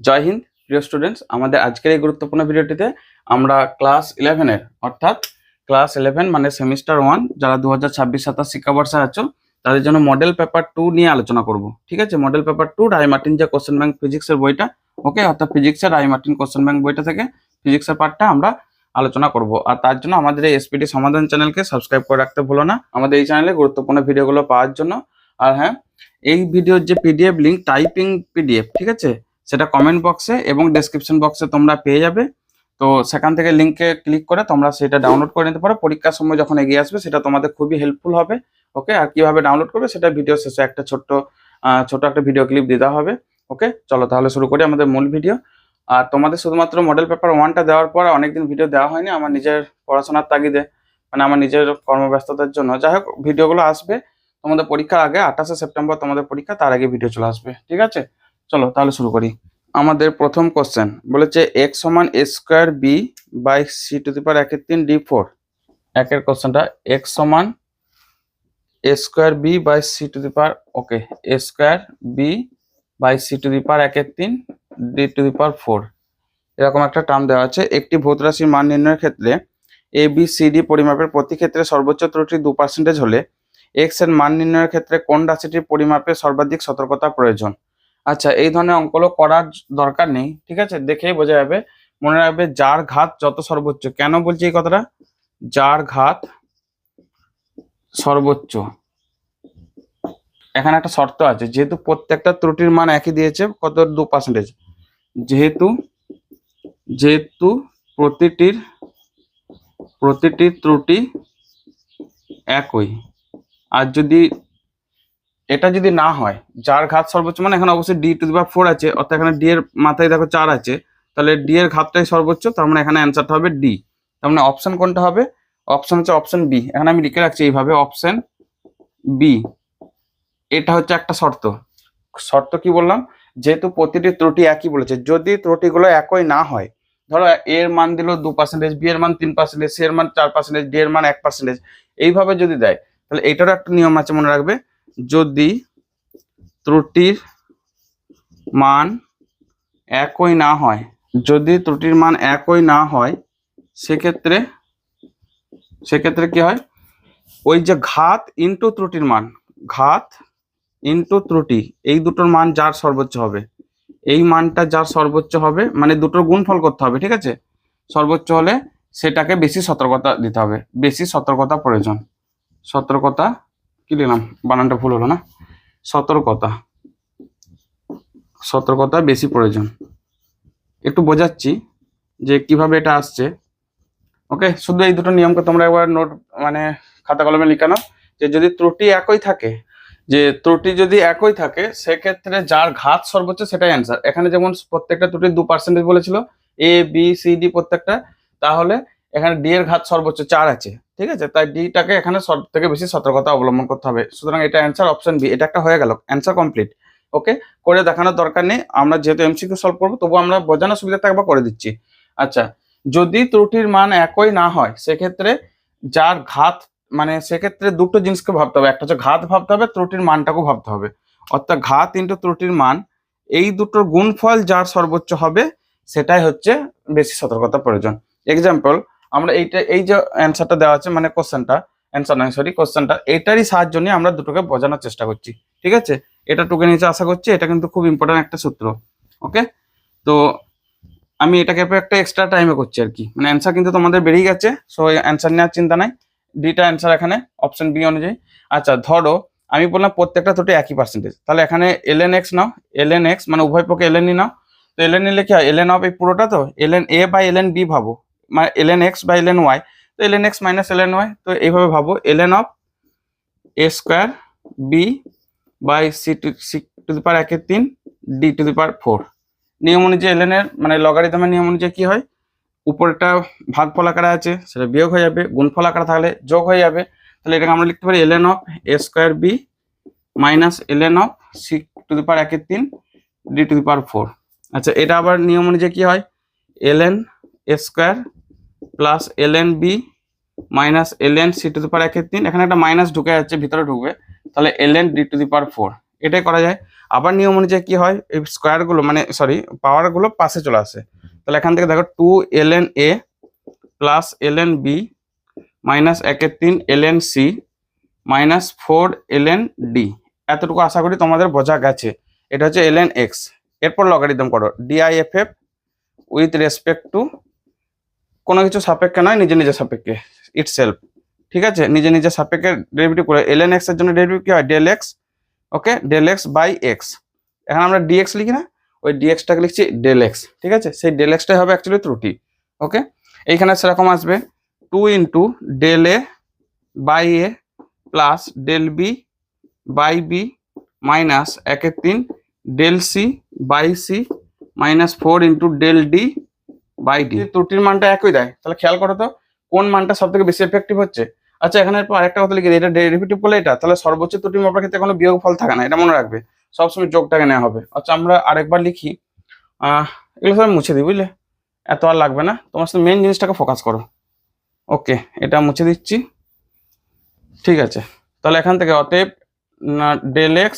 জয় হিন্দ প্রিয় স্টুডেন্টস, আমাদের আজকের এই গুরুত্বপূর্ণ ভিডিওটিতে আমরা ক্লাস 11-এর অর্থাৎ ক্লাস 11 মানে সেমিস্টার 1 যারা 2026-27 শিক্ষাবর্ষে আছো তাদের জন্য মডেল পেপার 2 নিয়ে আলোচনা করব। ঠিক আছে, মডেল পেপার 2 রায় মার্টিন যে কোশ্চেন ব্যাংক ফিজিক্সের বইটা, ওকে, অর্থাৎ ফিজিক্সের রায় মার্টিন কোশ্চেন ব্যাংক বইটা থেকে ফিজিক্সের পার্টটা আমরা আলোচনা করব। আর তার জন্য আমাদের এই এসপিটি সমাধান চ্যানেলকে সাবস্ক্রাইব করে রাখতে ভুলো না আমাদের এই চ্যানেলে গুরুত্বপূর্ণ ভিডিওগুলো পাওয়ার জন্য। আর হ্যাঁ, এই ভিডিওর যে পিডিএফ লিঙ্ক, টাইপিং পিডিএফ, ঠিক আছে, সেটা কমেন্ট বক্সে এবং ডেসক্রিপশন বক্সে তোমরা পেয়ে যাবে। তো সেখান থেকে লিঙ্কে ক্লিক করে তোমরা সেটা ডাউনলোড করে নিতে পারো। পরীক্ষার সময় যখন এগিয়ে আসবে সেটা তোমাদের খুবই হেল্পফুল হবে। ওকে, আর কিভাবে ডাউনলোড করবে সেটা ভিডিও শেষে একটা ছোট একটা ভিডিও ক্লিপ দিতে হবে। ওকে, চলো তাহলে শুরু করি আমাদের মূল ভিডিও। আর তোমাদের শুধুমাত্র মডেল পেপার 1টা দেওয়ার পর অনেকদিন ভিডিও দেওয়া হয়নি আমার নিজের পড়াশোনার তাগিদে, মানে আমার নিজের কর্মব্যস্ততার জন্য। যাই হোক, ভিডিওগুলো আসবে তোমাদের পরীক্ষার আগে। 28শে সেপ্টেম্বর তোমাদের পরীক্ষা, তার আগে ভিডিও চলে আসবে। ঠিক আছে, চলো তাহলে শুরু করি। আমাদের প্রথম কোশ্চেন বলেছে x সমান a square B by C to the power 1/3 d4। একের কোশ্চেনটা x সমান a square B by C to the power, okay, a square B by C to the power 1/3 d4 এরকম একটা টার্ম দেওয়া আছে। একটি ভৌত রাশির মান নির্ণয়ের ক্ষেত্রে এ বি সি ডি পরিমাপের প্রতি ক্ষেত্রে সর্বোচ্চ ত্রুটি 2% হলে x এর মান নির্ণয়ের ক্ষেত্রে কোন রাশিটির পরিমাপে সর্বাধিক সতর্কতা প্রয়োজন। আচ্ছা, এই ধরনের অঙ্কগুলো করার দরকার নেই, ঠিক আছে, দেখেই বোঝা যাবে। মনে রাখবে যার ঘাত যত সর্বোচ্চ। কেন বলছি এই কথাটা? যার ঘাত সর্বোচ্চ, এখানে একটা শর্ত আছে, যেহেতু প্রত্যেকটা ত্রুটির মান একই দিয়েছে, কত, 2%, যেহেতু প্রতিটি ত্রুটি একই। আর যদি এটা যদি না হয়, যার ঘাত সর্বোচ্চ মানে এখানে অবশ্যই d⁴ আছে, অর্থাৎ এখানে d এর মাথায় দেখো 4 আছে, তাহলে d এর ঘাতটাই সর্বোচ্চ, তার মানে এখানে অ্যান্সারটা হবে d। তার মানে অপশন কোনটা হবে? অপশন হচ্ছে অপশন বি। এখানে আমি লিখে রাখছি এইভাবে, অপশন বি। এটা হচ্ছে একটা শর্ত। শর্ত কি বললাম? যেহেতু প্রতিটি ত্রুটি একই বলেছে, যদি ত্রুটিগুলো একই না হয়, ধরো এর মান দিল 2%, বি এর মান 3%, সি এর মান 4%, ডি এর মান 1%, এইভাবে যদি দেয়, তাহলে এইটারও একটা নিয়ম আছে, মনে রাখবে, যদি ত্রুটির মান একই না হয়, সেক্ষেত্রে কি হয়, ওই যে ঘাত ইনটু ত্রুটির মান, ঘাত ইনটু ত্রুটি, এই দুটোর মান যার সর্বোচ্চ হবে, এই মানটা যার সর্বোচ্চ হবে, মানে দুটোর গুণফল করতে হবে, ঠিক আছে, সর্বোচ্চ হলে সেটাকে বেশি সতর্কতা দিতে হবে, বেশি সতর্কতা প্রয়োজন। সতর্কতা কি দিলাম, বানানটা ভুল হলো না, সতর্কতা বেশি প্রয়োজন। একটু বোঝাচ্ছি যে কিভাবে এটা আসছে। ওকে, শুধু এই দুটো নিয়মকে তোমরা একবার নোট, মানে খাতা কলমে লিখানো, যে যদি ত্রুটি একই থাকে, সেক্ষেত্রে যার ঘাত সর্বোচ্চ সেটাই অ্যান্সার। এখানে যেমন প্রত্যেকটা ত্রুটি 2% বলেছিল, এ বি সি ডি প্রত্যেকটা, তাহলে এখানে ডি এর ঘাত সর্বোচ্চ 4 আছে, ঠিক আছে, তাই ডিটাকে এখানে সব থেকে বেশি সতর্কতা অবলম্বন করতে হবে। সুতরাং এটা অ্যান্সার অপশন বি। এটা একটা হয়ে গেল, অ্যান্সার কমপ্লিট। ওকে, করে দেখানোর দরকার নেই, আমরা যেহেতু এমসিকিউ সলভ করবো, তবু আমরা বোঝানোর সুবিধাটা একবার করে দিচ্ছি। আচ্ছা, যদি ত্রুটির মান একই না হয়, সেক্ষেত্রে যার ঘাত, মানে সেক্ষেত্রে দুটো জিনিসকে ভাবতে হবে, একটা হচ্ছে ঘাত ভাবতে হবে, ত্রুটির মানটাকেও ভাবতে হবে, অর্থাৎ ঘাত ইন্টু ত্রুটির মান, এই দুটোর গুণফল যার সর্বোচ্চ হবে সেটাই হচ্ছে বেশি সতর্কতা প্রয়োজন। এক্সাম্পল, আমরা এই যে অ্যান্সারটা দেওয়া আছে, মানে কোশ্চেনটা এটারই সাহায্য নিয়ে আমরা দুটোকে বোঝানোর চেষ্টা করছি। ঠিক আছে, এটা টুকে নিচে আশা করছি, এটা কিন্তু খুব ইম্পর্টেন্ট একটা সূত্র। ওকে, তো আমি এটাকে একটা এক্সট্রা টাইমে করছি আর কি, মানে অ্যান্সার কিন্তু তোমাদের বেরিয়ে গেছে, সো অ্যান্সার নেওয়ার চিন্তা নাই, ডিটা অ্যান্সার এখানে অপশন বি অনুযায়ী। আচ্ছা, ধরো আমি বললাম প্রত্যেকটা ত্রুটি একই পার্সেন্টেজ, তাহলে এখানে ln x নাও, ln x মানে উভয় পক্ষে ln নাও। তো ln নিলে কি হয়, ln অফ এই পুরোটা, তো ln a by ln b ভাবো, মানে ln x by ln y, তো ln x minus ln y, তো এইভাবে ভাবো, ln of a square B by C to the power 1/3 D to the power 4। নিয়ম অনুযায়ী ln এর, মানে লগারিদমের নিয়ম অনুযায়ী কি হয়, উপরেরটা ভাগফল আকারে আছে সেটা বিয়োগ হয়ে যাবে, গুণফল আকারে থাকলে যোগ হয়ে যাবে। তাহলে এটাকে আমরা লিখতে পারি ln of a square B minus ln of C to the power 1/3 D to the power 4। আচ্ছা, এটা আবার নিয়ম অনুযায়ী কি হয়, ln a square plus ln B minus ln C to the power 1/3, এখানে একটা মাইনাস ঢুকে যাচ্ছে, ভিতরে ঢুকবে, তাহলে ln D to the power 4। এটাই করা যায়। আবার নিয়ম অনুযায়ী কি হয়, এই স্কোয়ারগুলো মানে সরি পাওয়ারগুলো পাশে চলে আসে। তাহলে এখান থেকে দেখো 2 ln a plus ln b minus 1/3 ln c minus 4 ln d। এতটুকু আশা করি তোমাদের বোঝা গেছে। এটা হচ্ছে ln x। এরপর লগারিদম করো diff উইথ রেসপেক্ট টু কোনো কিছু সাপেক্ষে নয়, নিজে নিজে সাপেক্ষে ইটসেলফ। ঠিক আছে, নিজে নিজে সাপেক্ষে ডেরিভেটিভ করে ln x এর জন্য ডেরিভেটিভ কি হয় del x। Okay, del x by x। এখন আমরা dx লিখি না, ওই dx টাকে লিখছি del x। ঠিক আছে, সেই del x টাই হবে অ্যাকচুয়ালি ত্রুটি। ওকে, এইখানে সেরকম আসবে 2 into del a by a plus del b by b minus 1/3 del c by c minus 4 into del d by d। ত্রুটির মানটা একই দেয়, তাহলে খেয়াল করো তো কোন মানটা সব থেকে বেশি এফেক্টিভ হচ্ছে। আচ্ছা, এখানে আরেকটা কথা লিখে দিই, এটা ডেরিভেটিভ করলে এটা, তাহলে সর্বোচ্চ ত্রুটি মাপার ক্ষেত্রে কোনো বিয়োগফল থাকে না, এটা মনে রাখবে, সবসময় যোগটাকে নেওয়া হবে। আচ্ছা, আমরা আরেকবার লিখি, এগুলো সব মুছে দিই, বুঝলে, এত আর লাগবে না, তোমার সাথে মেন জিনিসটাকে ফোকাস করো। ওকে, এটা মুছে দিচ্ছি। ঠিক আছে, তাহলে এখান থেকে অতএব del x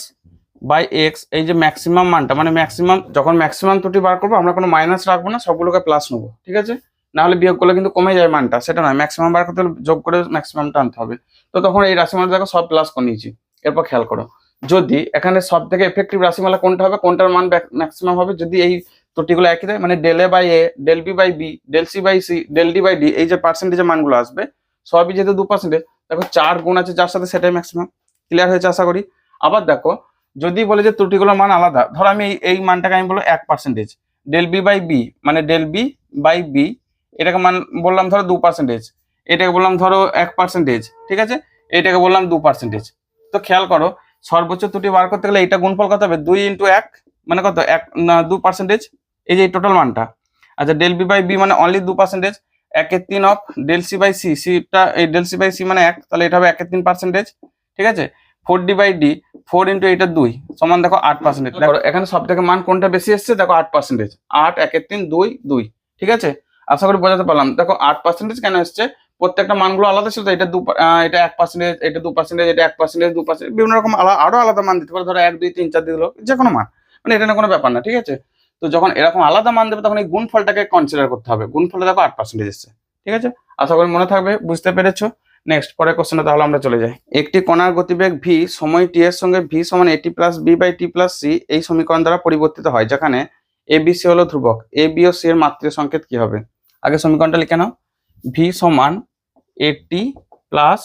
বাই এক্স, এই যে ম্যাক্সিমাম মানটা মানে ম্যাক্সিমাম, যখন ম্যাক্সিমাম ত্রুটি বার করবো আমরা কোনো মাইনাস রাখবো না, সবগুলোকে প্লাস নেবো। ঠিক আছে, নাহলে বিয়োগ করলে কিন্তু কমে যায় মানটা, সেটা নয়, ম্যাক্সিমাম বার করতে হলে যোগ করে ম্যাক্সিমামটা আনতে হবে। তো তখন এই রাশিমালা দেখো সব প্লাস করে নিয়েছি। এরপর খেয়াল করো, যদি এখানে সব থেকে এফেক্টিভ রাশিমালা কোনটা হবে, কোনটার মান ম্যাক্সিমাম হবে, যদি এই ত্রুটিগুলো একই দেয়, মানে del a by a, del b by b, del c by c, del d by d, এই যে পার্সেন্টেজের মানগুলো আসবে সবই যেহেতু 2%, দেখো 4 গুণ আছে যার সাথে, সেটাই ম্যাক্সিমাম। ক্লিয়ার হয়েছে আশা করি। আবার দেখো, যদি বলে যে ত্রুটিগুলোর মান আলাদা, ধরো আমি এই মানটাকে আমি বলবো 1%, del b বাই b মানে del b বাই b, এটাকে মান বললাম ধরো 2%, এটাকে বললাম ধরো 1%। ঠিক আছে, এটাকে বললাম 2%। তো খেয়াল করো, সর্বোচ্চ ত্রুটি বার করতে গেলে এটা গুণফল কত হবে, 2 ইন্টু 1 মানে কত, 2%, এই যে টোটাল মানটা। আচ্ছা, del b বাই b মানে only 2%, 1/3 of del c by c, সিটা এই del c বাই c মানে 1, তাহলে এটা হবে 1/3%। ঠিক আছে, 4d বাই d, 4 ইন্টু এইটা 2 সমান দেখো 8%। দেখো এখানে সব থেকে মান কোনটা বেশি এসছে, দেখো 8%, 8 1/3 2 2। ঠিক আছে, আশা করি বোঝাতে পারলাম। দেখো 8% কেন এসছে, প্রত্যেকটা মানগুলো আলাদা ছিল, এটা এটা 1%, এটা 2%, এটা 1%, 2%, বিভিন্ন রকম আরো আলাদা মান দিতে পারে, ধরো 1 2 3 4 দিয়ে দিলো, যে কোনো মান, মানে এটা না কোনো ব্যাপার না। ঠিক আছে, তো যখন এরকম আলাদা মান দেবে তখন এই গুণফলটাকে কনসিডার করতে হবে। গুণফলটা দেখো 8% এসছে। ঠিক আছে, আশা করি মনে থাকবে, বুঝতে পেরেছো। নেক্সট পরের কোশ্চেনে তাহলে আমরা চলে যাই। একটি কণার গতিবেগ v সময় t এর সঙ্গে v সমান at plus b by t plus c এই সমীকরণ দ্বারা পরিবর্তিত হয়, যেখানে a b c হলো ধ্রুবক, a b ও c এর মাত্রিক সংকেত কি হবে। আগে সমীকরণটা লিখে নাও, v সমান at প্লাস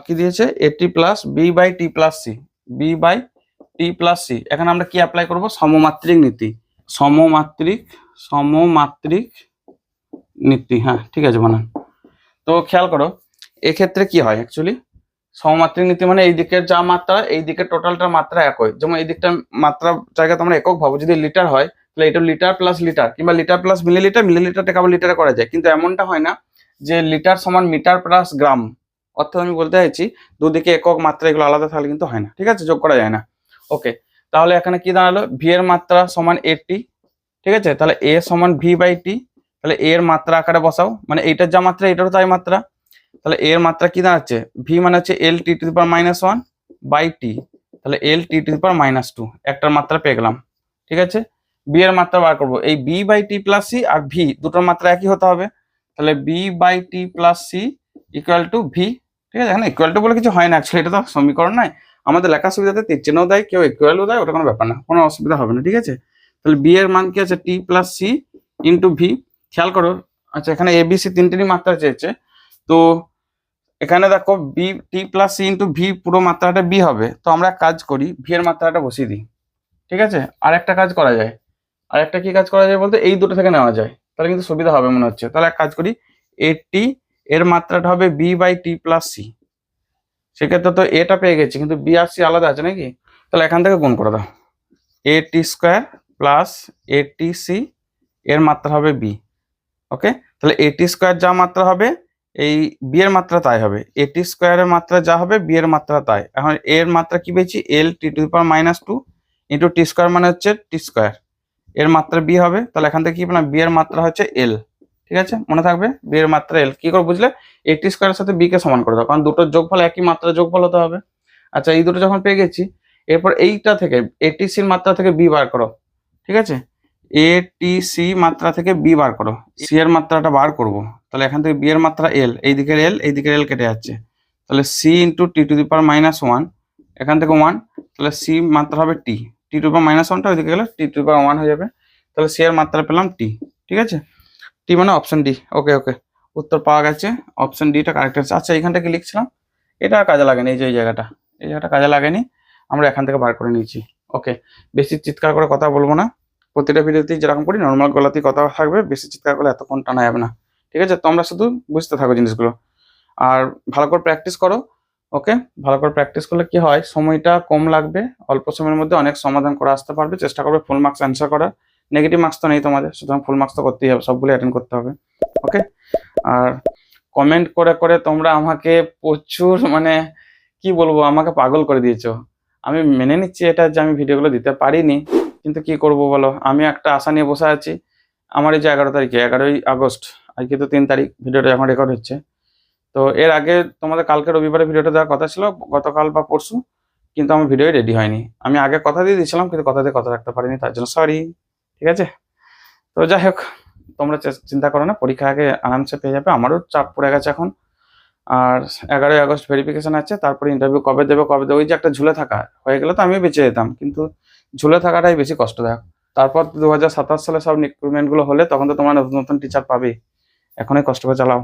কি দিয়েছে, at plus b by t plus c, b by t plus c। এখানে আমরা কি অ্যাপ্লাই করব, সমমাত্রিক নীতি, সমমাত্রিক নীতি। হ্যাঁ, ঠিক আছে বানান। তো খেয়াল করো, এক্ষেত্রে কি হয়, অ্যাকচুয়ালি সমমাত্রিক নীতি মানে এই দিকের যা মাত্রা, এই দিকের টোটালটার মাত্রা একই। যেমন এই দিকটার মাত্রা জায়গাতে আমরা একক ভাবো, যদি লিটার হয় তাহলে এটা লিটার প্লাস লিটার, কিংবা লিটার প্লাস মিলিলিটার, মিলিলিটারটাকে আবার লিটারে করা যায়। কিন্তু এমনটা হয় না যে লিটার সমান মিটার প্লাস গ্রাম, অর্থাৎ আমি বলতে চাইছি দুদিকে একক মাত্রা এগুলো আলাদা থাকলে কিন্তু হয় না। ঠিক আছে, যোগ করা যায় না। ওকে, তাহলে এখানে কি দাঁড়ালো, ভি এর মাত্রা সমান 80। ঠিক আছে, তাহলে এ সমান ভি বাই টি, তাহলে এর মাত্রা আকারে বসাও, মানে এইটার যা মাত্রা এটারও তাই মাত্রা। তাহলে এর মাত্রা কি দাঁড়াচ্ছে, ভি মানে হচ্ছে এল T to the power -1 by T, তাহলে এল টি টু দি পাওয়ার -2, একটার মাত্রা পেয়ে গেলাম। ঠিক আছে, বি এর মাত্রা বার করবো, এই B by T plus C আর ভি দুটোর মাত্রা একই হতে হবে, তাহলে B by T plus C equal to V. ঠিক আছে, এখানে ইকুয়াল টু বলে কিছু হয় না, অ্যাকচুয়ালি এটা তো সমীকরণ নয়, আমাদের লেখার সুবিধাতে তীর চিহ্ন দেয়, কেউ ইকুয়ালও দেয়, ওটা কোনো ব্যাপার না, কোনো অসুবিধা হবে না। ঠিক আছে, তাহলে বি এর মান কি আছে, টি প্লাস সি ইন্টু ভি। খেয়াল করো, আচ্ছা এখানে এ বি সি তিনটেরই মাত্রা চেয়েছে, তো এখানে দেখো B T plus C into V পুরো মাত্রাটা বি হবে, তো আমরা কাজ করি ভি এর মাত্রাটা বসিয়ে দিই। ঠিক আছে, আর একটা কাজ করা যায়, আর একটা কি কাজ করা যায় বলতে, এই দুটো থেকে নেওয়া যায়, তাহলে কিন্তু সুবিধা হবে মনে হচ্ছে। তাহলে এক কাজ করি, এটি এর মাত্রাটা হবে B by T plus C, সেক্ষেত্রে তো এটা পেয়ে গেছি, কিন্তু বি আর সি আলাদা আছে নাকি, তাহলে এখান থেকে গুণ করে দাও, এ টি স্কোয়ার প্লাস এ টি সি এর মাত্রা হবে বি। ওকে, তাহলে এ টি স্কোয়ার যা মাত্রা হবে এই বি এর মাত্রা তাই হবে, এ টি স্কোয়ারের মাত্রা যা হবে বি এর মাত্রা তাই। এখন এর মাত্রা কি পেয়েছি, L T to the power -2 into T square মানে হচ্ছে টি স্কোয়ার, এর মাত্রা বি হবে, তাহলে এখান থেকে কি পেলাম, বি এর মাত্রা হচ্ছে এল। ঠিক আছে, মনে থাকবে বি এর মাত্রা এল। কি করে বুঝলে, এ টি স্কোয়ারের সাথে বি কে সমান করে দাও, কারণ দুটোর যোগফল একই মাত্রা যোগফল হতে হবে। আচ্ছা, এই দুটো যখন পেয়ে গেছি, এরপর এইটা থেকে এটিসির মাত্রা থেকে বি বার করো, ঠিক আছে, এটিসি মাত্রা থেকে বি বার করো, সি এর মাত্রাটা বার করব, তাহলে এখান থেকে বি এর মাত্রা এল, এই দিকের এল কেটে যাচ্ছে, তাহলে C into T to the power -1, এখান থেকে 1, তাহলে সি মাত্রা হবে টি, টি টু দি পাওয়ার -1টা ওইদিকে গেলে টি টু দি পাওয়ার 1 হয়ে যাবে, তাহলে সি এর মাত্রা পেলাম টি, ঠিক আছে, টি মানে অপশন ডি। ওকে ওকে, উত্তর পাওয়া গেছে, অপশন ডিটা কারেক্ট আছে। আচ্ছা এখানটা কি লিখছিলাম, এটা কাজে লাগেনি, এই যে এই জায়গাটা কাজে লাগেনি, আমরা এখান থেকে বার করে নিয়েছি। ওকে, বেশি চিৎকার করে কথা বলবো না, প্রতিটা ভিডিওতেই যেরকম করি নর্মাল গলাতেই কথা থাকবে, বেশি চিৎকার করলে এতক্ষণ টানা যাবে না, ঠিক আছে, তোমরা শুধু বুঝতে থাকো জিনিসগুলো আর ভালো করে প্র্যাকটিস করো। ওকে, ভালো করে প্র্যাকটিস করলে কি হয়, সময়টা কম লাগবে, অল্প সময়ের মধ্যে অনেক সমাধান করে আসতে পারবে, চেষ্টা করবে ফুল মার্কস অ্যান্সার করার, নেগেটিভ মার্কস তো নেই তোমাদের, সুতরাং ফুল মার্কস তো করতেই হবে, সবগুলো অ্যাটেন্ড করতে হবে। ওকে, আর কমেন্ট করে করে তোমরা আমাকে প্রচুর মানে কি বলবো, আমাকে পাগল করে দিয়েছো। আমি মেনে নিচ্ছি এটা যে আমি ভিডিওগুলো দিতে পারিনি, কিন্তু কি করব বলো, আমি একটা আশা নিয়ে বসে আছি। আমার এই যে 11 তারিখে, 11ই আগস্ট, আজকে তো 3 তারিখ, ভিডিওটা এখন রেকর্ড হচ্ছে, তো এর আগে তোমাদের কালকে রবিবারে ভিডিওটা দেওয়ার কথা ছিল, গতকাল বা পরশু, কিন্তু আমার ভিডিও রেডি হয়নি। আমি আগে কথা দিয়ে দিয়েছিলাম, কিন্তু কথা দিয়ে কথা রাখতে পারিনি, তার জন্য সরি, ঠিক আছে। তো যাই হোক, তোমরা চিন্তা করো না, পরীক্ষা আগে আরামসে পেয়ে যাবে, আমারও চাপ পড়ে গেছে এখন। আর 11ই আগস্ট ভেরিফিকেশন আছে, তারপরে ইন্টারভিউ কবে দেবে ওই যে একটা ঝুলে থাকা হয়ে গেলে তো আমি বেঁচে যেতাম, কিন্তু ঝুলে থাকাটাই বেশি কষ্টদায়ক। তারপর 2027 সালে সব রিক্রুটমেন্ট গুলো হলে তখন তো তোমরা নতুন নতুন টিচার পাবে, এখনই কষ্ট করে চালাও।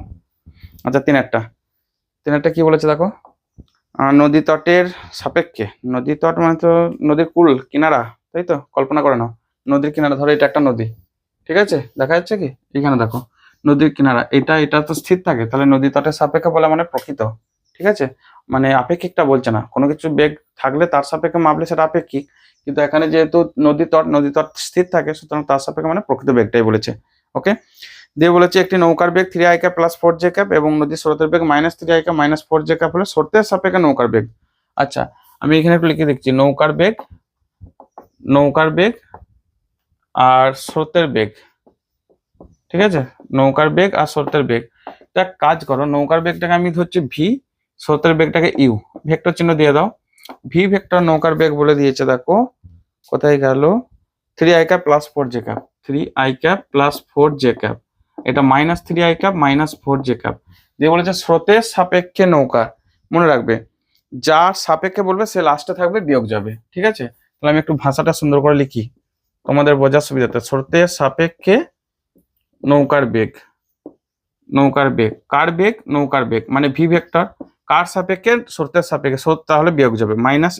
আচ্ছা, তিন একটা কি বলেছে দেখো, নদী তটের সাপেক্ষে, নদী তট মানে তো নদীর কুল কিনারা, তাই তো, কল্পনা করে নাও নদীর কিনারা, ধরো এটা একটা নদী, ঠিক আছে, দেখা যাচ্ছে কি, এখানে দেখো নদীর কিনারা, এটা তো স্থির থাকে, তাহলে নদী তটের সাপেক্ষে বলা মানে প্রকৃত, ঠিক আছে, মানে আপেক্ষিকটা বলছে না, কোনো কিছু বেগ থাকলে তার সাপেক্ষে মাপলে সেটা আপেক্ষিক, কিন্তু এখানে যেহেতু নদী তট স্থির থাকে, সুতরাং তার সাপেক্ষে মানে প্রকৃত বেগটাই বলেছে। ওকে, দিয়ে বলেছে একটি নৌকার বেগ 3i cap plus 4j cap এবং নদীর স্রোতের বেগ -3i ক্যাপ -4j ক্যাপ হলে স্রোতের সাপেক্ষে নৌকার বেগ। আচ্ছা, আমি এখানে একটু লিখে দেখছি, নৌকার বেগ আর স্রোতের বেগ, ঠিক আছে, নৌকার বেগ আর স্রোতের বেগ। তো এক কাজ করো, নৌকার বেগটাকে আমি ধরছি ভি, স্রোতের বেগটাকে ইউ, ভেক্টর চিহ্ন দিয়ে দাও। ভি ভেক্টর নৌকার বেগ বলে দিয়েছে, দেখো কোথায় গেল, 3i cap plus 4j cap, 3i cap plus 4j cap, এটা -3i ক্যাপ -4j ক্যাপ দিয়ে বলেছে স্রোতের সাপেক্ষে নৌকা, মনে রাখবে যার সাপেক্ষে বলবে সে লাস্টে থাকবে, বিয়োগ যাবে, ঠিক আছে। তাহলে আমি একটু ভাষাটা সুন্দর করে লিখি তোমাদের বোঝার সুবিধাতে, স্রোতের সাপেক্ষে নৌকার বেগ, কার বেগ, নৌকার বেগ মানে ভি ভেক্টর, কার সাপেক্ষে, স্রোতের সাপেক্ষে, স্রোত তাহলে বিয়োগ যাবে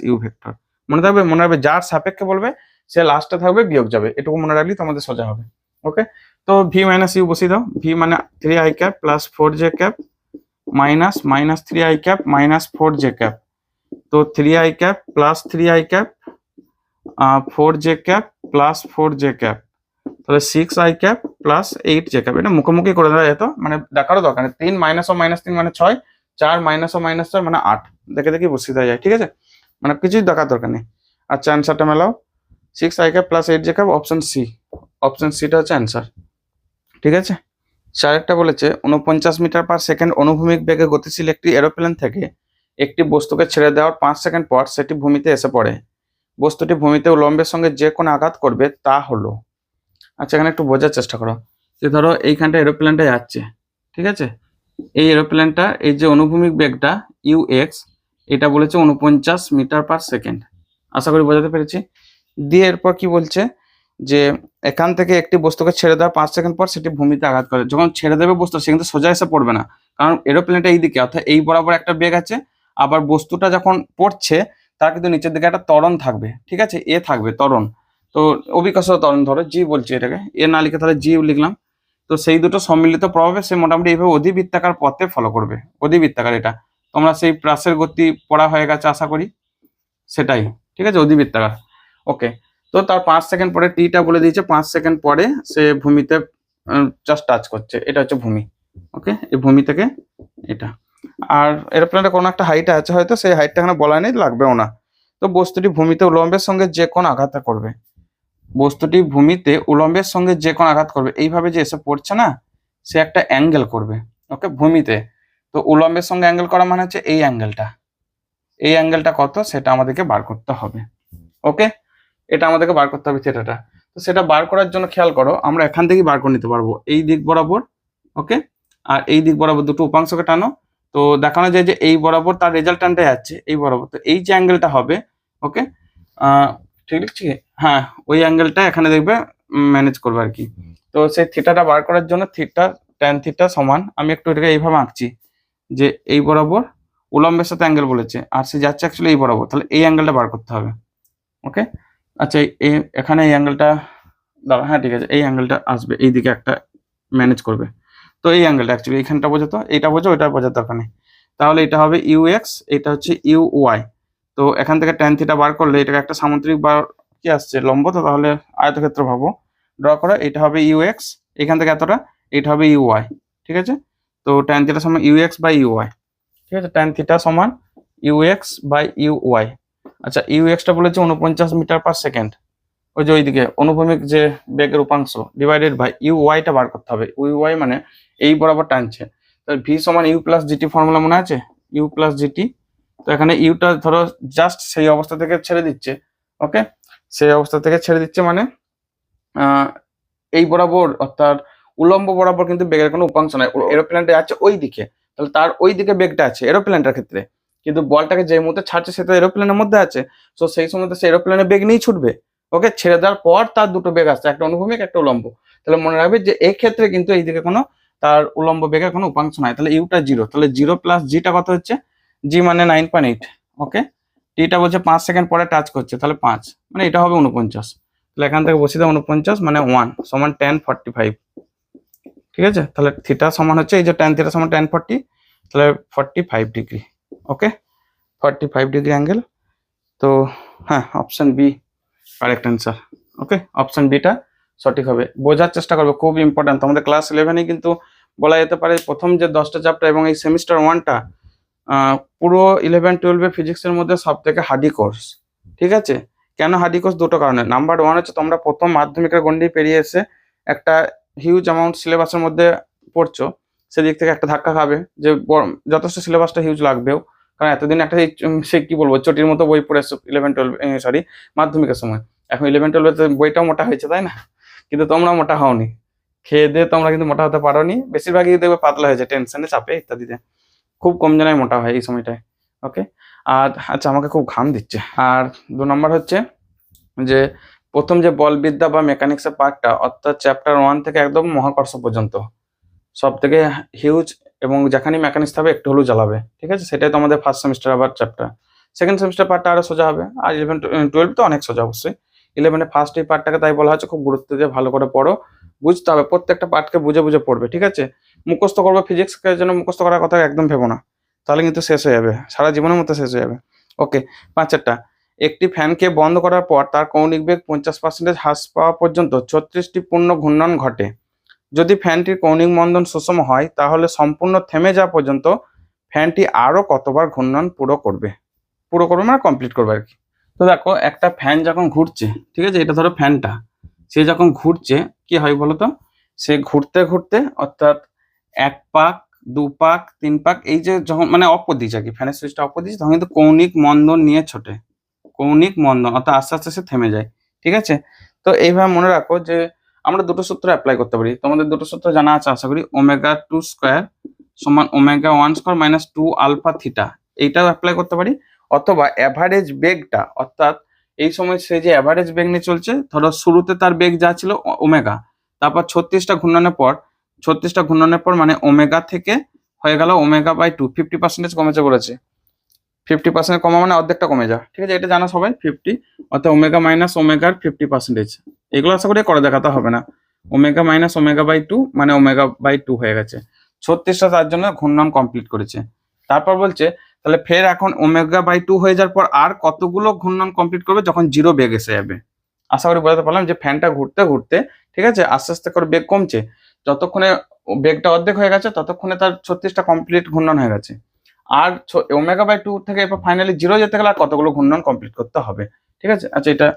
-ইউ ভেক্টর, মনে রাখবে যার সাপেক্ষে বলবে সে লাস্টে থাকবে, বিয়োগ যাবে, এটুকু মনে রাখলেই তোমাদের সোজা হবে। ওকে, তো ভি ইউ বসিয়ে দাও, ভি মানে 3i cap plus 4j cap -3i cap -4j cap, তো 3i cap plus 3i cap 4j cap plus 4j cap, তাহলে 6i cap plus 8j cap, এটা মুখোমুখি করে দেওয়া যেত, মানে দেখারও দরকার নেই, 3 -3 মানে 6, 4 -4 মানে 8, দেখে বসিয়ে দেওয়া যায়, ঠিক আছে, মানে কিছুই দেখার দরকার নেই। আচ্ছা, অ্যান্সারটা মেলাও, 6i cap plus 8j cap, option সিটা হচ্ছে অ্যান্সার, ঠিক আছে। চারেরটা বলেছে 49 মিটার পার সেকেন্ড অনুভূমিক বেগে গতিশীল একটি এরোপ্লেন থেকে একটি বস্তুকে ছেড়ে দেওয়ার 5 সেকেন্ড পর সেটি ভূমিতে এসে পড়ে, বস্তুটি ভূমিতে উলম্বের সঙ্গে যে কোনো আঘাত করবে তা হলো। আচ্ছা, এখানে একটু বোঝার চেষ্টা করো, যে ধরো এইখানটা এরোপ্লেনটা যাচ্ছে, ঠিক আছে, এই এরোপ্লেনটা এই যে অনুভূমিক বেগটা ইউএক্স, এটা বলেছে 49 মিটার পার সেকেন্ড, আশা করি বোঝাতে পেরেছি। দিয়ে এরপর কি বলছে, যে এখান থেকে একটি বস্তুকে ছেড়ে দেওয়ার 5 সেকেন্ড পর সেটি ভূমিতে আঘাত করে, যখন ছেড়ে দেবে বস্তু সে কিন্তু সোজা এসে পড়বে না, কারণ এরোপ্লেনটা এইদিকে, অর্থাৎ এই বরাবর একটা বেগ আছে, আবার বস্তুটা যখন পড়ছে তার কিন্তু নিচের দিকে একটা ত্বরণ থাকবে, ঠিক আছে, এ থাকবে ত্বরণ, তো অভিকর্ষ ত্বরণ ধরো জি বলছি এটাকে, এ না লিখে তাহলে জি লিখলাম, তো সেই দুটো সম্মিলিত প্রভাবে সে মোটামুটি এইভাবে অধিবৃত্তাকার পথে ফলো করবে, অধিবৃত্তাকার, এটা তোমরা সেই প্রাসের গতি পড়া হয়ে গেছে আশা করি, সেটাই, ঠিক আছে, অধিবৃত্তাকার। ওকে, তো তার 5 সেকেন্ড পরে টিটা বলে দিয়েছে, 5 সেকেন্ড পরে সে ভূমিতে জাস্ট টাচ করছে, এটা হচ্ছে ভূমি। ওকে, এই ভূমি থেকে এটা, আর এরোপ্লেনটা কোনো একটা হাইটে আছে, হয়তো সেই হাইটটা এখানে বলা নেই, লাগবেও না। তো বস্তুটি ভূমিতে উলম্বের সঙ্গে যে কোনো আঘাত করবে, এইভাবে যে এসে পড়ছে না, সে একটা অ্যাঙ্গেল করবে, ওকে, ভূমিতে, তো উলম্বের সঙ্গে অ্যাঙ্গেল করা মানে হচ্ছে এই অ্যাঙ্গেলটা কত সেটা আমাদেরকে বার করতে হবে। ওকে, এটা আমাদেরকে বার করতে হবে থিটাটা। তো সেটা বার করার জন্য খেয়াল করো, আমরা এখান থেকেই বার করে নিতে পারবো, এই দিক বরাবর। ওকে, আর এই দিক বরাবর দুটো উপাংশকে টানো। তো দেখানো যায় যে এই বরাবর তার রেজাল্ট্যান্টে যাচ্ছে এই বরাবর, তো এই যে অ্যাঙ্গেলটা হবে, ওকে, ঠিক লিখছি, হ্যাঁ, ওই অ্যাঙ্গেলটা এখানে দেখবে ম্যানেজ করবে আর কি। তো সেই থিটাটা বার করার জন্য থিটা ট্যান থিটা সমান, আমি একটু এটাকে এইভাবে আঁকছি যে এই বরাবর উলম্বের সাথে অ্যাঙ্গেল বলেছে, আর সে যাচ্ছে অ্যাকচুয়ালি এই বরাবর, তাহলে এই অ্যাঙ্গেলটা বার করতে হবে। ওকে, আচ্ছা, এখানে এই অ্যাঙ্গেলটা দাঁড়া, হ্যাঁ ঠিক আছে, এই অ্যাঙ্গেলটা আসবে এই দিকে একটা ম্যানেজ করবে। তো এই অ্যাঙ্গেলটা অ্যাকচুয়ালি এইখানটা বোঝাতো, এইটা বোঝো, ওইটা বোঝার দরকার নেই। তাহলে এটা হবে ইউ এক্স, এটা হচ্ছে ইউ ওয়াই। তো এখান থেকে ট্যান থিটা বার করলে এটাকে একটা সামুদ্রিক বার কি আসছে লম্ব, তো তাহলে আয়তক্ষেত্র ভাবো, ড্র করা, এটা হবে ইউ এক্স, এখান থেকে এতটা, এটা হবে ইউ ওয়াই। ঠিক আছে, তো ট্যান থিটা সমান U X by U Y. ঠিক আছে, ট্যান থিটা সমান U X by U Y. আচ্ছা, ইউ এক্সটা বলেছে 49 মিটার পার সেকেন্ড, ওই যে ওইদিকে অনুভূমিক যে বেগের উপাংশ, ডিভাইডেড বাই ইউ ওয়াইটা বার করতে হবে। ইউ ওয়াই মানে এই বরাবর টানছে, তাহলে ভি সমান ইউ প্লাস জিটি ফর্মুলা মনে আছে, ইউ প্লাস জিটি। তো এখানে ইউটা ধরো জাস্ট সেই অবস্থা থেকে ছেড়ে দিচ্ছে। ওকে, সেই অবস্থা থেকে ছেড়ে দিচ্ছে মানে এই বরাবর অর্থাৎ উলম্ব বরাবর কিন্তু বেগের কোনো উপাংশ নাই, এরোপ্লেনটা আছে ওই দিকে, তাহলে তার ওই দিকে বেগটা আছে এরোপ্লেনটার ক্ষেত্রে, কিন্তু বলটাকে যে মুহূর্তে ছাড়ছে সেটা এরোপ্লেনের মধ্যে আছে, তো সেই সময় সে এরোপ্লেনের বেগ নিয়েই ছুটবে। ওকে, ছেড়ে দেওয়ার পর তার দুটো বেগ আসছে, একটা অনুভূমিক একটা উলম্ব। তাহলে মনে রাখবে যে এই ক্ষেত্রে কিন্তু এইদিকে কোনো তার উলম্ব বেগের কোনো উপাংশ নাই, তাহলে ইউটা জিরো, তাহলে জিরো প্লাস জিটা কত হচ্ছে, জি মানে 9.8। ওকে, টিটা বলছে 5 সেকেন্ড পরে টাচ করছে, তাহলে 5 মানে এটা হবে 49। তাহলে এখান থেকে বসিয়ে দাও 49 মানে 1 সমান 1045। ঠিক আছে, তাহলে থিটা সমান হচ্ছে এই যে ট্যান থিটা সমান 1040, তাহলে 45 ডিগ্রি। ওকে, 45 ডিগ্রি অ্যাঙ্গেল। তো হ্যাঁ, অপশন বি কারেক্ট অ্যান্সার। ওকে, অপশন বিটা সঠিক হবে। বোঝার চেষ্টা করবে, খুব ইম্পর্টেন্ট, তোমাদের ক্লাস 11-এ কিন্তু বলা যেতে পারে প্রথম যে 10টা চ্যাপ্টার এবং এই সেমিস্টার 1টা পুরো 11-12 ফিজিক্সের মধ্যে সব থেকে হার্ডি কোর্স। ঠিক আছে, কেন হার্ডি কোর্স? দুটো কারণে। নাম্বার 1 হচ্ছে তোমরা প্রথম মাধ্যমিকের গণ্ডি পেরিয়ে এসে একটা হিউজ অ্যামাউন্ট সিলেবাসের মধ্যে পড়ছো, সেদিক থেকে একটা ধাক্কা খাবে যে যথেষ্ট সিলেবাসটা হিউজ লাগবেও, কারণ এতদিন একটা সে কি বলবো চটির মতো বই পড়ে এসছো 11-12 মাধ্যমিকের সময়। এখন 11-12 বইটাও মোটা হয়েছে, তাই না? কিন্তু তোমরা মোটা হওনি, খেয়ে দিয়ে তোমরা কিন্তু মোটা হতে পারোনি, বেশিরভাগই দেখবে পাতলা হয়েছে টেনশনে, চাপে ইত্যাদিতে, খুব কম জনের মোটা হয় এই সময়টায়। ওকে, আর আচ্ছা, আমাকে খুব ঘাম দিচ্ছে। আর 2 নম্বর হচ্ছে যে প্রথম যে বলবিদ্যা বা মেকানিক্সের পার্টটা, অর্থাৎ চ্যাপ্টার 1 থেকে একদম মহাকর্ষ পর্যন্ত সব থেকে হিউজ, এবং যেখানে মেকানিক্স হবে একটু হলেও জ্বালাবে। ঠিক আছে, সেটাই তো আমাদের ফার্স্ট সেমিস্টার আবার চ্যাপ্টার। সেকেন্ড সেমিস্টার পার্টটা আরো সোজা হবে, আর 11-12 তো অনেক সোজা অবশ্যই। 11-এ ফার্স্ট এই পার্টটাকে তাই বলা হচ্ছে খুব গুরুত্ব দিয়ে ভালো করে পড়ো, বুঝতে হবে, প্রত্যেকটা পার্টকে বুঝে বুঝে পড়বে। ঠিক আছে, মুখস্থ করবে, ফিজিক্সকে যেন মুখস্থ করার কথা একদম ভেবো না, তাহলে কিন্তু শেষ হয়ে যাবে, সারা জীবনের মতো শেষ হয়ে যাবে। ওকে, 5টা, একটি ফ্যানকে বন্ধ করার পর তার কৌণিক বেগ 50% হ্রাস পাওয়া পর্যন্ত 36টি পূর্ণ ঘূর্ণন ঘটে। যদি ফ্যানটির কৌণিক মন্দন সুষম হয়, তাহলে সম্পূর্ণ থেমে যাওয়া পর্যন্ত ফ্যানটি আরো কতবার ঘূর্ণন পুরো করবে মানে কমপ্লিট করবে আর কি। তো দেখো, একটা ফ্যান যখন ঘুরছে, ঠিক আছে, এটা ধরো ফ্যানটা, সে যখন ঘুরছে কি হয় বলতো, সে ঘুরতে ঘুরতে অর্থাৎ 1 পাক 2 পাক 3 পাক, এই যে যখন মানে অফ করে দিয়েছে আর কি, ফ্যানের সুইচটা অফ করে দিয়েছে, তখন কিন্তু কৌণিক মন্দন নিয়ে ছোটে, কৌণিক মন্দন, অর্থাৎ আস্তে আস্তে সে থেমে যায়। ঠিক আছে, তো এইভাবে মনে রাখো যে আমরা দুটো সূত্র অ্যাপ্লাই করতে পারি, তোমাদের দুটো সূত্র জানা আছে আশা করি, ω2 স্কোয়ার সমান ω1 স্কোয়ার মাইনাস 2 আলফা থিটা, এইটাও অ্যাপ্লাই করতে পারি। অথবা অ্যাভারেজ বেগটা, অর্থাৎ এই সময় সে যে অ্যাভারেজ বেগ নিয়ে চলছে, ধরো শুরুতে তার বেগ যা ছিল ওমেগা, তারপর 36টা ঘূর্ণনের পর মানে ওমেগা থেকে হয়ে গেল ω/2, 50% কমেছে বলেছে। 50% কমা মানে অর্ধেকটা কমে যায়। ঠিক আছে, এটা জানা সবাই, 50 অর্থাৎ ওমেগা মাইনাস ওমেগার 50%। এগুলো আশা করি করে দেখাতে হবে না। ওমেগা মাইনাস ω/2 মানে ω/2 হয়ে গেছে। 36টা তার জন্য ঘূর্ণন কমপ্লিট করেছে। তারপর বলছে তাহলে ফের এখন ω/2 হয়ে যাওয়ার পর আর কতগুলো ঘূর্ণন কমপ্লিট করবে যখন জিরো বেগ এসে যাবে। আশা করি বোঝাতে পারলাম যে ফ্যানটা ঘুরতে ঘুরতে, ঠিক আছে, আস্তে আস্তে করে বেগ কমছে, যতক্ষণে বেগটা অর্ধেক হয়ে গেছে ততক্ষণে তার 36টা কমপ্লিট ঘূর্ণন হয়ে গেছে। আর ω/2 থেকে এরপর ফাইনালি জিরো যেতে গেলে আর কতগুলো ঘূর্ণন কমপ্লিট করতে হবে। ঠিক আছে, আচ্ছা এটা,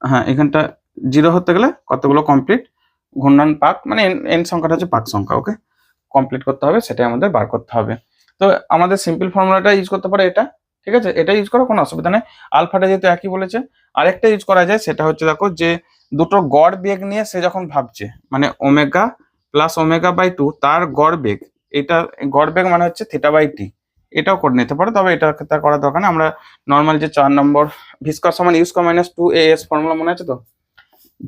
হ্যাঁ, এখানটা জিরো হতে গেলে কতগুলো কমপ্লিট ঘূর্ণন পাক, মানে এন সংখ্যাটা হচ্ছে পাক সংখ্যা, ওকে, কমপ্লিট করতে হবে, সেটাই আমাদের বার করতে হবে। তো আমাদের সিম্পল ফর্মুলাটা ইউজ করতে পারে এটা। ঠিক আছে, এটা ইউজ করো, কোনো অসুবিধা নেই। আলফাটা যেহেতু একই বলেছে, আরেকটা ইউজ করা যায়, সেটা হচ্ছে দেখো যে দুটো গড় বেগ নিয়ে সে যখন ভাবছে, মানে omega plus omega by two তার গড় বেগ, এটা গড় বেগ মানে হচ্ছে থিটা বাই টি, এটাও করে নিতে পারো, তবে এটা তা করার দরকার না। আমরা নর্মাল যে 4 নম্বর ভি স্কয়ার সমান U square minus two A S formula মনে আছে তো,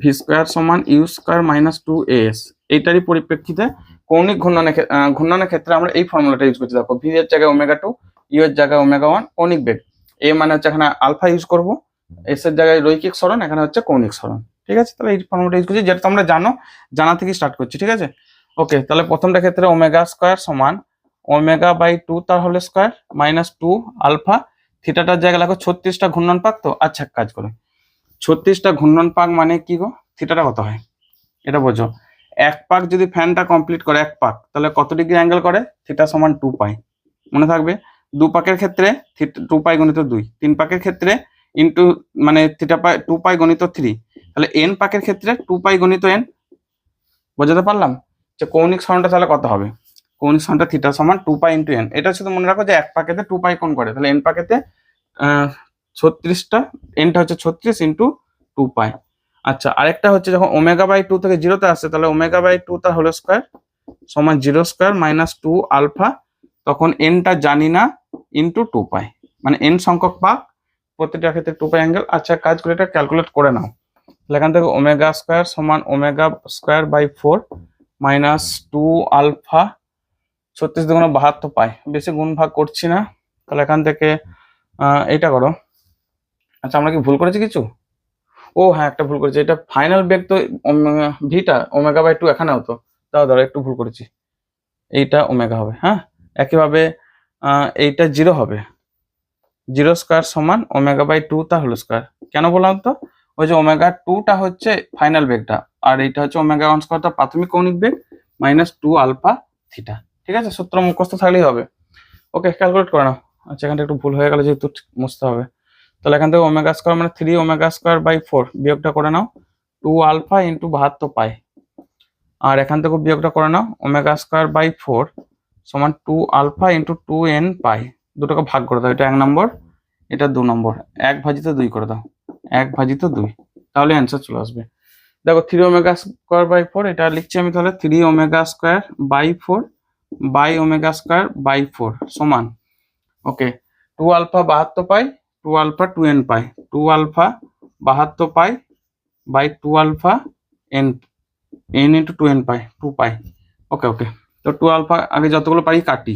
ভি স্কয়ার সমান U square minus two A S, এইটারই পরিপ্রেক্ষিতে কৌণিক ঘূর্ণনের ক্ষেত্রে আমরা এই ফর্মুলাটা ইউজ করছি। দেখো ভি এর জায়গায় ওমেগা টু, ইউ এর জায়গায় ওমেগা ওয়ান, কৌণিক বেগ, এ মানে হচ্ছে এখানে আলফা ইউজ করবো, এস এর জায়গায় রৈখিক সরণ, এখানে হচ্ছে কৌণিক সরণ। ঠিক আছে, তাহলে এই ফর্মুলাটা ইউজ করছি, যেটা তোমরা জানা থেকে স্টার্ট করছি। ঠিক আছে, ওকে, তাহলে প্রথমটা ক্ষেত্রে ওমেগা স্কয়ার সমান ওমেগা বাই টু তার whole square minus two alpha, থিটাটার জায়গায় লাগো 36টা ঘূর্ণন পাক। তো আচ্ছা, এক কাজ করো, 36টা ঘূর্ণন পাক মানে কি গো, থিটাটা কত হয় এটা বোঝো। এক পাক যদি ফ্যানটা কমপ্লিট করে এক পাক, তাহলে কত ডিগ্রি অ্যাঙ্গেল করে, থিটা সমান 2 পাই, মনে থাকবে। 2 পাকের ক্ষেত্রে 2 পাই গণিত 2, 3 পাকের ক্ষেত্রে ইন্টু মানে থিটা পাই 2 পাই গণিত 3, তাহলে n পাকের ক্ষেত্রে 2 পাই গণিত n। বোঝাতে পারলাম যে কৌণিক সরণটা তাহলে কত হবে, কৌণিক সরণটা থিটা সমান 2 পাই ইন্টু n। এটা শুধু মনে রাখো যে এক পাকেতে 2 পাই কোণ করে, তাহলে n পাকেতে 36টা, nটা হচ্ছে 36 ইন্টু 2 পাই। আচ্ছা, আরেকটা হচ্ছে যখন ওমেগা বাই টু থেকে জিরোতে আসছে, তাহলে ওমেগা বাই টু তার হোল স্কয়ার সমান 0 স্কয়ার মাইনাস 2 আলফা, তখন nটা জানি না ইন্টু 2 পাই, মানে n সংখ্যক পাক, প্রতিটা ক্ষেত্রে 2 পাই অ্যাঙ্গেল। আচ্ছা, কাজ করে এটা ক্যালকুলেট করে নাও, তাহলে এখান থেকে ওমেগা স্কয়ার সমান omega square by 4 minus 2 alpha, 36 দুগুণে 72 পাই, বেশি গুণ ভাগ করছি না, তাহলে এখান থেকে এইটা করো। আচ্ছা, আমরা কি ভুল করেছি কিছু? ও হ্যাঁ, একটা ভুল করেছি, এটা ফাইনাল বেগ তো ভিটা ওমেগা বাই টু এখানে হতো, তাও ধরো একটু ভুল করেছি, এইটা ওমেগা হবে। হ্যাঁ, একইভাবে এইটা 0 হবে, 0 স্কয়ার সমান ওমেগা বাই টু তা হোল স্কয়ার। কেন বললাম তো, ওই যে ওমেগা টুটা হচ্ছে ফাইনাল বেগটা, আর এইটা হচ্ছে ওমেগা ওয়ান স্কয়ারটা প্রাথমিক কৌণিক বেগ মাইনাস 2 আলফা থিটা। ঠিক আছে, সূত্র মুখস্থ থাকলেই হবে। ওকে, ক্যালকুলেট করে নাও। আচ্ছা, এখানটা একটু ভুল হয়ে গেল, যেহেতু মুছতে হবে, তাহলে এখান থেকে ওমেগা স্কয়ার মানে 3 ওমেগা স্কয়ার বাই 4, বিয়োগটা করে নাও 2 আলফা ইন্টু 72 পাই, আর এখান থেকে বিয়োগটা করে নাও ওমেগা স্কয়ার বাই 4 সমান 2 আলফা ইন্টু 2n পাই, দুটোকে ভাগ করে দাও, এটা 1 নম্বর, এটা 2 নম্বর, 1/2 করে দাও, 1/2, তাহলে অ্যান্সার চলে আসবে। দেখো 3 ওমেগা স্কয়ার বাই 4, এটা লিখছি আমি তাহলে 3 omega square by 4 by omega square by 4 সমান, okay, 2 alpha 72 pi, 2 alpha 2n pi, 2 alpha 72 pi by 2 alpha n, n into 2n pi 2 pi. Okay okay, তো 2 আলফা আগে যতগুলো পাই কাটি,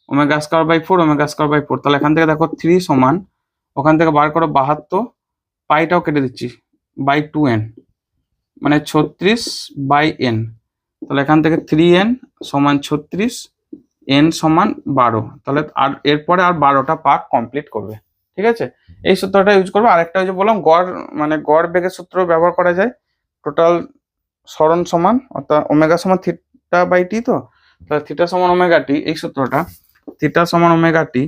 omega square by 4 omega square by 4, তাহলে এখান থেকে দেখো 3 সমান, ওখান থেকে বার করো 72, পাইটাও কেটে দিচ্ছি বাই 2n, মানে 36 বাই n, তাহলে এখান থেকে 3n সমান 36, n সমান 12, তাহলে আর এরপরে আর 12টা পাক কমপ্লিট করবে। ঠিক আছে, এই সূত্রটা ইউজ করবে। আরেকটা ওই যে বললাম গড়, মানে গড় বেগের সূত্র ব্যবহার করা যায়, টোটাল সরণ সমান অর্থাৎ ওমেগা সমান থিটা বাই টি, তো তাহলে থিটা সমান ওমেগা টি, এই সূত্রটা থিটা সমান ওমেগা টি,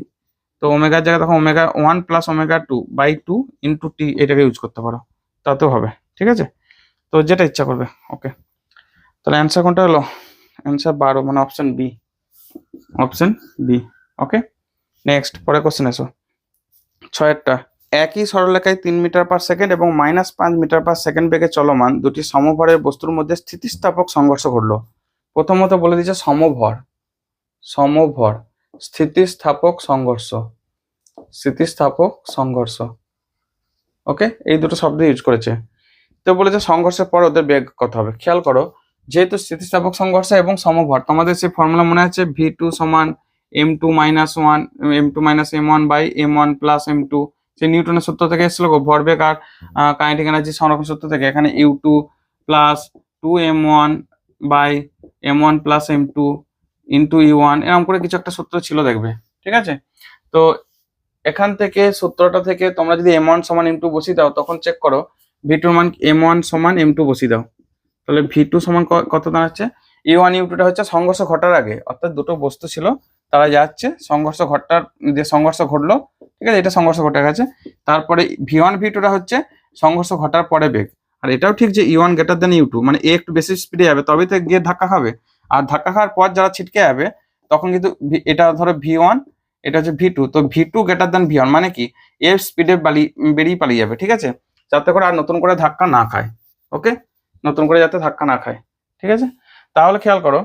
তো ওমেগার জায়গায় তখন omega 1 plus omega 2 by 2 into T, এটাকে ইউজ করতে পারো, তাতেও হবে। ঠিক আছে, তো যেটা ইচ্ছা করবে। ওকে, তাহলে অ্যান্সার কোনটা হলো, অ্যান্সার 12, মানে অপশন বি, অপশন বি। ওকে, নেক্সট পরে কোশ্চেন এসো। 6টা, একই সরলরেখায় 3 মিটার পার সেকেন্ড এবং -5 মিটার পার সেকেন্ড বেগে চলমান দুটি সমভরের বস্তুর মধ্যে স্থিতিস্থাপক সংঘর্ষ ঘটলো। প্রথমত বলে দিচ্ছে সমভর, সমভর, স্থিতিস্থাপক সংঘর্ষ, স্থিতিস্থাপক সংঘর্ষ। ওকে, এই দুটো শব্দ ইউজ করেছে। তো বলেছে সংঘর্ষের পর ওদের বেগ কত হবে। খেয়াল করো, যেহেতু স্থিতিস্থাপক সংঘর্ষ এবং সমভর, তোমাদের সেই ফর্মুলা মনে আছে, v2 সমান m2 minus 1 m2 minus m1 by m1 plus m2, সেই নিউটনের সূত্র থেকে এসেছিল ভরবেগ আর কাইনেটিক এনার্জি সংরক্ষণ সূত্র থেকে। এখানে u2 plus 2m1 by m1 plus m2 into u1, এরকম করে কিছু একটা সূত্র ছিল দেখবে। ঠিক আছে, তো এখান থেকে সূত্রটা থেকে তোমরা যদি m1 সমান m2 বসিয়ে দাও, তখন চেক করো v2 মান m1 সমান m2 বসিয়ে দাও, তাহলে v2 সমান কত দাঁড়াচ্ছে, u1 u2টা হচ্ছে সংঘর্ষ ঘটার আগে, অর্থাৎ দুটো বস্তু ছিল তারা যাচ্ছে, সংঘর্ষ ঘটার যে সংঘর্ষ ঘটলো, ঠিক আছে, এটা সংঘর্ষ ঘটে গেছে। তারপরে v1 v2টা হচ্ছে সংঘর্ষ ঘটার পরে বেগ। আর এটাও ঠিক যে u1 গ্রেটার দেন u2, মানে এ একটু বেশি স্পিডে যাবে তবেই তো গিয়ে ধাক্কা খাবে, আর ধাক্কা খাওয়ার পর যারা ছিটকে যাবে তখন কিন্তু এটা ধরো v1, এটা হচ্ছে ভি টু। তো V two greater than V one মানে কি এর স্পিডে বেরিয়ে পালিয়ে যাবে, ঠিক আছে, যাতে করে আর নতুন করে ধাক্কা না খায়। ওকে, নতুন করে যাতে ধাক্কা না খায়, ঠিক আছে। তাহলে খেয়াল করো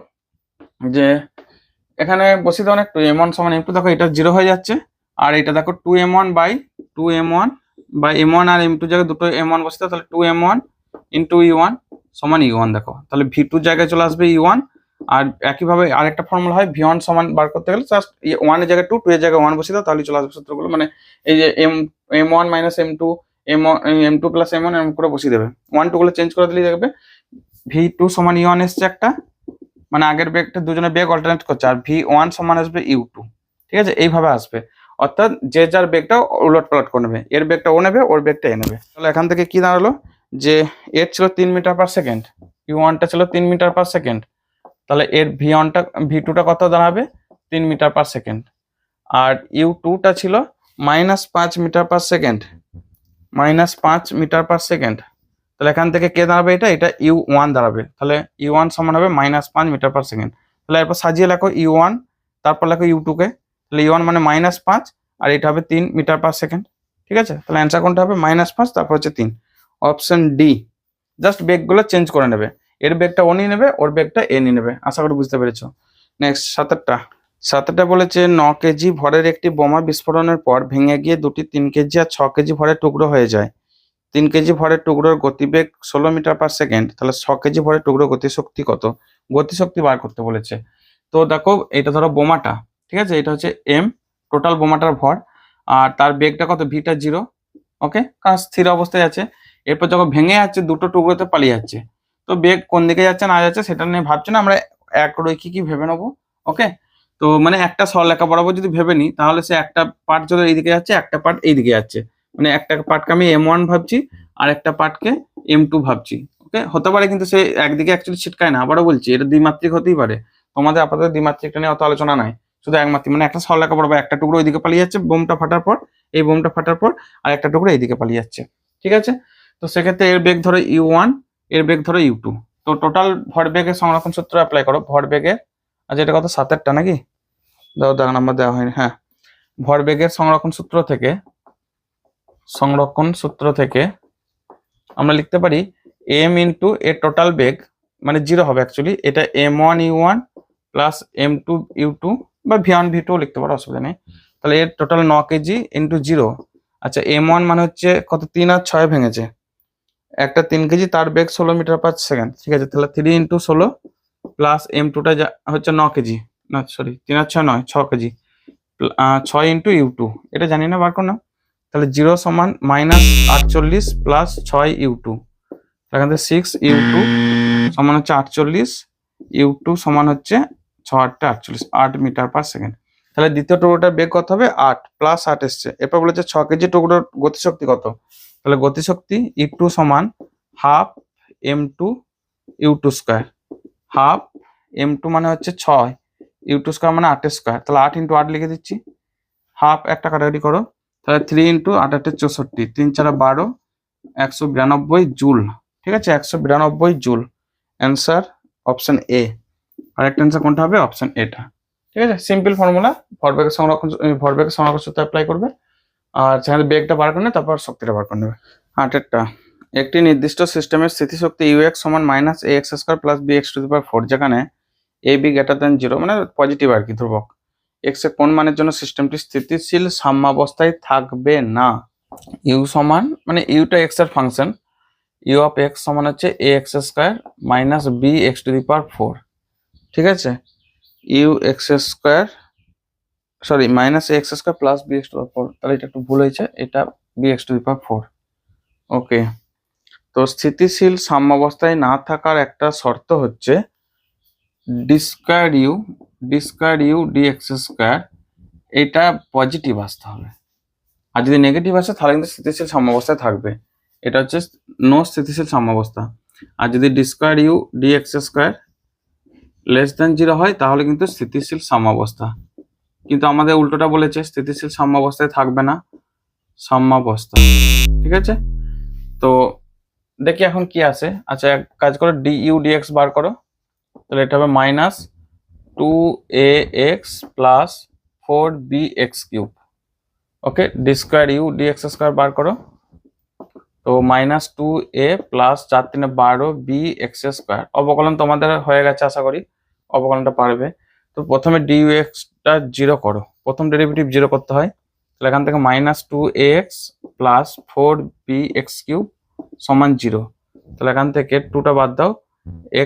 যে এখানে বসিয়ে দাও একটু এম ওয়ান সমান M2, দেখো এটা 0 হয়ে যাচ্ছে, আর এটা দেখো 2m1 আর M2 জায়গায় দুটো M1 বসিয়ে দাও, তাহলে 2m1 ইন্টু E1 সমান E1, দেখো তাহলে V2 জায়গায় চলে আসবে E1। আর একইভাবে আরেকটা ফর্মুলা হয় V1 সমান বার করতে গেলে জাস্ট 1 এর জায়গায় 2, 2 এর জায়গায় 1 বসিয়ে দাও, তাহলে চলে আসবে সূত্রগুলো। মানে এই যে M1 minus M2, M2 plus M1 এরকম করে বসিয়ে দেবে, 1 2 গুলো চেঞ্জ করে দিলেই দেখবে V2 সমান E1 এসছে একটা, মানে আগের বেগটা দুজনের বেগ অল্টারনেট করছে, আর V1 সমান আসবে U2, ঠিক আছে, এইভাবে আসবে। অর্থাৎ যে যার বেগটা উলট পালট করে নেবে, এর বেগটা ও নেবে, ওর বেগটা এ নেবে। তাহলে এখান থেকে কি দাঁড়ালো যে এর ছিল 3 মিটার পার সেকেন্ড, U1টা ছিল 3 মিটার পার সেকেন্ড, তাহলে এর V2টা কত দাঁড়াবে 3 মিটার পার সেকেন্ড, আর U2টা ছিল -5 metre per second, -5 metre per second. তাহলে এখান থেকে কে দাঁড়াবে, এটা U1 দাঁড়াবে, তাহলে U1 সমান হবে -5 মিটার পার সেকেন্ড। তাহলে এরপর সাজিয়ে লেখো U1, তারপর লেখো U2 কে, তাহলে U1 মানে -5 আর এটা হবে 3 মিটার পার সেকেন্ড, ঠিক আছে। তাহলে অ্যান্সার কোনটা হবে -5, তারপর হচ্ছে 3, অপশন ডি। জাস্ট বেগগুলো চেঞ্জ করে নেবে, এর বেগটা ও নিয়ে নেবে, ওর বেগটা এ নিয়ে নেবে। আশা করি বুঝতে পেরেছো। নেক্সট 7টা বলেছে 9 কেজি ভরের একটি বোমা বিস্ফোরণের পর ভেঙে গিয়ে দুটি 3 কেজি আর 6 কেজি ভরের টুকরো হয়ে যায়। 3 কেজি ভরের টুকরোর গতিবেগ 16 মিটার পার সেকেন্ড, তাহলে 6 কেজি ভরের টুকরোর গতিশক্তি কত? গতিশক্তি বার করতে বলেছে। তো দেখো এটা ধরো বোমাটা, ঠিক আছে, এটা হচ্ছে এম, টোটাল বোমাটার ভর, আর তার বেগটা কত, ভিটা 0, ওকে, কারণ স্থির অবস্থায় আছে। এরপর যখন ভেঙে যাচ্ছে দুটো টুকরোতে পালিয়ে যাচ্ছে, তো বেগ কোন দিকে যাচ্ছে না যাচ্ছে সেটা নিয়ে ভাবছি না, আমরা এক রৈখিকই ভেবে নেবো। ওকে, তো মানে একটা সরলরেখা বরাবর যদি ভেবে নিই, তাহলে সে একটা পার্ট যদি এইদিকে যাচ্ছে, একটা পার্ট এইদিকে যাচ্ছে, মানে একটা পার্টকে আমি M1 ভাবছি আর একটা পার্টকে M2 ভাবছি। ওকে, হতে পারে কিন্তু সে একদিকে অ্যাকচুয়ালি ছিটকায় না, আবারও বলছি এটা দ্বিমাত্রিক হতেই পারে। তোমাদের আপাতত দ্বিমাত্রিকটা নিয়ে অত আলোচনা নাই, শুধু একমাত্রিক, মানে একটা সরলরেখা বরাবর একটা টুকরো ওইদিকে পালিয়ে যাচ্ছে বোমটা ফাটার পর, এই বোমটা ফাটার পর আর একটা টুকরো এইদিকে পালিয়ে যাচ্ছে, ঠিক আছে। তো সেক্ষেত্রে এর বেগ ধরো U1, এর বেগ ধরো U2। তো টোটাল ভরবেগের সংরক্ষণ সূত্র অ্যাপ্লাই করো, ভরবেগের, আচ্ছা এটা কত 7টা নাকি, দাও নাম্বার দেওয়া হয়নি, হ্যাঁ, ভরবেগের সংরক্ষণ সূত্র থেকে আমরা লিখতে পারি m ইন্টু এর টোটাল বেগ, মানে 0 হবে অ্যাকচুয়ালি, এটা M1 U1 plus M2 U2 বা V1 V2 লিখতে পারো, অসুবিধা নেই। তাহলে এর টোটাল 9 কেজি ইন্টু 0, আচ্ছা M1 মানে হচ্ছে কত, 3 আর 6 ভেঙেছে, একটা 3 কেজি, তার বেগ 16 মিটার পার সেকেন্ড, ঠিক আছে, তাহলে 3 ইন্টু 16 প্লাস M2টা হচ্ছে 9 কেজি, না সরি 3 আর 6 9, 6 কেজি, 6 ইন্টু U2, এটা জানি না, বার কর না। তাহলে 0 সমান -48 প্লাস 6 U2, এখান থেকে 6 U2 সমান হচ্ছে 48, U2 সমান হচ্ছে 6 8 48, 8 মিটার পার সেকেন্ড। তাহলে দ্বিতীয় টুকরোটার বেগ কত হবে, 8 প্লাস 8 এসছে। এরপর বলেছে 6 কেজি টুকরোর গতিশক্তি কত, তাহলে গতিশক্তি E2 সমান half M2 U2 square, half M2 মানে হচ্ছে 6, U2 স্কোয়ার মানে 8 স্কোয়ার, তাহলে 8 ইন্টু 8 লিখে দিচ্ছি, হাফ একটা কাটাকাটি করো, তাহলে 3 ইন্টু 8 8 64, 3 4 12, 192 জুল, ঠিক আছে, 192 joule. Answer option A, correct answer কোনটা হবে, অপশন এটা, ঠিক আছে। সিম্পল ফর্মুলা, ভরবেগের সংরক্ষণ সূত্র অ্যাপ্লাই করবে, আর সেখানে বেগটা বার করে নেবে, তারপর শক্তিটা বার করে নেবে। 8টা, একটি নির্দিষ্ট সিস্টেমের স্থিতিশক্তি UX সমান -AX² প্লাস BX⁴, যেখানে AB গ্রেটার দ্যান 0, মানে পজিটিভ আর কি, ধ্রুবক, এক্স এর কোন মানের জন্য সিস্টেমটি স্থিতিশীল সাম্যাবস্থায় থাকবে না। ইউ সমান, মানে ইউটা এক্স এর ফাংশন, ইউ অফ এক্স সমান হচ্ছে AX² মাইনাস BX⁴, ঠিক আছে, UX² sorry -AX² plus BX⁴, তাহলে এটা একটু ভুল হয়েছে, এটা BX⁴। ওকে, তো স্থিতিশীল সাম্যাবস্থায় না থাকার একটা শর্ত হচ্ছে d² dx², এটা পজিটিভ আসতে হবে, আর যদি নেগেটিভ আসে তাহলে কিন্তু স্থিতিশীল সাম্যাবস্থায় থাকবে, এটা হচ্ছে নো স্থিতিশীল সাম্যাবস্থা। আর যদি d² dx² লেস দ্যান 0 হয় তাহলে কিন্তু স্থিতিশীল সাম্যাবস্থা, কিন্তু আমাদের উল্টোটা বলেছে স্থিতিশীল সাম্যাবস্থায় থাকবে না, সাম্যাবস্থা, ঠিক আছে। তো দেখি এখন কি আসে। আচ্ছা এক কাজ করো, du dx বার করো, তাহলে এটা হবে -2ax plus 4bx³ okay, D square U dx square বার করো, তো -2a প্লাস 4 3 12 bx স্কোয়ার। অবকলন তোমাদের হয়ে গেছে আশা করি, অবকলনটা পারবে। তো প্রথমে dx টা 0 করো, প্রথম ডেরিভেটিভ 0 করতে হয়, তাহলে এখান থেকে -2ax প্লাস 4bx³ সমান 0। তাহলে এখান থেকে 2টা বাদ দাও,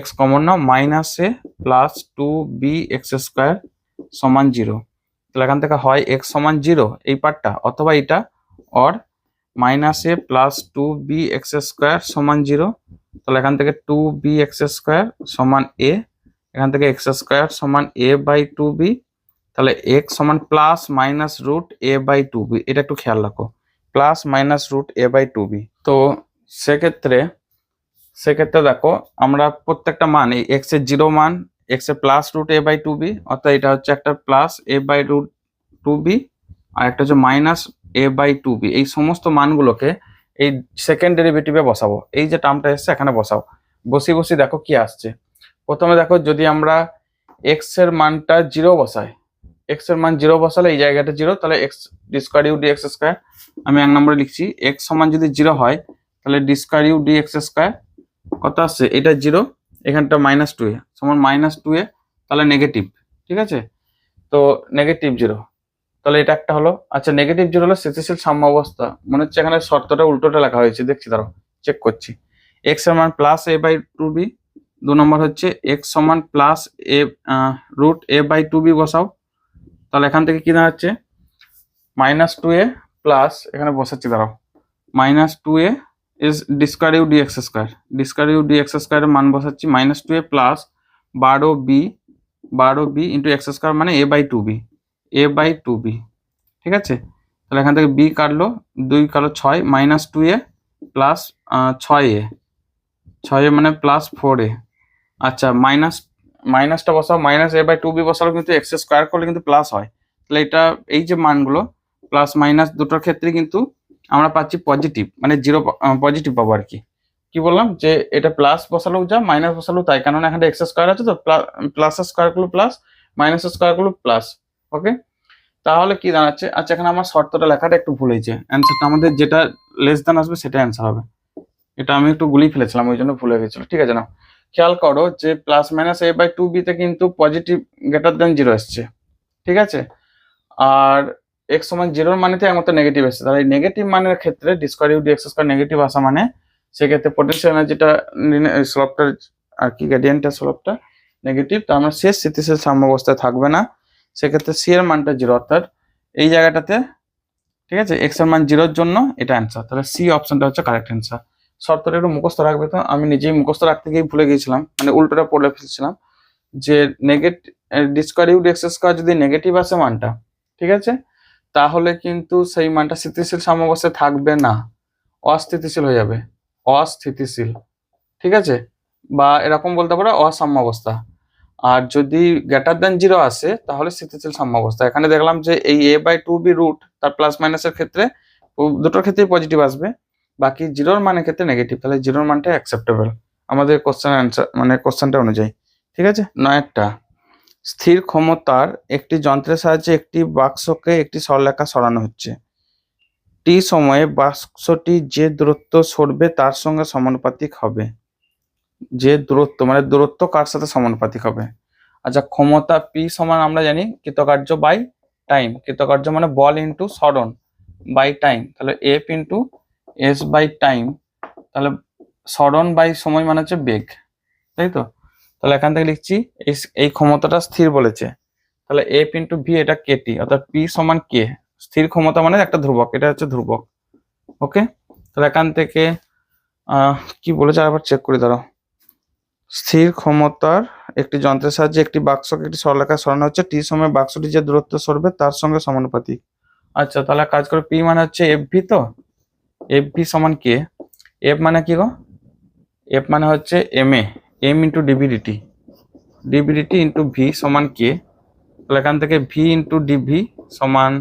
x common now, -a plus 2bx square সমান 0। তাহলে এখান থেকে হয় x সমান 0 এই পার্টটা, অথবা এটা, or -a plus 2bx square সমান 0। তাহলে এখান থেকে 2bx স্কোয়ার সমান a, এখান থেকে x স্কোয়ার সমান a/2b। তাহলে x সমান প্লাস মাইনাস রুট a/2b, এটা একটু খেয়াল রাখো, প্লাস মাইনাস রুট a/2b। তো সেক্ষেত্রে দেখো আমরা প্রত্যেকটা মান, এই x এর 0 মান, x এর প্লাস রুট a/2b, অর্থাৎ এটা হচ্ছে একটা প্লাস a/2b, আর একটা হচ্ছে মাইনাস a/2b। এই সমস্ত মানগুলোকে এই সেকেন্ড ডেরিভেটিভে বসাবো, এই যে টার্মটা এসছে এখানে বসাও, বসি দেখো কি আসছে। প্রথমে দেখো যদি আমরা x এর মানটা 0 বসাই, x এর মান 0 বসালে এই জায়গাটা 0, তাহলে x D square U dx square, আমি 1 নম্বরে লিখছি। x সমান যদি 0 হয় তাহলে D square U dx square কত আসছে, এটা 0, এখানটা -2a সমান -2a, তাহলে নেগেটিভ, ঠিক আছে। তো নেগেটিভ 0, তাহলে এটা একটা হলো। আচ্ছা, নেগেটিভ 0 হলো স্থিতিশীল সাম্যাবস্থা, মনে হচ্ছে এখানে শর্তটা উল্টোটা লেখা হয়েছে, দেখছি দাঁড়াও চেক করছি। x এর মান প্লাস a/2b, 2 নম্বর হচ্ছে x সমান প্লাস a রুট a/2b বসাও, তাহলে এখান থেকে কি দাঁড়াচ্ছে -2a প্লাস, এখানে বসাচ্ছি দাঁড়াও, -2a is D square U dx square, D square U dx স্কোয়ারের মান বসাচ্ছি -2a plus 12b into x square মানে a/2b, ঠিক আছে। তাহলে এখান থেকে b কাটলো, 2 কাটলো 6, -2a প্লাস 6a মানে প্লাস 4a। আচ্ছা, মাইনাসটা বসাও, -a/2b বসালো, কিন্তু x স্কোয়ার করলে কিন্তু প্লাস হয়, তাহলে এটা এই যে মানগুলো প্লাস মাইনাস দুটোর ক্ষেত্রে কিন্তু আমরা পাচ্ছি পজিটিভ, মানে 0 পজিটিভ পাবো আর কি। কি বললাম যে এটা প্লাস বসালেও যা, মাইনাস বসালেও তাই, কারণ এখানে x স্কোয়ার আছে, তো প্লাস স্কোয়ার গুলো প্লাস, মাইনাস স্কোয়ার গুলো প্লাস, ওকে। তাহলে কি দাঁড়াচ্ছে, আচ্ছা এখানে আমার শর্তটা লেখাটা একটু ভুল হয়েছে, অ্যান্সারটা আমাদের যেটা লেস দ্যান আসবে সেটা অ্যান্সার হবে, এটা আমি একটু গুলিয়ে ফেলেছিলাম ওই জন্য ভুল হয়ে গেছিল, ঠিক আছে। না, খেয়াল করো যে প্লাস মাইনাস a/2b তে কিন্তু পজিটিভ গ্রেটার দেন 0 এসছে, ঠিক আছে, আর x সমান 0 মানেতে একমাত্র নেগেটিভ এসছে। তাহলে এই নেগেটিভ মানের ক্ষেত্রে D square U dx square negative আসা মানে সেক্ষেত্রে পোটেনশিয়াল এনার্জিটা স্লোপটা আর কি, গ্রেডিয়েন্টের স্লোপটা নেগেটিভ, তার মানে শেষ স্থিতিশীল সাম্যাবস্থায় থাকবে না, সেক্ষেত্রে সি এর মানটা 0, অর্থাৎ এই জায়গাটাতে, ঠিক আছে, x এর মান 0 এর জন্য এটা অ্যান্সার, তাহলে সি অপশনটা হচ্ছে কারেক্ট অ্যান্সার। শর্তটা একটু মুখস্থ রাখবে, তো আমি নিজেই মুখস্থ রাখতে গিয়ে ভুলে গিয়েছিলাম, মানে উল্টোটা পড়ে ফেলছিলাম, যে negative D square U dx square যদি নেগেটিভ আসে মানটা, ঠিক আছে, তাহলে কিন্তু সেই মানটা স্থিতিশীল সাম্যাবস্থায় থাকবে না, অস্থিতিশীল হয়ে যাবে, অস্থিতিশীল, ঠিক আছে, বা এরকম বলতে পারো অসাম্যাবস্থা। আর যদি গ্রেটার দেন 0 আসে তাহলে স্থিতিশীল সাম্যাবস্থা। এখানে দেখলাম যে এই a/2b রুট তার প্লাস মাইনাসের ক্ষেত্রে দুটোর ক্ষেত্রেই পজিটিভ আসবে, বাকি 0 মানের ক্ষেত্রে নেগেটিভ, তাহলে 0 মানটা অ্যাকসেপ্টেবল আমাদের কোশ্চেন অ্যান্সার, মানে কোশ্চেনটা অনুযায়ী, ঠিক আছে। 9টা, স্থির ক্ষমতার একটি যন্ত্রের সাহায্যে একটি বাক্সকে একটি সরলরেখা সরানো হচ্ছে, টি সময়ে বাক্সটি যে দূরত্ব সরবে তার সঙ্গে সমানুপাতিক হবে, যে দূরত্ব মানে দূরত্ব কার সাথে সমানুপাতিক হবে। আচ্ছা, ক্ষমতা পি সমান আমরা জানি কৃতকার্য বাই টাইম, কৃতকার্য মানে বল ইন্টু সরণ বাই টাইম, তাহলে F into S by time, তাহলে সরণ বাই সময় মানে হচ্ছে বেগ, তাই তো। তাহলে এখান থেকে লিখছি এই ক্ষমতাটা স্থির বলেছে, তাহলে এফ ইন্টু ভি, এটা কেটি, অর্থাৎ পি সমান কে, স্থির ক্ষমতা মানে একটা ধ্রুবক, এটা হচ্ছে ধ্রুবক, ওকে। তাহলে এখান থেকে কি বলেছে আবার চেক করে দাঁড়াও, স্থির ক্ষমতার একটি যন্ত্রের সাহায্যে একটি বাক্সকে একটি সরলরেখায় সরানো হচ্ছে, টি সময় বাক্সটি যে দূরত্ব সরবে তার সঙ্গে সমানুপাতিক। আচ্ছা, তাহলে কাজ করে পি মানে হচ্ছে এফ ভি, তো এফ ভি সমান কে, এফ মানে কি গো, এফ মানে হচ্ছে এম ইন্টু ডিভিডিটি, ডিভিডিটি ইন্টু ভি সমান কে, তাহলে এখান থেকে ভি ইন্টু ডিভি সমান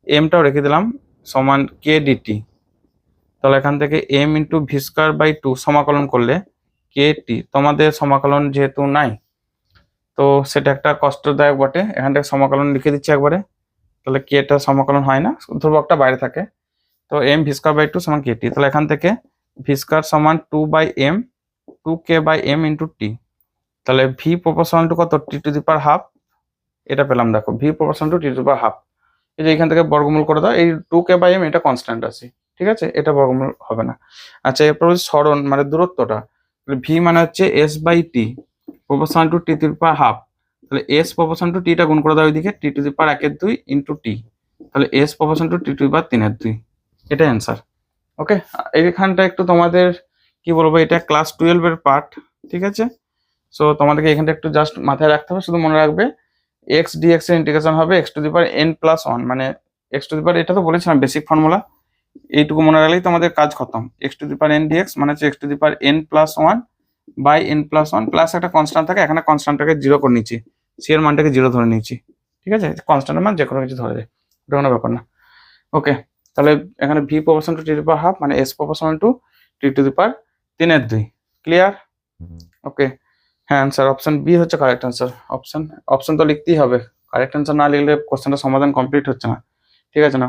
এমটাও রেখে দিলাম সমান কে ডিটি, তাহলে এখান থেকে M into V square by 2 সমাকলন করলে কে টি, তোমাদের সমাকলন যেহেতু নাই তো সেটা একটা কষ্টদায়ক বটে, এখান থেকে সমাকলন লিখে দিচ্ছি একবারে, তাহলে কে টা সমাকলন হয় না, ধ্রুবকটা বাইরে থাকে। তো এম ভি স্কয়ার বাই 2 সমান কে টি। তাহলে এখান থেকে ভি স্কয়ার সমান 2/m 2k/m ইন্টু টি। তাহলে ভি প্রপোর্শনাল টু কত, টি টু দি পাওয়ার হাফ। এটা পেলাম, দেখো V proportional to T to the power half. এই যে এখান থেকে বর্গমূল করে দাও, এই 2k/m এটা কনস্ট্যান্ট আছে, ঠিক আছে, এটা বর্গমূল হবে না। আচ্ছা, এরপর হচ্ছে সরণ মানে দূরত্বটা, ভি মানে হচ্ছে S by T proportional to T to the power half. তাহলে এস প্রপোর্শনাল টু টিটা গুণ করে দাও ওইদিকে, টি to the power 1/2 into T. তাহলে S proportional to T to the power 3/2, এটাই অ্যান্সার। ওকে, এইখানটা একটু তোমাদের কি বলবো, এটা ক্লাস 12 এর পার্ট, ঠিক আছে। সো তোমাদেরকে এখানটা একটু জাস্ট মাথায় রাখতে হবে, শুধু মনে রাখবে এক্স ডিএক্স এর ইন্টিগ্রেশন হবে x to the power N plus 1, মানে এক্স টু দি পাওয়ার, এটা তো বলেছিলাম বেসিক ফর্মুলা, এইটুকু মনে রাখলেই তোমাদের কাজ খতম। X to the power N dx মানে হচ্ছে X to the power N plus 1 বাই এন প্লাস 1 প্লাস একটা কনস্ট্যান্ট থাকে, এখানে কনস্ট্যান্টটাকে 0 করে নিচ্ছি, সি এর মানটাকে 0 ধরে নিচ্ছি, ঠিক আছে, কনস্ট্যান্টের মান যে কোনো কিছু ধরে যায়, ওটা কোনো ব্যাপার না। ওকে, তাহলে এখানে V proportional to T to the power half মানে S proportional to T to the power 3/2, clear? Okay, হ্যাঁ অ্যান্সার অপশন বি হচ্ছে কারেক্ট অ্যান্সার। অপশন তো লিখতেই হবে, কারেক্ট অ্যান্সার না লিখলে কোশ্চেনটা সমাধান কমপ্লিট হচ্ছে না, ঠিক আছে না।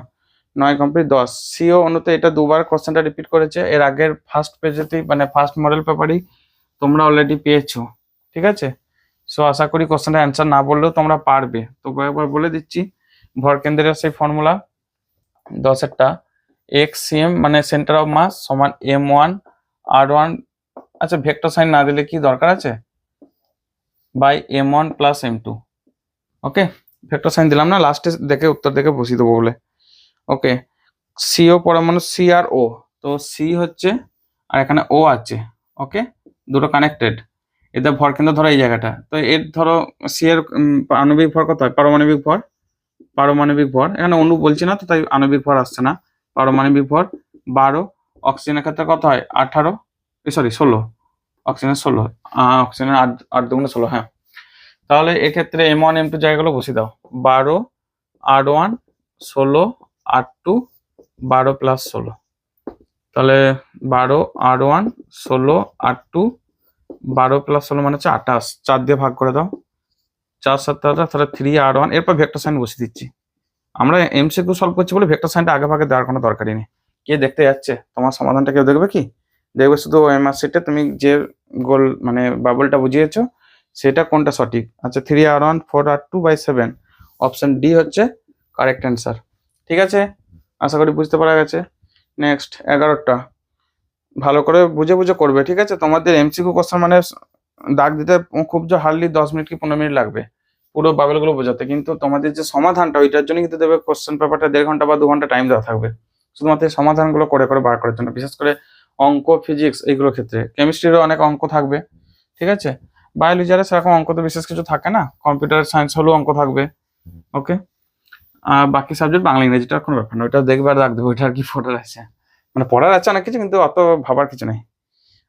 9 কমপ্লিট 10। সিও অনুতে এটা দুবার কোশ্চেনটা রিপিট করেছে, এর আগের ফার্স্ট পেজেতেই মানে ফার্স্ট মডেল পেপারই তোমরা অলরেডি পেয়েছো, ঠিক আছে। সো আশা করি কোশ্চেনটা অ্যান্সার না বললেও তোমরা পারবে। তো একবার বলে দিচ্ছি, ভরকেন্দ্রের সেই ফর্মুলা 10-এরটা, এক্স সিএম মানে সেন্টার অফ মাস সমান m1 r1, আচ্ছা ভেক্টর সাইন না দিলে কি দরকার আছে, by m1 plus m2। Okay, vector sign দিলাম না, লাস্টে দেখে উত্তর দেখে বসিয়ে দেবো বলে। ওকে, সিও পরমাণু সি আর ও, তো সি হচ্ছে আর এখানে ও আছে, ওকে, দুটো কানেক্টেড। এদের ভর কিন্তু ধরো এই জায়গাটা, তো এর ধরো সি এর আণবিক ভর কত হয়, পারমাণবিক ভর এখানে অণু বলছি না তো তাই আণবিক ভর আসছে না, পারমাণবিক ভর 12, অক্সিজেনের ক্ষেত্রে কত হয় 18, সরি 16, অক্সিজেনের 16, অক্সিজেনের 8×2 = 16, হ্যাঁ। তাহলে এক্ষেত্রে m1 m2 জায়গাগুলো বসিয়ে দাও, 12 r1 16 r2 12 প্লাস 16, তাহলে 12 r1 16 r2 12 প্লাস 16 মানে হচ্ছে 28, 4 দিয়ে ভাগ করে দাও, 4 7 18, তাহলে 3r1, এরপর ভেক্টর সাইন বসিয়ে দিচ্ছি। আমরা এমসিকিউ সলভ করছি বলে ভেক্টর সাইনটা আগে ভাগে দেওয়ার কোনো দরকারই নেই। কে দেখতে যাচ্ছে তোমার সমাধানটা, কেউ দেখবে কি? দেখবে শুধু ওএমআর শিটে তুমি যে গোল মানে বাবলটা বুঝিয়েছো সেটা কোনটা সঠিক। আচ্ছা, 3r1 4r2/7, অপশন ডি হচ্ছে কারেক্ট অ্যান্সার, ঠিক আছে, আশা করি বুঝতে পারা গেছে। নেক্সট 11টা, ভালো করে বুঝে বুঝে করবে, ঠিক আছে। তোমাদের এমসিকিউ কোশ্চেন মানে দাগ দিতে খুব যে হার্ডলি 10 মিনিট কি 15 মিনিট লাগবে পুরো বাবেলগুলো বোঝাতে, কিন্তু তোমাদের যে সমাধানটা ওইটার জন্য কিন্তু দেবে কোশ্চেন পেপারটা 1.5 ঘন্টা বা 2 ঘন্টা টাইম দেওয়া থাকবে শুধুমাত্র এই সমাধানগুলো করে করে বার করার জন্য, বিশেষ করে অঙ্ক ফিজিক্স এইগুলোর ক্ষেত্রে। কেমিস্ট্রিরও অনেক অঙ্ক থাকবে, ঠিক আছে, বায়োলজির সেরকম অঙ্ক তো বিশেষ কিছু থাকে না, কম্পিউটার সায়েন্স হলেও অঙ্ক থাকবে, ওকে। বাকি সাবজেক্ট বাংলা ইংরেজিটার কোনো ব্যাপার না, ওইটা দেখবে আর রাখ দেবে, ওইটা আর কি পড়ার আছে, মানে পড়ার আছে অনেক কিছু কিন্তু অত ভাবার কিছু নেই।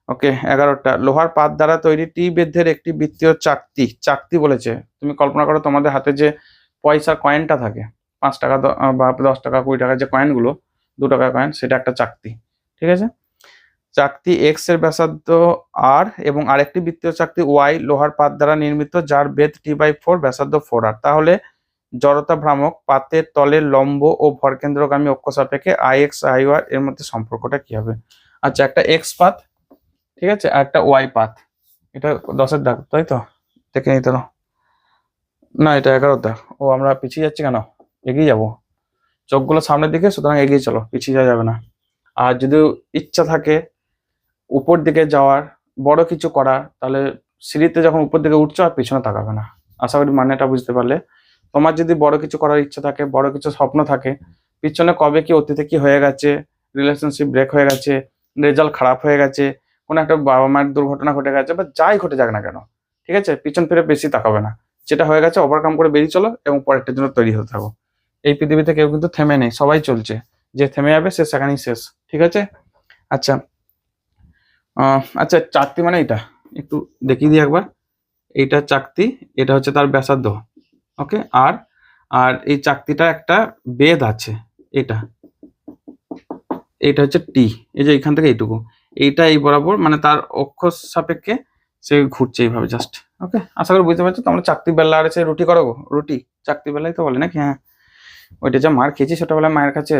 ওকে, 11টা, লোহার পাত দ্বারা তৈরি টি বেদ্ধের একটি বৃত্তীয় চাকতি বলেছে। তুমি কল্পনা করো তোমাদের হাতে যে পয়সা কয়েনটা থাকে 5 টাকা বা 10 টাকা 20 টাকার যে কয়েনগুলো, 2 টাকার কয়েন, সেটা একটা চাকতি, ঠিক আছে। চাকতি এক্স এর ব্যাসার্ধ আর এবং আরেকটি বৃত্তীয় চাকতি ওয়াই লোহার পাত দ্বারা নির্মিত, যার বেধ t/4, ব্যাসার্ধ 4r। তাহলে জড়তা ভ্রামক পাতের তলের লম্ব ও ভরকেন্দ্রগামী অক্ষ সাপেক্ষে আইএক্স আইওয়ার এর মধ্যে সম্পর্কটা কি হবে? আচ্ছা, একটা এক্স পাত, ঠিক আছে, আর একটা ওয়াই পাত, এটা 10-এর দাগ তাই তো, দেখে নিতে না, এটা 11-এর দাগ। ও আমরা পিছিয়ে যাচ্ছি কেন, এগিয়ে যাব, চোখগুলো সামনের দিকে, সুতরাং এগিয়ে চলো, পিছিয়ে যাওয়া যাবে না। আর যদি ইচ্ছা থাকে উপর দিকে যাওয়ার, বড় কিছু করার, তাহলে সিঁড়িতে যখন উপর দিকে উঠছো আর পিছনে তাকাবে না। আশা করি মানেটা বুঝতে পারলে। তোমার যদি বড় কিছু করার ইচ্ছা থাকে, বড় কিছু স্বপ্ন থাকে, পিছনে কবে কি অতীতে কি হয়ে গেছে, রিলেশনশিপ ব্রেক হয়ে গেছে, রেজাল্ট খারাপ হয়ে গেছে, কোনো একটা বাবা মায়ের দুর্ঘটনা ঘটে গেছে, বা যাই ঘটে যাক না কেন, ঠিক আছে, পিছন ফিরে বেশি তাকাবে না, যেটা হয়ে গেছে ওভারকাম করে বেরিয়ে চলো এবং পরেরটার জন্য তৈরি হতে থাকো। এই পৃথিবীতে কেউ কিন্তু থেমে নেই, সবাই চলছে, যে থেমে যাবে সে সেখানেই শেষ, ঠিক আছে। আচ্ছা, আচ্ছা চাকতি মানে এটা একটু দেখিয়ে দিই একবার, এইটা চাকতি, এটা হচ্ছে তার ব্যাসার্ধ, ওকে। আর আর এই চাকতিটা একটা বেধ আছে, এটা হচ্ছে টি, এই যে এখান থেকে এইটুকু, এইটা এই বরাবর মানে তার অক্ষ সাপেক্ষে সে ঘুরছে এইভাবে জাস্ট, ওকে। আশা করি বুঝতে পারছো। তোমরা চাকতি বেল্লা আর সে রুটি করো, রুটি চাকতি বেল্লাই তো বলে নাকি, হ্যাঁ। ওইটা যা মার খেয়েছি ছোটবেলায় মায়ের কাছে,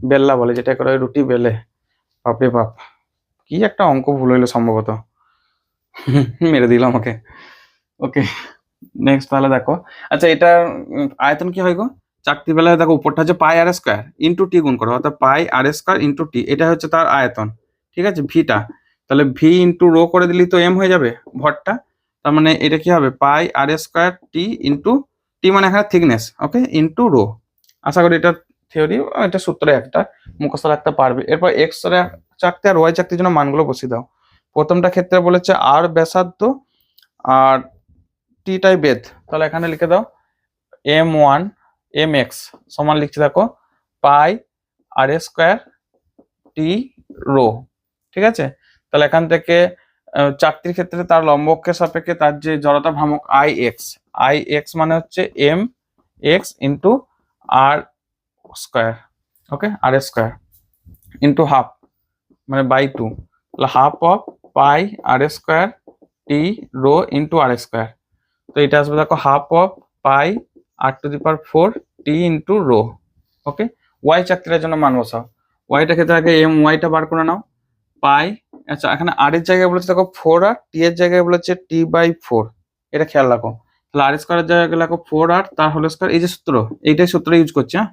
বেল্লা বলে যেটা করে রুটি বেলে, বাপরে বাপ, কি একটা অঙ্ক ভুল হইলো সম্ভবত, মেরে দিল আমাকে। ওকে, নেক্সট তাহলে দেখো, আচ্ছা এটা আয়তন কি হয় গো, চারটি বেলায় দেখো উপরটা হচ্ছে পাই আর স্কোয়ার ইন্টু টি গুণ করো, অর্থাৎ পাই আর স্কোয়ার ইন্টু টি, এটা হচ্ছে তার আয়তন, ঠিক আছে ভিটা। তাহলে ভি ইন্টু রো করে দিলেই তো এম হয়ে যাবে ভরটা, তার মানে এটা কি হবে পাই আর স্কোয়ার টি ইন্টু টি মানে এখানে থিকনেস, ওকে, ইন্টু রো। আশা করি এটা থিওরি, এটা সূত্রে একটা মুখস্থ রাখতে পারবে। এরপর এক্স চাকতি আর ওয়াই চাকতির জন্য মানগুলো বসিয়ে দাও। প্রথমটা ক্ষেত্রে বলেছে আর ব্যাসার্ধ আর টিটাই বেদ, তাহলে এখানে লিখে দাও m1 mx সমান লিখছি দেখো পাই আর স্কোয়ার টি রো, ঠিক আছে। তাহলে এখান থেকে চাকতির ক্ষেত্রে তার লম্ব অক্ষের সাপেক্ষে তার যে জড়তা ভ্রামক আই এক্স মানে হচ্ছে M X into R square, okay, R square into half মানে বাই টু, তাহলে half of pi R square T rho into R square. তো এটা আসবে দেখো half of pi R to the power 4 T into rho, okay. Y চাকতির জন্য মান বসাও, ওয়াইটা ক্ষেত্রে আগে এম ওয়াইটা বার করে নাও, পাই, আচ্ছা এখানে আর এর জায়গায় বলেছে দেখো 4 আর টি এর জায়গায় বলেছে টি বাই 4, এটা খেয়াল রাখো। তাহলে আর স্কোয়ারের জায়গায় লেখো 4 আর তার হোল স্কোয়ার, এই যে সূত্র এইটাই সূত্র ইউজ করছি, হ্যাঁ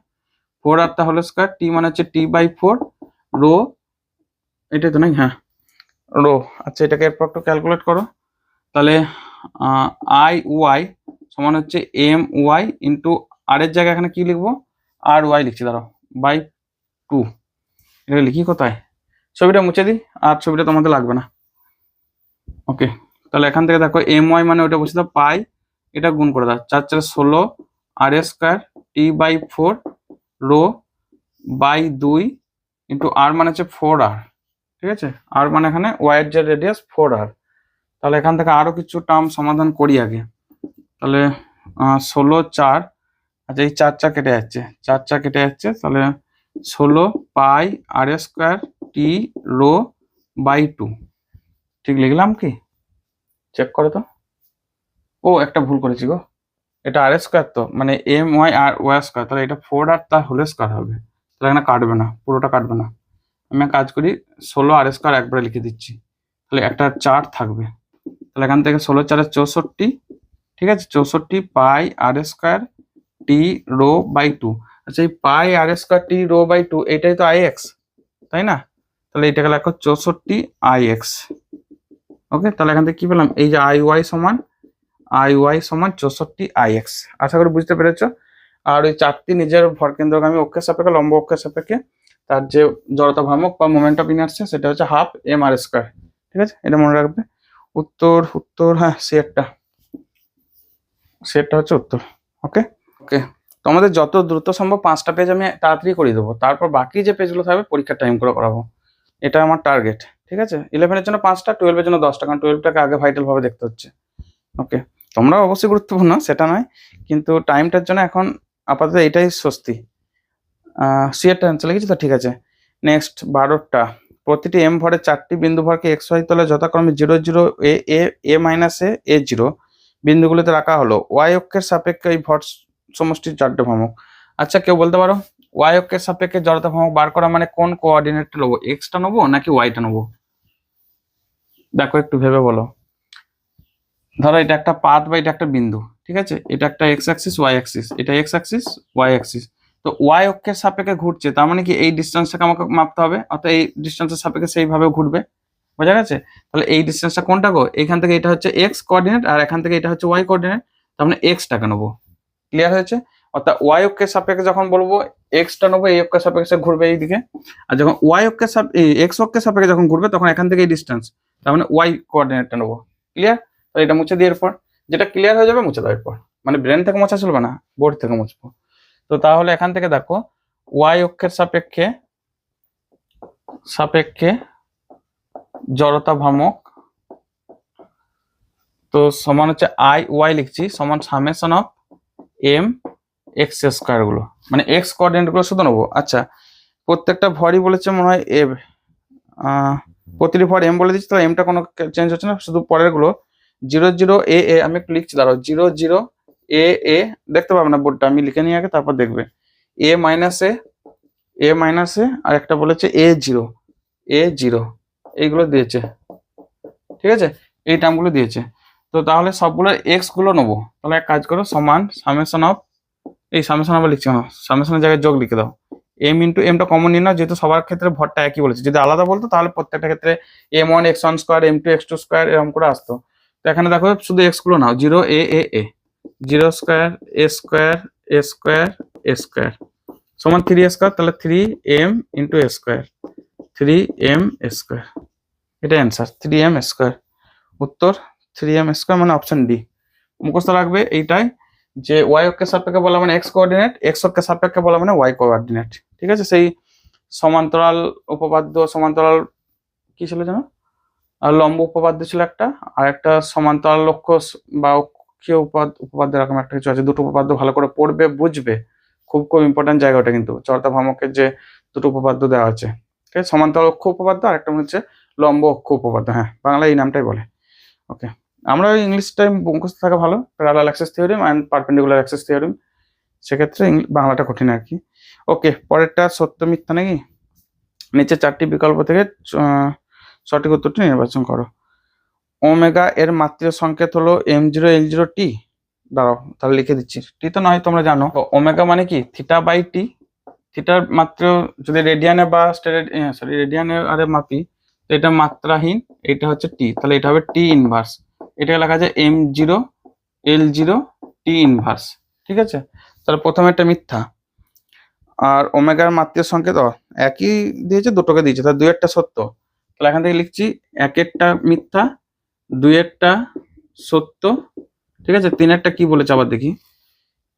4 আর তার হোল স্কোয়ার, টি মানে হচ্ছে টি বাই 4 রো, এটাই তো নাই, হ্যাঁ রো। আচ্ছা এটাকে এরপর একটু ক্যালকুলেট করো, তাহলে আই ওয়াই সমান হচ্ছে এম ওয়াই ইন্টু আর এর জায়গায় এখানে কি লিখবো আর ওয়াই লিখছি দাঁড়াও বাই 2, এটা লিখি কোথায়, ছবিটা মুছে দিই আর ছবিটা তোমাদের লাগবে না, ওকে। তাহলে এখান থেকে দেখো এম ওয়াই মানে ওটা বসে দাও পাই, এটা গুণ করে দাও 4 4 16 R square T by 4 rho by 2 into R মানে হচ্ছে 4 আর, ঠিক আছে, আর মানে এখানে ওয়াই এর যে রেডিয়াস 4 আর। তাহলে এখান থেকে আরো কিছু টার্ম সমাধান করি আগে, তাহলে 16 4, আচ্ছা এই 4 4 কেটে যাচ্ছে, 4 4 কেটে যাচ্ছে, তাহলে 16 পাই R square T rho by 2, ঠিক লিখলাম কি, চেক করো তো। ও একটা ভুল করেছি গো, এটা আর স্কোয়ার তো মানে এম ওয়াই আর ওয়াই স্কোয়ার, তাহলে এটা 4 আর তার হোল স্কোয়ার হবে, তাহলে এখানে কাটবে না, পুরোটা কাটবে না। আমি এক কাজ করি 16 আর স্কোয়ার একবারে লিখে দিচ্ছি, তাহলে একটা 4 থাকবে, তাহলে এখান থেকে 16 4 64, ঠিক আছে, 64 পাই R square T rho by 2। আচ্ছা এই পাই R square T rho by 2 এটাই তো আই এক্স, তাই না, তাহলে এটাকে লেখো 64 আই এক্স, ওকে। তাহলে এখান থেকে কি পেলাম, এই যে আই ওয়াই সমান 64 আই এক্স, আশা করি বুঝতে পেরেছো। আর ওই চারটি নিজের ভরকেন্দ্রগামী অক্ষের সাপেক্ষে লম্ব অক্ষের সাপেক্ষে তার যে জড়তা ভ্রামক বা মোমেন্ট অফ ইনার্সিয়া সেটা হচ্ছে হাফ এম আর স্কোয়ার, ঠিক আছে, এটা মনে রাখবে। উত্তর হ্যাঁ সেটটা হচ্ছে উত্তর, ওকে ওকে। তোমাদের যত দ্রুত সম্ভব 5টা পেজ আমি তাড়াতাড়ি করে দেবো, তারপর বাকি যে পেজগুলো থাকবে পরীক্ষার টাইম করে করাবো, এটা আমার টার্গেট, ঠিক আছে। 11-এর জন্য 5টা, 12-এর জন্য 10টা, কারণ 12টাকে আগে ভাইটাল ভাবে দেখতে হচ্ছে, ওকে। তোমরা অবশ্যই গুরুত্বপূর্ণ সেটা নয়, কিন্তু টাইমটার জন্য এখন আপাতত এটাই স্বস্তি। সিএরটা অ্যান্সার লিখেছি তো, ঠিক আছে। নেক্সট 12টা, প্রতিটি এম ভরের 4টি বিন্দু ভরকে এক্স ওয়াই তলে যথাক্রমে 0 0 এ এ এ মাইনাস এ 0 বিন্দুগুলিতে রাখা হলো, ওয়াই অক্ষের সাপেক্ষে এই ভর সমষ্টির জড়তা ভ্রামক। আচ্ছা কেউ বলতে পারো ওয়াই অক্ষের সাপেক্ষে জড়তা ভ্রামক বার করা মানে কোন কোঅর্ডিনেটটা নেবো, এক্সটা নেবো নাকি ওয়াইটা নেবো, দেখো একটু ভেবে বলো। ধরো এটা একটা পাথ বা এটা একটা বিন্দু, ঠিক আছে, এটা একটা এক্স অ্যাক্সিস ওয়াই অ্যাক্সিস, এটা এক্স অ্যাক্সিস ওয়াই অ্যাক্সিস, তো ওয়াই অক্ষের সাপেক্ষে ঘুরছে, তার মানে কি এই ডিস্টেন্সটাকে আমাকে মাপতে হবে, অর্থাৎ এই ডিস্টেন্সের সাপেক্ষে সেইভাবে ঘুরবে, বোঝা গেছে। তাহলে এই ডিস্টেন্সটা কোনটা গো, এখান থেকে এটা হচ্ছে এক্স কোঅর্ডিনেট আর এখান থেকে এটা হচ্ছে ওয়াই কোঅর্ডিনেট, তার মানে এক্সটাকে নেবো, ক্লিয়ার হয়েছে। অর্থাৎ ওয়াই অক্ষের সাপেক্ষে যখন বলবো এক্সটা নেবো, এই অক্ষের সাপেক্ষে ঘুরবে এইদিকে, আর যখন ওয়াই অক্ষের এক্স অক্ষের সাপেক্ষে যখন ঘুরবে তখন এখান থেকে এই ডিস্টেন্স, তার মানে ওয়াই কোঅর্ডিনেটটা নেবো, ক্লিয়ার। তো এটা মুছে দিয়ে এরপর যেটা ক্লিয়ার হয়ে যাবে মুছে দাও, এরপর মানে ব্রেন থেকে মোছা চলবে না, বোর্ড থেকে মুছবো। তো তাহলে এখান থেকে দেখো ওয়াই অক্ষের সাপেক্ষে জড়তা ভ্রামক, তো সমান হচ্ছে আই ওয়াই লিখছি সমান summation of M X square গুলো, মানে এক্স কোঅর্ডিনেট গুলো শুধু নেবো। আচ্ছা প্রত্যেকটা ভরই বলেছে মনে হয় এ, প্রতিটি ভর এম বলে দিচ্ছি, তাহলে এমটা কোনো চেঞ্জ হচ্ছে না, শুধু পরের গুলো 0 0 এ এ, আমি একটু লিখছি দাঁড়াও 0 0 এ এ, দেখতে পাবে না বোর্ডটা, আমি লিখে নিয়ে আগে তারপর দেখবে এ মাইনাস এ আর একটা বলেছে এ জিরো এইগুলো দিয়েছে, ঠিক আছে, এই টার্মগুলো দিয়েছে। তো তাহলে সবগুলো এক্স গুলো নেবো, তাহলে এক কাজ করো, সমান সামেশন অফ, এই সামেশন আবার লিখছি না, সামেশনের জায়গায় যোগ লিখে দাও, এম ইন্টু এমটা কমন নিয়ে নাও, যেহেতু সবার ক্ষেত্রে ভরটা একই বলেছে, যদি আলাদা বলতো তাহলে প্রত্যেকটা ক্ষেত্রে m1 x1 square m2 x2 square এরকম করে আসতো। তো এখানে দেখো শুধু এক্স গুলো নাও, 0 a 0 স্কোয়ার a স্কোয়ার সমান 3 a স্কোয়ার, তাহলে 3m × a স্কোয়ার, 3m² এটা অ্যান্সার, 3m²। উত্তর 3m² মানে অপশন ডি। মুখস্থ রাখবে এইটাই, যে ওয়াই অক্ষের সাপেক্ষে বলা মানে এক্স কোঅর্ডিনেট, এক্স অক্ষের সাপেক্ষে বলা মানে ওয়াই কোঅর্ডিনেট, ঠিক আছে। সেই সমান্তরাল উপপাদ্য, সমান্তরাল কি ছিল যেন, আর লম্ব উপপাদ্য ছিল একটা, আর একটা সমান্তরাল লক্ষ্য বা অক্ষীয় উপপাদ্য এরকম একটা কিছু আছে। দুটো উপপাদ্য ভালো করে পড়বে, বুঝবে, খুব খুব ইম্পর্টেন্ট জায়গা ওটা কিন্তু, চর্তা ভ্রামকের যে দুটো উপপাদ্য দেওয়া আছে, ঠিক আছে, সমান্তরাল অক্ষ উপপাদ্য আর একটা হচ্ছে লম্ব অক্ষ উপপাদ্য, হ্যাঁ বাংলা এই নামটাই বলে। ওকে, আমরা ইংলিশটাই মুখস্থ থাকা ভালো, parallel Axis theorem and perpendicular Axis theorem, সেক্ষেত্রে বাংলাটা কঠিন আর কি। ওকে, পরেরটা সত্য মিথ্যা নাকি, নিচে 4টি বিকল্প থেকে সঠিক উত্তরটি নির্বাচন করো। ওমেগা এর মাত্রিক সংকেত হলো m0 l0 t, দাঁড়াও তাহলে লিখে দিচ্ছি, টি তো নয় তোমরা জানো, ওমেগা মানে কি θ/t, থিটার মাত্র যদি রেডিয়ানে বা রেডিয়ানে আরে মাপি, তো এটা মাত্রাহীন, এটা হচ্ছে টি, তাহলে এটা হবে টি ইনভার্স, এটা লেখা আছে m0 l0 t ইনভার্স, ঠিক আছে। তাহলে প্রথমে একটা মিথ্যা, আর ওমেগার মাত্রিক সংকেত একই দিয়েছে, দুটোকে দিয়েছে, তাহলে দুইয়েরটা সত্য, তাহলে এখান থেকে লিখছি একেরটা মিথ্যা, দুইয়েরটা সত্য, ঠিক আছে। তিনেরটা কি বলেছে আবার দেখি,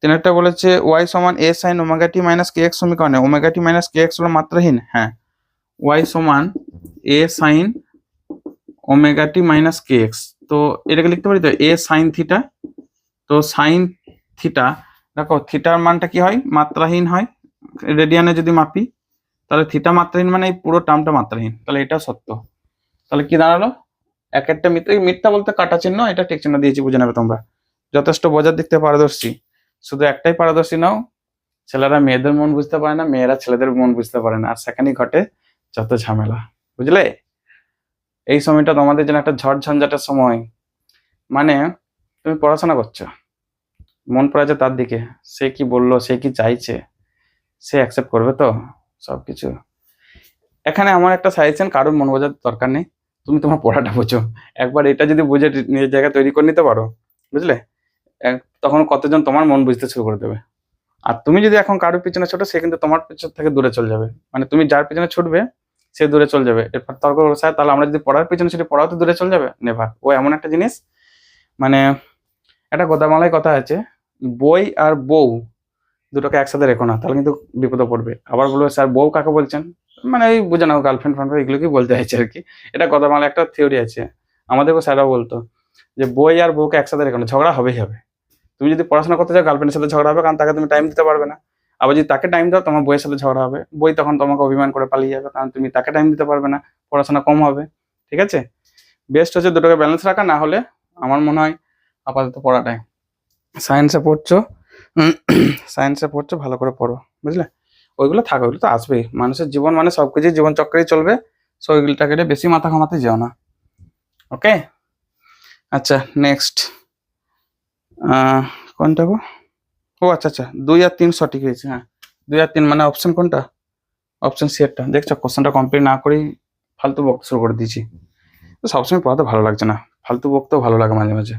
তিনেরটা বলেছে ওয়াই সমান a sin omega t minus K x সমীকরণে ওমেগা টি মাইনাস কে এক্স হলো মাত্রাহীন, হ্যাঁ, ওয়াই সমান a sin omega t minus K x, তো এটাকে লিখতে পারি তো a sin থিটা, তো সাইন থিটা, দেখো থিটার মানটা কি হয়, মাত্রাহীন হয়, রেডিয়ানে যদি মাপি, তাহলে থিটা মাত্রাহীন মানে এই পুরো টার্মটা মাত্রাহীন, তাহলে এটা সত্য। তাহলে কি দাঁড়ালো, এক একটা মিথ্যা, মিথ্যা বলতে কাটা চিহ্ন, এটা ঠিক চিহ্ন দিয়েছি, বুঝে নেবে তোমরা, যথেষ্ট বোঝার দিক থেকে পারদর্শী। শুধু একটাই পারদর্শী নাও, ছেলেরা মেয়েদের মন বুঝতে পারে না, মেয়েরা ছেলেদের মন বুঝতে পারে না, আর সেখানেই ঘটে যত ঝামেলা, বুঝলে। এই সময়টা তোমাদের জন্য একটা ঝড় ঝঞ্ঝাটের সময়, মানে তুমি পড়াশোনা করছো, মন পড়ে আছে তার দিকে, সে কি বললো, সে কি চাইছে, সে অ্যাকসেপ্ট করবে তো সবকিছু। এখানে আমার একটা সাজেশন, কারোর মন বোঝার দরকার নেই, তুমি তোমার পড়াটা বোঝো, একবার এটা যদি বুঝে নিজের জায়গা তৈরি করে নিতে পারো, বুঝলে, তখন কতজন তোমার মন বুঝতে শুরু করে দেবে। আর তুমি যদি এখন কারোর পিছনে ছোটো, সে কিন্তু তোমার পিছন থেকে দূরে চলে যাবে, মানে তুমি যার পিছনে ছুটবে সে দূরে চলে যাবে, এরপর তর্ক বসায়, তাহলে আমরা যদি পড়ার পিছনে ছুটি, পড়াও তো দূরে চলে যাবে, নেভার। ও এমন একটা জিনিস, মানে একটা বাংলায় কথা আছে, বই আর বউ দুটোকে একসাথে রেখো না, তাহলে কিন্তু বিপদে পড়বে। আবার বলবে স্যার বউ কাকে বলছেন, মানে ওই বুঝে নাও গার্লফ্রেন্ড ফ্রেন্ড এগুলো কি বলতে চাইছে আর কি, এটা বাংলায় একটা থিওরি আছে, আমাদেরকে স্যাররাও বলতো যে বই আর বউকে একসাথে রেখো না, ঝগড়া হবেই হবে। তুমি যদি পড়াশোনা করতে চাও, গার্লফ্রেন্ডের সাথে ঝগড়া হবে, কারণ তাকে তুমি টাইম দিতে পারবে না। আবার যদি তাকে টাইম দাও, তোমার বইয়ের সাথে ঝগড়া হবে, বই তখন তোমাকে অভিমান করে পালিয়ে যাবে, কারণ তুমি তাকে টাইম দিতে পারবে না, পড়াশোনা কম হবে, ঠিক আছে। বেস্ট হচ্ছে দুটোকে ব্যালেন্স রাখা, না হলে আমার মনে হয় আপাতত পড়াটাই, সায়েন্সে পড়ছো ভালো করে পড়ো, বুঝলে, ওইগুলো থাকো, ওইগুলো তো আসবেই, মানুষের জীবন মানে সবকিছু জীবন চক্রেই চলবে, সো ওইগুলোটাকে বেশি মাথা ঘামাতে যেও না। ওকে, আচ্ছা নেক্সট, কোনটা গো, ও আচ্ছা 2 আর 3 সঠিক হয়েছে, হ্যাঁ 2 আর 3 মানে অপশন কোনটা, অপশন সি একটা, দেখছো কোশ্চেনটা কমপ্লিট না করেই ফালতু বকতে শুরু করে দিয়েছি। তো সবসময় পড়াতে ভালো লাগছে না, ফালতু বকতেও ভালো লাগে মাঝে মাঝে,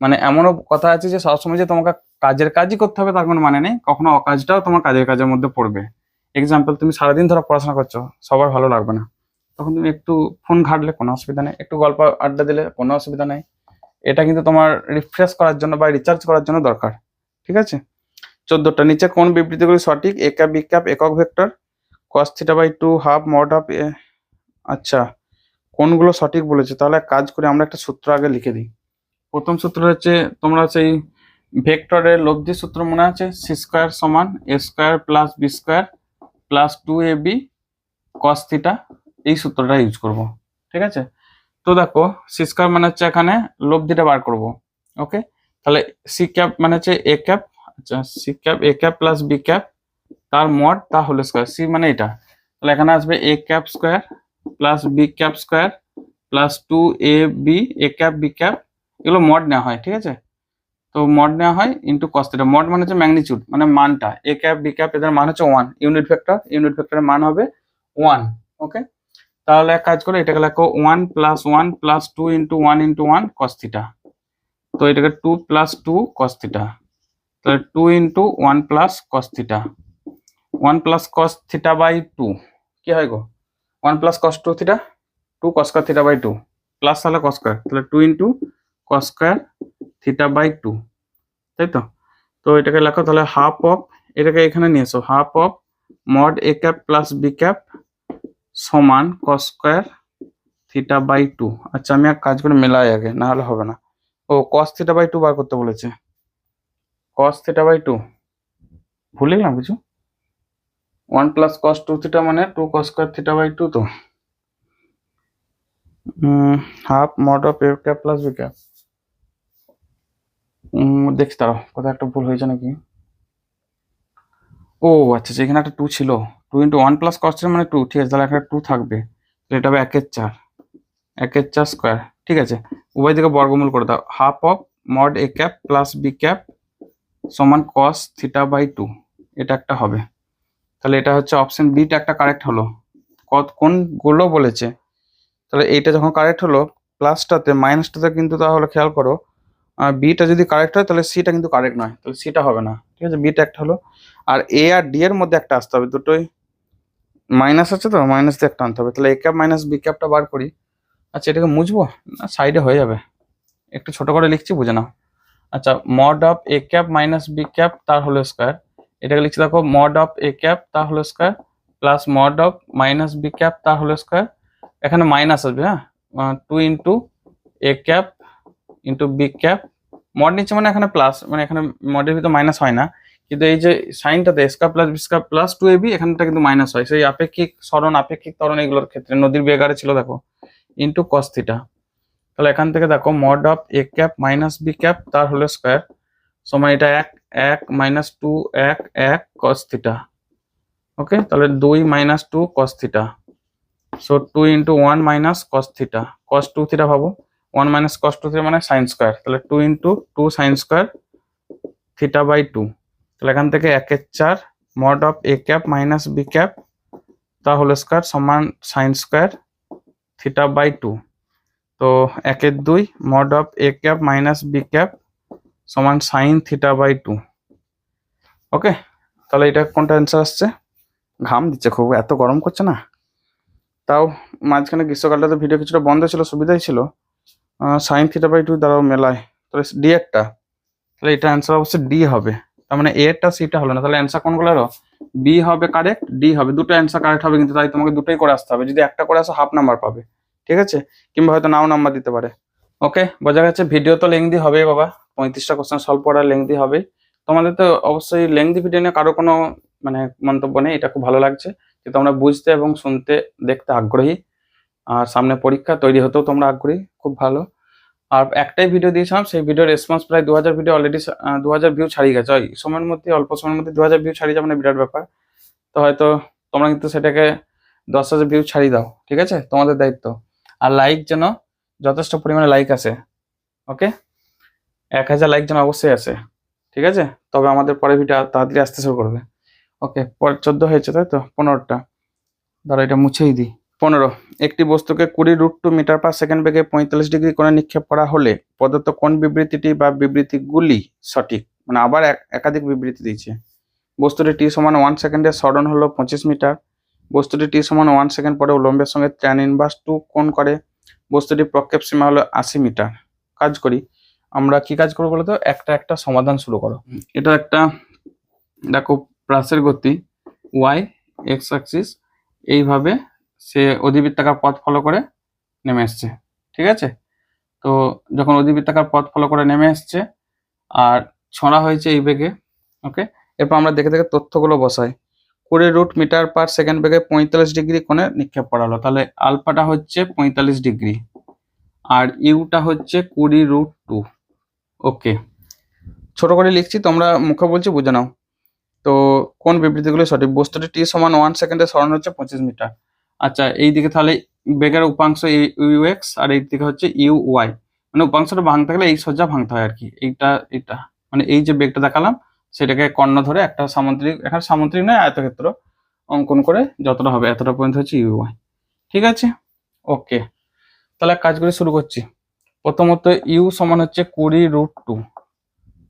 মানে এমনও কথা আছে যে সবসময় যে তোমাকে কাজের কাজই করতে হবে তার কোনো মানে নেই, কখনো অকাজটাও তোমার কাজের মধ্যে পড়বে। এক্সাম্পল, তুমি সারাদিন ধরে পড়াশোনা করছো, সবার ভালো লাগবে না, তখন তুমি একটু ফোন ঘাটলে কোনো অসুবিধা নেই, একটু গল্প আড্ডা দিলে কোনো অসুবিধা নেই, এটা কিন্তু তোমার রিফ্রেশ করার জন্য বা রিচার্জ করার জন্য দরকার, ঠিক আছে। 14টা, নিচে কোন বিবৃতিগুলি সঠিক, এ ক্যাপ বি ক্যাপ একক vector, cos θ/2 half mod of, আচ্ছা কোনগুলো সঠিক বলেছে, তাহলে এক কাজ করে আমরা একটা সূত্র আগে লিখে দিই। প্রথম সূত্র হচ্ছে, তোমরা সেই ভেক্টরের লব্ধি সূত্র মনে আছে, সি স্কোয়ার সমান A square plus B square plus 2ab cos θ, এই সূত্রটা ইউজ করব, ঠিক আছে। তো দেখো সি স্কোয়ার মানে হচ্ছে এখানে লব্ধিটা বার করব, ওকে, তাহলে সি ক্যাপ মানে হচ্ছে এ ক্যাপ, আচ্ছা C cap A cap plus B cap, তার মড তার হোল স্কোয়ার, সি মানে এটা, তাহলে এখানে আসবে A cap square plus B cap square plus 2ab A cap B cap, এগুলো মড নেওয়া হয়, ঠিক আছে। তো মড নেওয়া হয় ইন্টু কস থিটা। মড মানে হচ্ছে ম্যাগনিচিউড, মানে মানটা, এ ক্যাপ বি ক্যাপ এদের মান হচ্ছে 1, ইউনিট ভেক্টরের মান হবে 1। ওকে, তাহলে এক কাজ করে এটাকে লেখো 1 + 1 + 2 × 1 × 1 cos থিটা, তো এটাকে 2 + 2 cos থিটা, তাহলে 2 × 1 + cos theta, 1 + cos theta by 2 কি হয় গো, 1 + cos 2 theta, 2 cos square theta by 2 plus তাহলে cos স্কয়ার, তাহলে 2 × cos স্কয়ার থিটা বাই 2, তাই তো। তো এটাকে লেখো তাহলে হাফ অফ, এটাকে এখানে নিয়ে এসো, half of mod A cap plus B cap সমান cos স্কয়ার থিটা বাই 2। আচ্ছা আমি এক কাজ করে মেলাই আগে, না হলে হবে না। ও cos থিটা বাই 2 বার করতে বলেছে, cos থিটা বাই 2 ভুলে গেলাম কিছু, 1 + cos 2 থিটা মানে 2 cos স্কয়ার থিটা বাই 2, তো half mod of A cap plus B cap, দেখছি তারাও কোথাও একটা ভুল হয়েছে নাকি। ও আচ্ছা আচ্ছা, এখানে একটা 2 ছিল, 2 × 1 + cos থিটা মানে 2, ঠিক আছে, তাহলে একটা 2 থাকবে, তাহলে এটা হবে 1/4 স্কয়ার, ঠিক আছে। উভয় দিকে বর্গমূল করে দাও, half of mod A cap plus B cap সমান cos থিটা বাই 2, এটা একটা হবে। তাহলে এটা হচ্ছে অপশন বিটা একটা কারেক্ট হলো। কোনগুলো বলেছে, তাহলে এইটা যখন কারেক্ট হলো প্লাসটাতে মাইনাসটাতে কিন্তু তাহলে খেয়াল করো, বিটা যদি কারেক্ট হয় তাহলে সিটা কিন্তু কারেক্ট নয়, তাহলে সিটা হবে না, ঠিক আছে, বিটা একটা হলো। আর এ আর ডি এর মধ্যে একটা আসতে হবে, দুটোই মাইনাস আছে তো, মাইনাস দিয়ে একটা আনতে হবে, তাহলে এ ক্যাপ মাইনাস বি ক্যাপটা বার করি। আচ্ছা এটাকে মুছবো না, সাইডে হয়ে যাবে, একটু ছোট করে লিখছি বুঝে নাও। আচ্ছা mod of A cap minus B cap তার হোল স্কয়ার, এটাকে লিখছি দেখো মড অফ এ ক্যাপ তার whole square plus mod of minus B cap তার হোল স্কয়ার, এখানে মাইনাস আসবে, হ্যাঁ, 2 × A cap into B cap, mod নিচ্ছে মানে এখানে প্লাস, মানে এখানে মডের ভিতরে মাইনাস হয় না, কিন্তু এই যে সাইনটাতে square plus B square plus 2ab এখানটা কিন্তু মাইনাস হয়, সেই আপেক্ষিক সরণ আপেক্ষিক ত্বরণ এগুলোর ক্ষেত্রে, নদীর বেগারে ছিল দেখো, ইন্টু cos থিটা। তাহলে এখান থেকে দেখো mod of A cap minus B cap তার হোল স্কয়ার সমান এটা 1 - 2 1 cos থিটা। ওকে, তাহলে 2 - 2 cos theta, so 2 × 1 - cos theta, cos 2 theta ভাবো, 1 - cos 2 থিটা মানে sin স্কয়ার, তাহলে 2 × 2 sin স্কয়ার থিটা বাই 2, তাহলে এখান থেকে 1/4 mod of A cap minus B cap তার হোল স্কয়ার সমান sin স্কয়ার থিটা বাই 2, তো 1/2 mod of A cap minus B cap সমান sin থিটা বাই 2। ওকে, তাহলে এটা কোনটা অ্যান্সার আসছে, ঘাম দিচ্ছে খুব, এত গরম করছে না, তাও মাঝখানে গ্রীষ্মকালটাতে ভিডিও কিছুটা বন্ধ ছিল, সুবিধাই ছিল। sin থিটা বাই 2 দ্বারাও মেলায়, তাহলে ডি একটা, তাহলে এটা অ্যান্সার অবশ্যই ডি হবে, তার মানে এটা সিটা হলো না, তাহলে অ্যান্সার কোনগুলো হলো, বি হবে কারেক্ট, ডি হবে, দুটো অ্যান্সার কারেক্ট হবে, কিন্তু তাই তোমাকে দুটোই করে আসতে হবে, যদি একটা করে আসো হাফ নাম্বার পাবে, ঠিক আছে, কিংবা হয়তো নাও নাম্বার দিতে পারে। ওকে, বোঝা গেছে, ভিডিও তো লেংদি হবেই বাবা, 35টা কোশ্চেন সলভ করা লেংদি হবে, তোমাদের তো অবশ্যই লেংদি ভিডিও নিয়ে কারো কোনো মানে মন্তব্য নেই, এটা খুব ভালো লাগছে যে তোমরা বুঝতে এবং শুনতে দেখতে আগ্রহী, আর সামনে পরীক্ষা তৈরি হতেও তোমরা আগ্রহী, খুব ভালো। আর একটাই ভিডিও দিয়েছিলাম, সেই ভিডিওর রেসপন্স প্রায় 2000 ভিডিও অলরেডি 2000 ভিউ ছাড়িয়ে গেছে, ওই সময়ের মধ্যে অল্প সময়ের মধ্যে 2000 ভিউ ছাড়িয়ে যাবে, মানে বিরাট ব্যাপার। তো হয়তো তোমরা কিন্তু সেটাকে 10,000 ভিউ ছাড়িয়ে দাও, ঠিক আছে, তোমাদের দায়িত্ব। আর লাইক যেন যথেষ্ট পরিমাণে লাইক আসে, ওকে, 1000 লাইক যেন অবশ্যই আসে, ঠিক আছে, তবে আমাদের পরের ভিডিও তাড়াতাড়ি আসতে শুরু করবে। ওকে, পরে 14 হয়েছে তাই তো, 15টা, ধরো এটা মুছেই দিই। 15, একটি বস্তুকে 20√2 মিটার/সেকেন্ড বেগে 45 ডিগ্রি কোণে নিক্ষেপ করা হলে প্রদত্ত কোন বিবৃতিটি বা বিবৃতিগুলি সঠিক, মানে আবার একাধিক বিবৃতি দিয়েছে। বস্তুটি t = 1 সেকেন্ডে সরণ হলো 25 মিটার, বস্তুটি t = 1 সেকেন্ড পরে উলম্বের সঙ্গে tan ইনভার্স 2 কোণ করে, বস্তুটির প্রক্ষেপ সীমা হলো 80 মিটার। কাজ করি, আমরা কি কাজ করবো বলতো, একটা সমাধান শুরু করো। এটা একটা দেখো প্লাসের গতি y x অ্যাক্সিস, এইভাবে সে অধিবৃত্তাকার পথ ফলো করে নেমে এসছে, ঠিক আছে। তো যখন অধিবৃত্তাকার পথ ফলো করে নেমে এসছে আর ছড়া হয়েছে এই বেগে, ওকে, এরপর আমরা দেখে দেখে তথ্যগুলো বসাই। 20 মিটার/সেকেন্ড বেগে 45 ডিগ্রি কোণে নিক্ষেপ করা হলো, তাহলে আলফাটা হচ্ছে 45 ডিগ্রি আর ইউটা হচ্ছে 20√2। ওকে, ছোট করে লিখছি, তোমরা মুখে বলছি বুঝে নাও। তো কোন বিবৃতিগুলো সঠিক? বস্তুটি টি সমান 1 সেকেন্ডে সরণ হচ্ছে 25 মিটার। আচ্ছা, এইদিকে তাহলে বেগের উপাংশ ইউ এক্স আর এই দিকে হচ্ছে ইউ ওয়াই, মানে উপাংশটা ভাঙতে গেলে এই সোজা ভাঙতে হয় আর কি। এইটা মানে এই যে বেগটা দেখালাম সেটাকে কর্ণ ধরে একটা সামুদ্রিক, এখানে সামুদ্রিক নয় আয়তক্ষেত্র অঙ্কন করে যতটা হবে এতটা পর্যন্ত হচ্ছে ইউ ওয়াই। ঠিক আছে, ওকে। তাহলে কাজগুলি শুরু করছি। প্রথমত ইউ সমান হচ্ছে 20√2।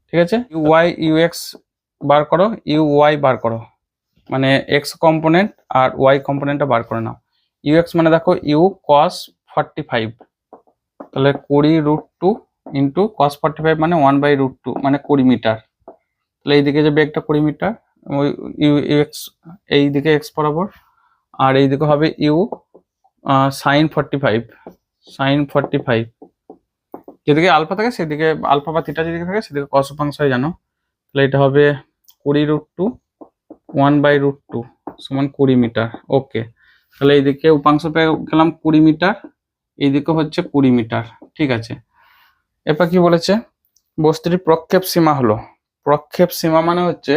ঠিক আছে, U Y U x bar করো, ইউ ওয়াই বার করো, মানে এক্স কম্পোনেন্ট আর ওয়াই কম্পোনেন্টটা বার করে নাও। ইউ এক্স মানে দেখো ইউ কস 45, তাহলে 20√2 ইন্টু কস 45 মানে 1/√2 মানে 20 মিটার। তাহলে এইদিকে যে বেগটা 20 মিটার, ওই ইউ এক্স এইদিকে এক্স বরাবর, আর এইদিকে হবে ইউ সাইন 45 যেদিকে আলফা থাকে সেদিকে আলফা বা থিটা যেদিকে থাকে সেদিকে কস উপাংশ হয় জানো। তাহলে এটা হবে 20√2 1/√2 সমান 20 মিটার। ওকে, তাহলে এইদিকে উপাংশ পেয়ে গেলাম 20 মিটার, এইদিকে হচ্ছে 20 মিটার। ঠিক আছে, এরপর কি বলেছে? বস্তুটির প্রক্ষেপ সীমা হলো, প্রক্ষেপ সীমা মানে হচ্ছে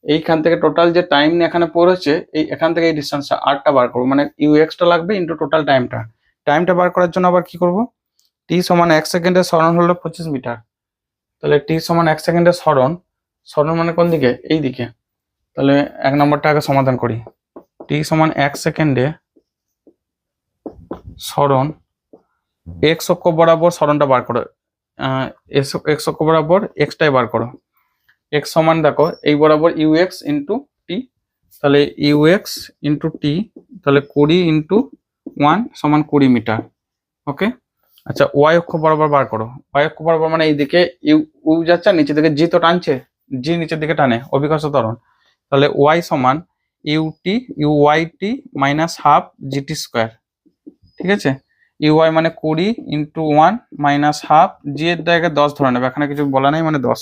এইখান থেকে টোটাল যে টাইম এখানে পড়েছে, এই এখান থেকে এই ডিস্টেন্সটা আরটা বার করবো, মানে ইউ এক্সটা লাগবে ইন্টু টোটাল টাইমটা বার করার জন্য আবার কি করব? টি সমান 1 সেকেন্ডের সরণ হলো 25 মিটার। তাহলে টি সমান 1 সেকেন্ডের সরণ, সরণ মানে কোন দিকে? এই দিকে। তাহলে 1 নম্বরটা আগে সমাধান করি। টি সমান 1 সেকেন্ডে সরণ, এক্স অক্ষ বরাবর সরণটা বার করো, এক্স অক্ষ বরাবর এক্সটাই বার করো। এক্স সমান দেখো এই বরাবর ইউ এক্স ইন্টু টি, তাহলে ইউ এক্স ইন্টু টি, তাহলে 20 ইন্টু 1 সমান 20 মিটার। ওকে, আচ্ছা ওয়াই অক্ষ বরাবর বার করো। ওয়াই অক্ষ বরাবর মানে এইদিকে ইউ ইউ যাচ্ছে আর নিচের দিকে জি তো টানছে, জি নিচের দিকে টানে অভিকর্ষ ত্বরণ। তাহলে ওয়াই সমান UT U Y T minus half GT square. ঠিক আছে, ইউ ওয়াই মানে 20 ইন্টু 1 মাইনাস হাফ, জি এর জায়গায় 10 ধরে নেবে, এখানে কিছু বলা নেই মানে 10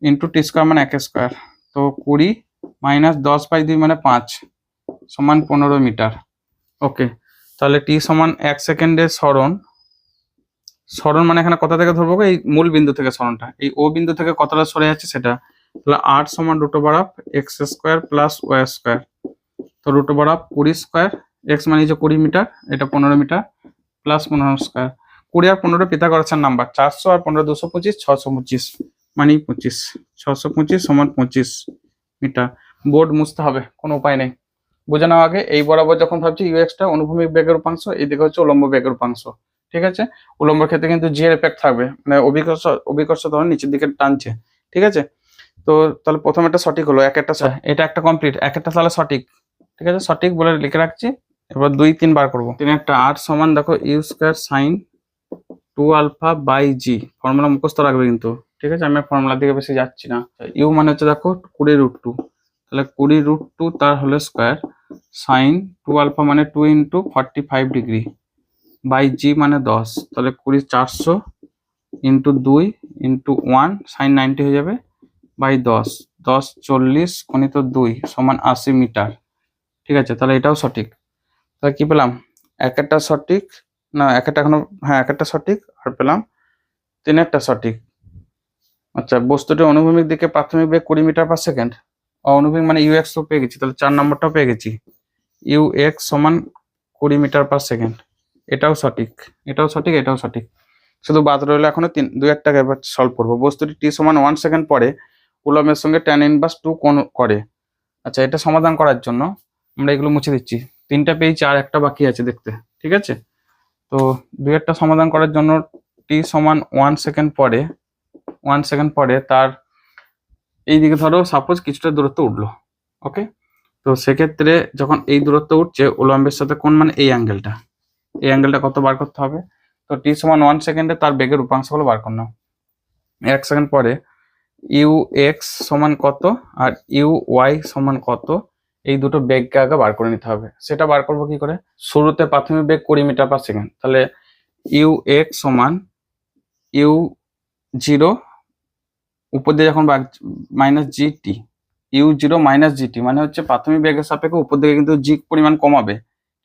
ইন্টু টি স্কোয়ার মানে 1 স্কোয়ার। তো 20 মাইনাস 10/2 মানে 5 সমান 15 মিটার। ওকে, তাহলে টি সমান 1 সেকেন্ডের সরণ, সরণ মানে এখানে কোথা থেকে ধরবো? এই মূল বিন্দু থেকে সরণটা, এই ও বিন্দু থেকে কতটা সরে যাচ্ছে সেটা। তাহলে 8 সমান √অফ X square plus Y square. তো √অফ 20 স্কোয়ার, এক্স মানে যে 20 মিটার, এটা 15 মিটার প্লাস 15 স্কোয়ার। 20 আর 15 পিথাগোরাসের নাম্বার, 400 আর 15 225, 625 মানে 25, 625 সমান 25 মিটার। বোর্ড মুছতে হবে, কোনো উপায় নেই। বুঝে নাও আগে, এই বরাবর যখন ভাবছি ইউ এক্সটা অনুভূমিক বেগের উপাংশ, এইদিকে হচ্ছে উলম্ব বেগের উপাংশ। ঠিক আছে, উলম্বের ক্ষেত্রে কিন্তু জি এর এফেক্ট থাকবে, মানে অভিকর্ষ ত্বরণ নিচের দিকে টানছে। ঠিক আছে, তো তাহলে প্রথম একটা সঠিক হলো, এটা একটা কমপ্লিট, একটা তাহলে সঠিক। ঠিক আছে, সঠিক বলে লিখে রাখছি। এবার 2 3 বার করবো। 3 একটা 8 সমান দেখো U square sine 2 alpha by G, formula মুখস্থ রাখবে কিন্তু। ঠিক আছে, আমি ফর্মুলার দিকে বেশি যাচ্ছি না। ইউ মানে হচ্ছে দেখো 20√2, তাহলে 20√2 তার হলো স্কোয়ার সাইন 2 আলফা মানে 2 ইন্টু 45 ডিগ্রি বাই জি মানে 10, তাহলে 20 400 ইন্টু 2 ইন্টু 1 সাইন 90 হয়ে যাবে বাই 10, 10 40 গণিত 2 সমান 80 মিটার। ঠিক আছে, তাহলে এটাও সঠিক। তাহলে কি পেলাম? একটা সঠিক, না একটা এখনো, হ্যাঁ একটা সঠিক, আর পেলাম 3 একটা সঠিক। আচ্ছা, বস্তুটি অনুভূমিক দিকে প্রাথমিক বেগ 20 মিটার পার সেকেন্ড, অনুভূমিক মানে ইউ এক্স তো পেয়ে গেছি, তাহলে 4 নম্বরটাও পেয়ে গেছি, ইউ এক্স সমান 20 মিটার পার সেকেন্ড। এটাও সঠিক, এটাও সঠিক, এটাও সঠিক। শুধু বাদ রইলো এখনো 2 একটাকে এবার সলভ করবো। বস্তুটি টি সমান 1 সেকেন্ড পরে উলম্বের সঙ্গে tan ইনভার্স 2 কোণ করে। আচ্ছা, এটা সমাধান করার জন্য আমরা এগুলো মুছে দিচ্ছি। 3টা পেয়েছি আর একটা বাকি আছে দেখতে। ঠিক আছে, তো 2 একটা সমাধান করার জন্য টি সমান 1 সেকেন্ড পরে তার এইদিকে ধরো সাপোজ কিছুটা দূরত্ব উঠলো। ওকে, তো সেক্ষেত্রে যখন এই দূরত্ব উঠছে উলম্বের সাথে কোণ মানে এই অ্যাঙ্গেলটা কত বার করতে হবে? তো টি সমান 1 সেকেন্ডে তার বেগের উপাংশগুলো বার করলাম। 1 সেকেন্ড পরে ইউ এক্স সমান কত আর ইউ ওয়াই সমান কত, এই দুটো বেগকে আগে বার করে নিতে হবে। সেটা বার করবো কি করে? শুরুতে প্রাথমিক বেগ 20 মিটার পার সেকেন্ড, তাহলে ইউ এক্স সমান ইউ 0 উপর দিয়ে যখন minus GT, U 0 minus GT মানে হচ্ছে প্রাথমিক বেগের সাপেক্ষে উপর দিকে কিন্তু জি পরিমাণ কমাবে।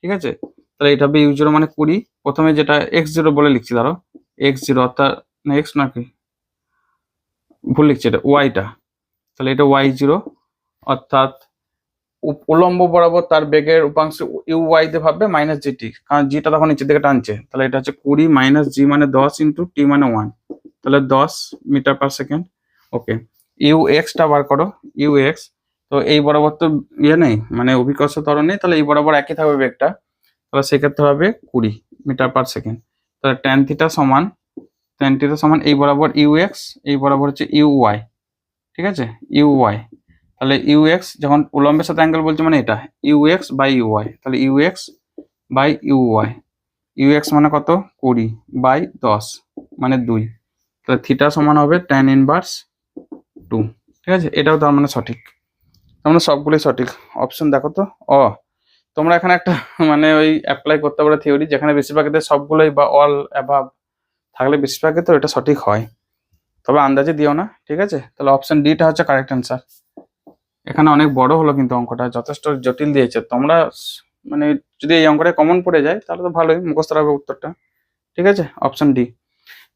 ঠিক আছে, তাহলে এটা হবে ইউ 0 মানে 20, প্রথমে যেটা এক্স 0 বলে লিখছি, ধরো এক্স 0 অর্থাৎ না এক্স নাকি ভুল লিখছি, এটা ওয়াইটা, তাহলে এটা ওয়াই 0 অর্থাৎ উলম্ব বরাবর তার বেগের উপাংশ ইউ ওয়াই তে ভাববে মাইনাস জিটি, কারণ জিটা তখন নিচের দিকে টানছে। তাহলে এটা হচ্ছে 20 মাইনাস জি মানে 10 ইন্টু টি মানে 1, তাহলে 10 metre per second. Okay, U এক্সটা বার করো, ইউ এক্স। তো এই বরাবর তো ইয়ে নেই, মানে অভিকর্ষ ত্বরণ নেই, তাহলে এই বরাবর একই থাকবে বেগটা, তাহলে সেক্ষেত্রে হবে 20 মিটার পার সেকেন্ড। তাহলে ট্যান থিটা সমান এই বরাবর ইউ এক্স, এই বরাবর হচ্ছে ইউ ওয়াই, ঠিক আছে, ইউ ওয়াই। তাহলে ইউ এক্স যখন উলম্বের সাথে অ্যাঙ্গেল বলছে মানে এটা U X by U Y, তাহলে U X by U Y, U X মানে কত 20 বাই 10 মানে 2, তাহলে থিটা সমান হবে ট্যান ইনভার্স 2, ঠিক আছে। এটাও তার মানে সঠিক, তার মানে সবগুলোই সঠিক। অপশন দেখো তো। তোমরা এখানে একটা মানে ওই অ্যাপ্লাই করতে পারো থিওরি, যেখানে বেশিরভাগের সবগুলোই বা অল অ্যাভাব থাকলে বেশিরভাগের তো এটা সঠিক হয়, তবে আন্দাজে দিও না, ঠিক আছে। তাহলে অপশন ডিটা হচ্ছে কারেক্ট অ্যান্সার। এখানে অনেক বড় হলো কিন্তু অঙ্কটা যথেষ্ট জটিল দিয়েছে। তোমরা মানে যদি এই অঙ্কটা কমন পড়ে যায় তাহলে তো ভালোই, মুখস্থ রাখবে উত্তরটা, ঠিক আছে। Option D.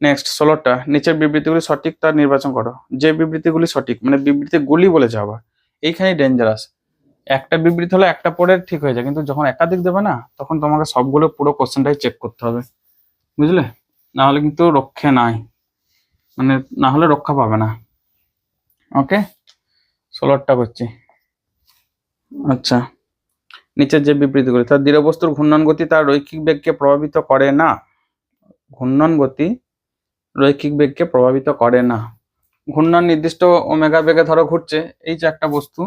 নেক্সট 16টা, নিচের বিবৃতিগুলি সঠিক তা নির্বাচন করো। যে বিবৃতিগুলি সঠিক, মানে বিবৃতিগুলি বলেছে আবার, এইখানেই ডেঞ্জারাস। একটা বিবৃতি হলে একটা পড়ে ঠিক হয়ে যায়, কিন্তু যখন একাধিক দেবে না তখন তোমাকে সবগুলো পুরো কোশ্চেনটাই চেক করতে হবে, বুঝলে, না হলে কিন্তু রক্ষে নাই, মানে না হলে রক্ষা পাবে না। ওকে, 16টা করছি। আচ্ছা, নিচের যে বিবৃতিগুলি, তার দৃঢ় বস্তুর ঘূর্ণন গতি তার রৈখিক বেগকে প্রভাবিত করে না। ঘূর্ণন গতি রৈখিক বেগকে প্রভাবিত করে না। ঘূর্ণন নির্দিষ্ট ওমেগা বেগে ধরো ঘুরছে, এই যে একটা বস্তু,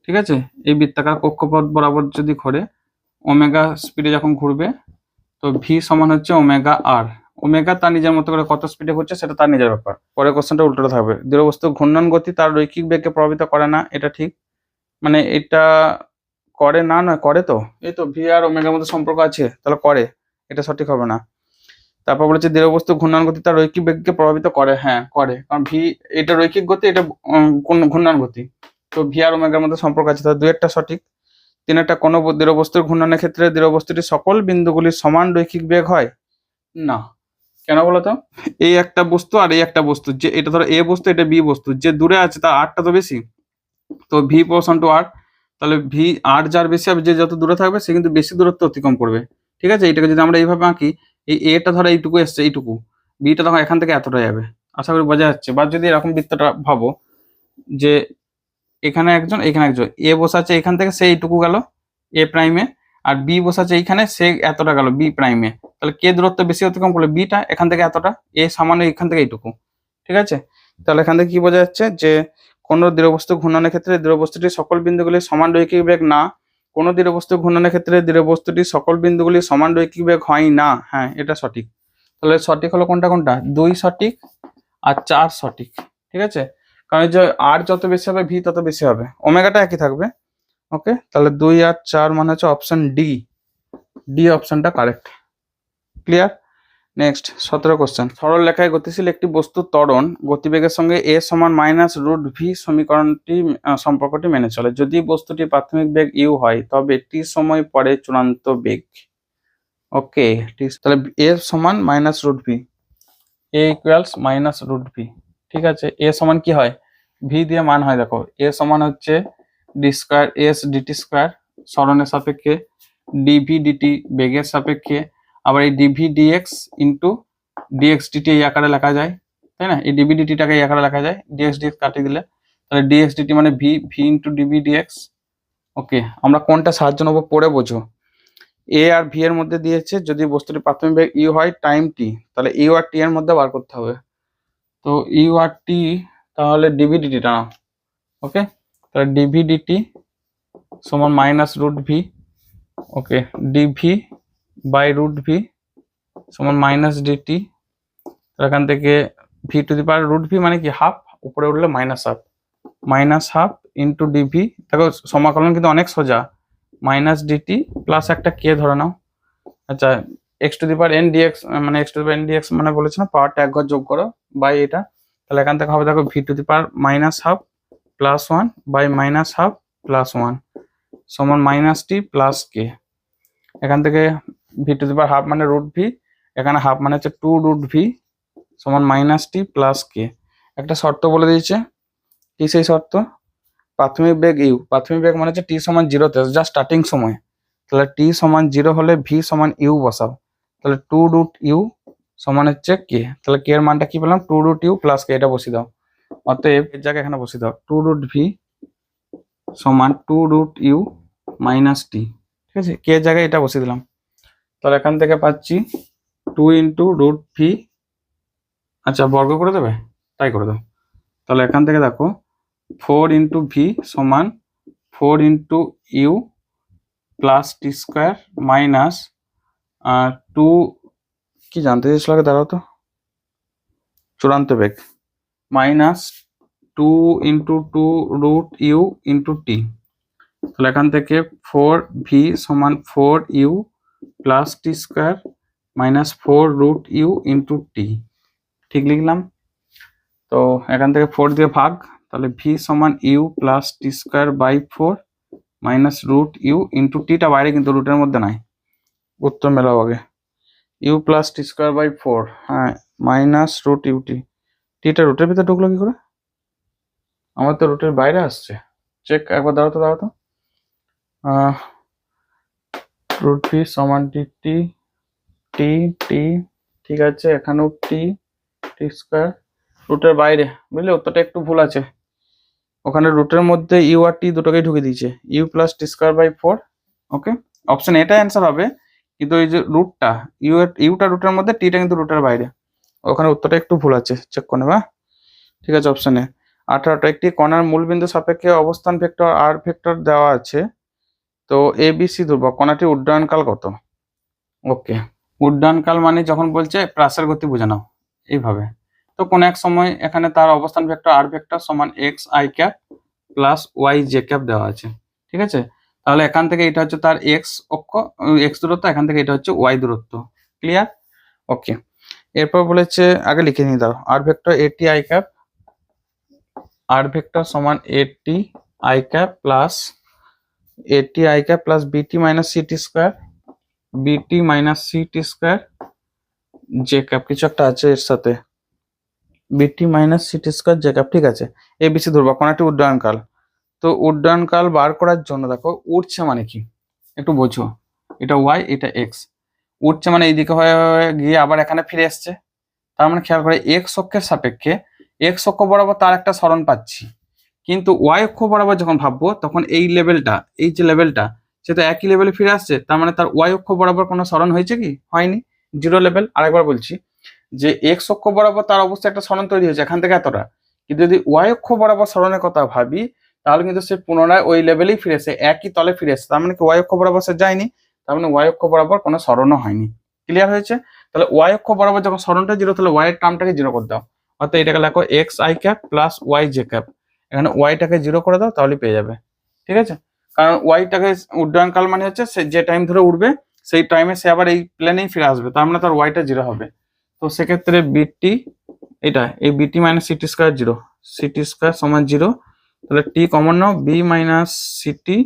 ঠিক আছে, এই বৃত্তাকার কক্ষপথ বরাবর যদি ঘোরে, ওমেগা স্পিডে যখন ঘুরবে, তো ভি সমান হচ্ছে ওমেগা আর। ওমেগা তার নিজের মতো করে কত স্পিডে ঘুরছে সেটা তার নিজের ব্যাপার। পরের কোশ্চেনটা উল্টোটা থাকবে, দৃঢ় বস্তুর ঘূর্ণন গতি তার রৈখিক বেগকে প্রভাবিত করে না, এটা ঠিক, মানে এটা করে না, নয় করে, তো এই তো ভি আর ওমেগার মধ্যে সম্পর্ক আছে, তাহলে করে, এটা সঠিক হবে না। তারপর বলেছে দৃঢ় বস্তু ঘূর্ণন গতি তার রৈখিক বেগকে প্রভাবিত করে, হ্যাঁ করে, কারণ ভি এটা রৈখিক গতি, এটা ঘূর্ণন গতি, তো ভি আর ওমেগার মধ্যে সম্পর্ক আছে, তাহলে 2টা সঠিক। 3টা, কোনো দৃঢ় বস্তুর ঘূর্ণনের ক্ষেত্রে দৃঢ় বস্তুটির সকল বিন্দুগুলির সমান রৈখিক বেগ হয় না। কেন বলতো, এই একটা বস্তু আর এই একটা বস্তু, যে এটা ধরো এ বস্তু, এটা বি বস্তু, যে দূরে আছে তার আরটা তো বেশি, তো ভি প্রপোর্শন টু আর, তাহলে ভি আর যার বেশি হবে, যে যত দূরে থাকবে সে কিন্তু বেশি দূরত্ব অতিক্রম করবে, ঠিক আছে। এটাকে যদি আমরা এইভাবে আঁকি, এই এটা ধরো এইটুকু এসছে, এইটুকু, বিটা তখন এখান থেকে এতটা যাবে, আশা করি বোঝা যাচ্ছে। বা যদি এরকম বৃত্তটা ভাবো যে এখানে একজন, এখানে একজন, এ বসাচ্ছে এখান থেকে, সে এইটুকু গেল এ প্রাইমে, আর বি বসাচ্ছে এইখানে, সে এতটা গেল বি প্রাইমে, তাহলে কে দূরত্ব বেশি অতিক্রম করলো, বিটা এখান থেকে এতটা, এ সামান্য এখান থেকে এইটুকু, ঠিক আছে। তাহলে এখান থেকে কি বোঝা যাচ্ছে যে কোনো দৃঢ় বস্তু ঘূর্ণনের ক্ষেত্রে দৃঢ় বস্তুটির সকল বিন্দুগুলি সমান রৈখিক বেগ না। কোনো দৃঢ় বস্তু ঘূর্ণনের ক্ষেত্রে দৃঢ় বস্তুটির সকল বিন্দুগুলি সমান রৈখিক বেগ হয় না, হ্যাঁ এটা সঠিক। তাহলে সঠিক হলো কোনটা কোনটা, 2 সঠিক আর 4 সঠিক, ঠিক আছে। কারণ যে আর যত বেশি হবে ভি তত বেশি হবে, ওমেগাটা একই থাকবে। ওকে, তাহলে 2 আর 4 মানে হচ্ছে অপশন ডি, ডি অপশনটা কারেক্ট। ক্লিয়ার। নেক্সট 17 কোশ্চেন, সরল রেখায় গতিশীল একটি বস্তুর ত্বরণ গতিবেগের সঙ্গে এ সমান মাইনাস রুট ভি সমীকরণটি সম্পর্কটি মেনে চলে। যদি বস্তুটি প্রাথমিক বেগ ইউ হয় তবে টি সময় পরে চূড়ান্ত বেগ। ওকে, তাহলে এ সমান মাইনাস রুট ভি, এ ইকুয়ালস মাইনাস রুট ভি, ঠিক আছে। এ সমান কি হয়, ভি দিয়ে মান হয়, দেখো এ সমান হচ্ছে D square S D T square সরণের সাপেক্ষে, ডিভি ডিটি বেগের সাপেক্ষে, আবার এই D V D X into D X D T এই আকারে লেখা যায়, তাই না। এই ডিভি ডিটিটাকে এই আকারে লেখা যায়, ডিএক্স ডিএক্স কাটিয়ে দিলে, তাহলে ডিএক্স ডিটি মানে V, V into D V D X. Okay, আমরা কোনটা সাহায্য নেবো পড়ে বোঝো। এ আর ভি এর মধ্যে দিয়েছে যদি বস্তুটি প্রাথমিক বেগ ইউ হয় টাইম টি, তাহলে ইউ আর টি এর মধ্যে বার করতে হবে। তো ইউ আর টি, তাহলে ডিভি ডিটিটা নাও। ওকে, তাহলে ডিভি ডিটি সমান minus root V. Okay, DV by root V সমান মাইনাস ডিটি, এখান থেকে V to the power root V মানে কি হাফ, উপরে উঠলে মাইনাস হাফ ইন্টু ডিভি, দেখো সমাকলন কিন্তু অনেক সোজা, মাইনাস ডিটি প্লাস একটা কে ধরে নাও। আচ্ছা, X to the power N dx মানে X to the power N dx মানে বলেছে না পাওয়ারটা এক ঘর যোগ করো বাই এটা, তাহলে এখান থেকে হবে দেখো V to the power minus half plus 1 by minus half plus 1 সমান মাইনাস টি প্লাস কে। এখান থেকে V to the power half মানে রুট ভি, এখানে হাফ মানে হচ্ছে 2 রুট ভি সমান মাইনাস টি প্লাস কে। একটা শর্ত বলে দিয়েছে, কি সেই শর্ত, প্রাথমিক বেগ ইউ, প্রাথমিক বেগ মানে হচ্ছে টি সমান 0-তে, যা স্টার্টিং সময়। তাহলে টি সমান 0 হলে ভি সমান ইউ বসাও। তাহলে 2√u সমান হচ্ছে কে। তাহলে কে এর মানটা কি পেলাম, 2√u প্লাস কে, এটা বসিয়ে দাও। অতএব এর জায়গায় এখানে বসিয়ে দাও 2√v সমান 2√u মাইনাস টি। ঠিক আছে, কে এর জায়গায় এটা বসিয়ে দিলাম। তাহলে এখান থেকে পাচ্ছি 2 ইন্টু √v, আচ্ছা বর্গ করে দেবে, তাই করে দাও। তাহলে এখান থেকে দেখো 4 ইন্টু ভি সমান 4 into U plus T square minus 2, কি জানতে চেয়েছিল আগে, দাঁড়াও তো, চূড়ান্ত বেগ minus 2 into 2√u into T. তাহলে এখান থেকে 4v সমান 4u plus T square minus 4√u into T, ঠিক লিখলাম। তো এখান থেকে 4 দিয়ে ভাগ, তাহলে v সমান u plus T square by 4 minus √u into theta বাইরে কিন্তু রুটের মধ্যে নাই, উত্তর মেলাও আগে। u plus T square by 4, হ্যাঁ মাইনাস √u টি, টিটা রুটের ভিতরে ঢুকলো কি করে, আমার তো রুটের বাইরে আসছে, চেক একবার, দাঁড়াও তো √v সমান টি টি টি টি, ঠিক আছে, এখানেও টি টি স্কোয়ার রুটের বাইরে, বুঝলে উত্তরটা একটু ভুল আছে, ওখানে রুটের মধ্যে ইউ আর টি দুটোকেই ঢুকে দিয়েছে, U plus T square by 4। Okay, option এটা অ্যান্সার হবে, কিন্তু এই যে রুটটা ইউটা রুটের মধ্যে, টিটা কিন্তু রুটের বাইরে, ওখানে উত্তরটা একটু ভুল আছে, চেক করে নেবা। ঠিক আছে, অপশনে 18টা একটি কণার মূলবিন্দু সাপেক্ষে অবস্থান ভেক্টর আর ভেক্টর দেওয়া আছে, তো এ বি সি ধ্রুবক, কণাটির উড্ডয়নকাল কত। ওকে, উড্ডয়নকাল মানে যখন বলছে প্রাসের গতি বুঝে নাও এইভাবে। তো কোন এক সময় এখানে তার অবস্থান ভেক্টর আর ভেক্টর সমান X I cap plus Y J cap দেওয়া আছে। ঠিক আছে, তাহলে এখান থেকে এটা হচ্ছে তার এক্স অক্ষ, এক্স দূরত্ব, এখান থেকে এটা হচ্ছে ওয়াই দূরত্ব। ক্লিয়ার? ওকে, এরপর বলেছে, আগে লিখে নিয়ে দাও, আর ভেক্টর এটি আই ক্যাপ, আর ভেক্টর সমান এটি আই ক্যাপ প্লাস এটি আই ক্যাপ প্লাস বিটি মাইনাস সিটি স্কোয়ার, বিটি minus city square J cap, কিছু একটা আছে এর সাথে, বিটি minus city square J cap. ঠিক আছে, এবিসি ধরবা, কোনটি উড্ডয়নকাল। তো উড্ডয়নকাল বার করার জন্য দেখো, উঠছে মানে কি একটু বোঝো, এটা ওয়াই এটা এক্স, উঠছে মানে এইদিকে হয়ে গিয়ে আবার এখানে ফিরে এসছে, তার মানে খেয়াল করে এক্স অক্ষের সাপেক্ষে এক্স অক্ষ বরাবর তার একটা সরণ পাচ্ছি, কিন্তু ওয়াই অক্ষ বরাবর যখন ভাববো তখন এই লেভেলটা, এই যে লেভেলটা, সেটা একই লেভেলে ফিরে আসছে, তার মানে তার ওয়াই অক্ষ বরাবর কোনো সরণ হয়েছে কি, হয়নি, জিরো লেভেল। আরেকবার বলছি, যে এক্স অক্ষ বরাবর তার অবস্থায় একটা সরণ তৈরি হয়েছে এখান থেকে এতটা, কিন্তু যদি ওয়াই অক্ষ বরাবর সরণের কথা ভাবি, তাহলে কিন্তু সে পুনরায় ওই লেভেলেই ফিরে এসে, একই তলে ফিরে এসে, তার মানে কি ওয়াই অক্ষ বরাবর সে যায়নি, তার মানে ওয়াই অক্ষ বরাবর কোনো সরণও হয়নি। ক্লিয়ার হয়েছে? তাহলে ওয়াই অক্ষ বরাবর যখন সরণটা জিরো, তাহলে ওয়াই এর টার্মটাকে জিরো করে দাও, অর্থাৎ এটাকে লেখো X I cap plus Y J cap, এখানে ওয়াইটাকে জিরো করে দাও, তাহলে পেয়ে যাবে। ঠিক আছে, কারণ ওয়াইটাকে উড্ডয়নকাল মানে হচ্ছে সে যে টাইম ধরে উঠবে সেই টাইমে সে আবার এই প্লেনেই ফিরে আসবে, তার মানে তার ওয়াইটা জিরো হবে। তো সেক্ষেত্রে বিটি, এটা এই বিটি minus city square zero, city square সমান জিরো, তাহলে টি কমন নাও, বি মাইনাস সিটি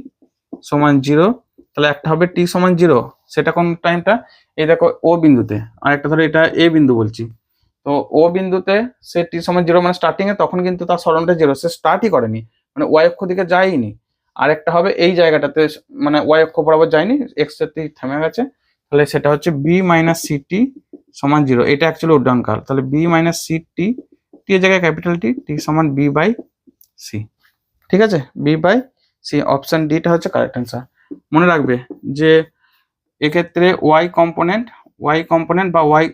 সমান জিরো, তাহলে একটা হবে টি সমান জিরো, সেটা কোন টাইমটা, এই দেখো ও বিন্দুতে, আর একটা ধরো এটা এ বিন্দু বলছি, তো ও বিন্দুতে সে টি সমান জিরো মানে স্টার্টিং এ, তখন কিন্তু তার সরণটা জিরো, সে স্টার্টই করেনি, মানে ওয়াই অক্ষ দিকে যায়নি। আর একটা হবে এই জায়গাটাতে, মানে ওয়াই অক্ষ বরাবর যায়নি, এক্স এর থেমে গেছে, তাহলে সেটা হচ্ছে বি মাইনাস সিটি সমান জিরো, এটা অ্যাকচুয়ালি উড্ডয়নকাল। তাহলে বি মাইনাস সিটি, টি এর জায়গায় ক্যাপিটাল টি, টি সমান বি বাই সি। ঠিক আছে, বি বাই সি, অপশন ডিটা হচ্ছে কারেক্ট অ্যান্সার। মনে রাখবে যে এক্ষেত্রে ওয়াই কম্পোনেন্ট বা ওয়াই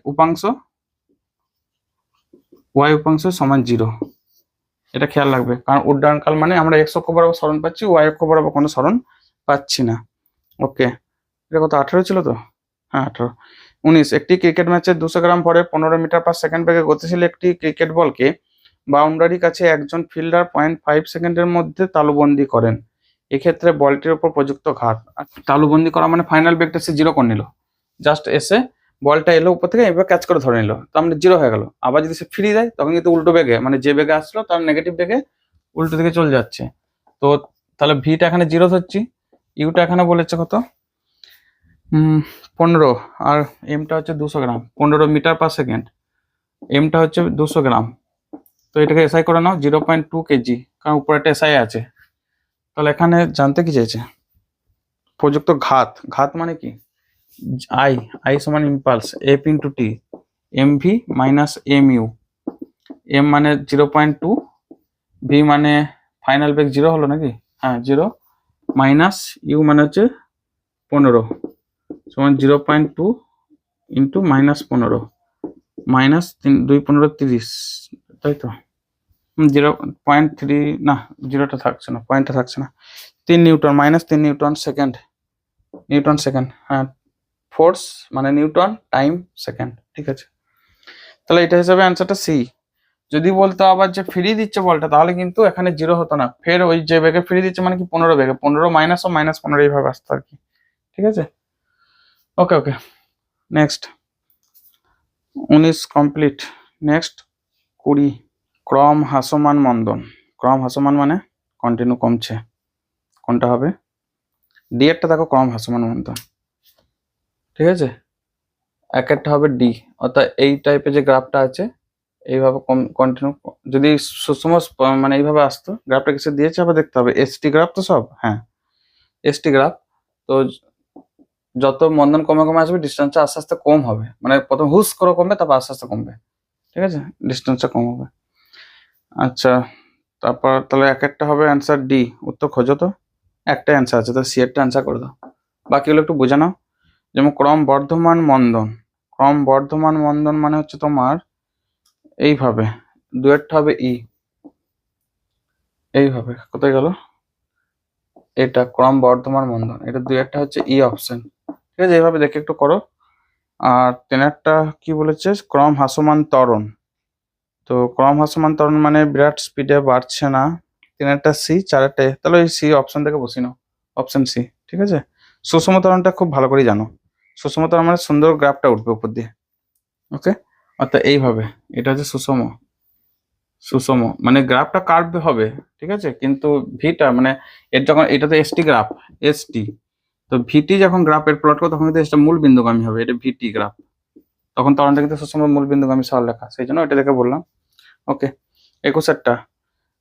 উপাংশ সমান জিরো, এটা খেয়াল রাখবে, কারণ উড্ডয়নকাল মানে আমরা এক্স অক্ষ বরাবর সরণ পাচ্ছি, ওয়াই অক্ষ বরাবর কোনো সরণ পাচ্ছি না। ওকে, এটা কত, 18 ছিল তো, হ্যাঁ 18। 19, একটি ক্রিকেট ম্যাচে 200 গ্রাম ভরে 15 মিটার পার সেকেন্ড বেগে গতিশীল একটি ক্রিকেট বলকে বাউন্ডারির কাছে একজন ফিল্ডার 0.5 সেকেন্ডের মধ্যে তালুবন্দি করেন, এক্ষেত্রে বলটির উপর প্রযুক্ত ঘাত। তালুবন্দি করা মানে ফাইনাল বেগটা সে জিরো করে নিল, জাস্ট এসে বলটা এলো উপর থেকে এবার ক্যাচ করে ধরে নিল, তার মানে জিরো হয়ে গেল। আবার যদি সে ফিরে যায় তখন কিন্তু উল্টো বেগে, মানে যে বেগে আসলো তার নেগেটিভ বেগে উল্টো দিকে চলে যাচ্ছে। তো তাহলে ভিটা এখানে জিরো ধরছি, ইউটা এখানে বলেছে কত 15, আর এমটা হচ্ছে 200 গ্রাম, 15 মিটার পার সেকেন্ড, এমটা হচ্ছে 200 গ্রাম। তো এটাকে এসআই করে নাও 0.2 কেজি, কারণ উপরে একটা এসআই আছে, তাহলে এখানে জানতে কি চাইছে, প্রযুক্ত ঘাত, ঘাত মানে কি, আই, আই সমান impulse F into T, M V minus M U, M মানে 0.2, ভি মানে ফাইনাল বেগ 0 হলো নাকি, হ্যাঁ 0, মাইনাস ইউ মানে হচ্ছে 15 সমান 0.2 ইন্টু মাইনাস 15 মাইনাস 2 15 30, তাই তো 0.3, না জিরোটা থাকছে না, পয়েন্টটা থাকছে না, 3 Newton, minus 3 Newton second, Newton second, হ্যাঁ ফোর্স মানে নিউটন টাইম সেকেন্ড, ঠিক আছে। তাহলে এটা হিসাবে অ্যান্সারটা সি। যদি বলতো আবার যে ফ্রি দিচ্ছে বলটা, তাহলে কিন্তু এখানে 0 হতো না, ফের ওই যে বেগে ফ্রি দিচ্ছে মানে কি 15 বেগে, 15 মাইনাস ও মাইনাস 15 এইভাবে আসতো আর কি, ঠিক আছে। ওকে ওকে, নেক্সট 19 কমপ্লিট। নেক্সট 20, ক্রম হ্রাসমান মন্দন। ক্রম হ্রাসমান মানে কন্টিনিউ কমছে, কোনটা হবে, ডি এরটা দেখো ক্রম হ্রাসমান মন্দন, ঠিক আছে। এক একটা হবে ডি, অর্থাৎ এই টাইপের যে গ্রাফটা আছে এইভাবে কন্টিনিউ, যদি সুষম মানে এইভাবে আসতো, গ্রাফটা কিছু দিয়েছে আবার দেখতে হবে, এসটি গ্রাফ তো সব, হ্যাঁ এসটি গ্রাফ, তো যত মন্দন কমে কমে আসবে ডিস্টেন্সটা আস্তে আস্তে কম হবে, মানে প্রথম হুস করে কমবে তারপর আস্তে আস্তে কমবে, ঠিক আছে, ডিস্টেন্সটা কম হবে। আচ্ছা তারপর তাহলে এক একটা হবে অ্যান্সার ডি, উত্তর খোঁজো তো, একটা অ্যান্সার আছে তো সি এরটা অ্যান্সার করে দাও, বাকিগুলো একটু বোঝানো। যেমন ক্রম বর্ধমান মন্দন, ক্রম বর্ধমান মন্দন মানে হচ্ছে তোমার এইভাবে, দুয়েরটা হবে ই, এইভাবে কোথায় গেল, এটা ক্রম বর্ধমান মন্দন, এটা দুয়েরটা হচ্ছে ই অপশন, ঠিক আছে, এইভাবে দেখে একটু করো। আর তিনেরটা কি বলেছে, ক্রম হ্রাসমান ত্বরণ, তো ক্রম হ্রাসমান ত্বরণ মানে বিরাট স্পিডে বাড়ছে না, তিনেরটা সি, চারেরটা এ, তাহলে ওই সি অপশন থেকে বসি নাও, অপশন সি, ঠিক আছে। সুষম ত্বরণটা খুব ভালো করে জানো, সুষম ত্বরণ মানে সুন্দর গ্রাফটা উঠবে উপর দিয়ে, ওকে, অর্থাৎ এইভাবে, এটা হচ্ছে সুষম, সুষম মানে গ্রাফটা কার্ভ হবে, ঠিক আছে, কিন্তু ভিটা মানে এর যখন, এটা তো এসটি গ্রাফ, এসটি, তো ভিটি যখন গ্রাফের প্লট করো তখন কিন্তু এটা মূল বিন্দুগামী হবে, এটা ভিটি গ্রাফ, তখন ত্বরণটা কিন্তু সুষম মূল বিন্দুগামী সরল লেখা, সেই জন্য এটা দেখে বললাম। ওকে 21টা,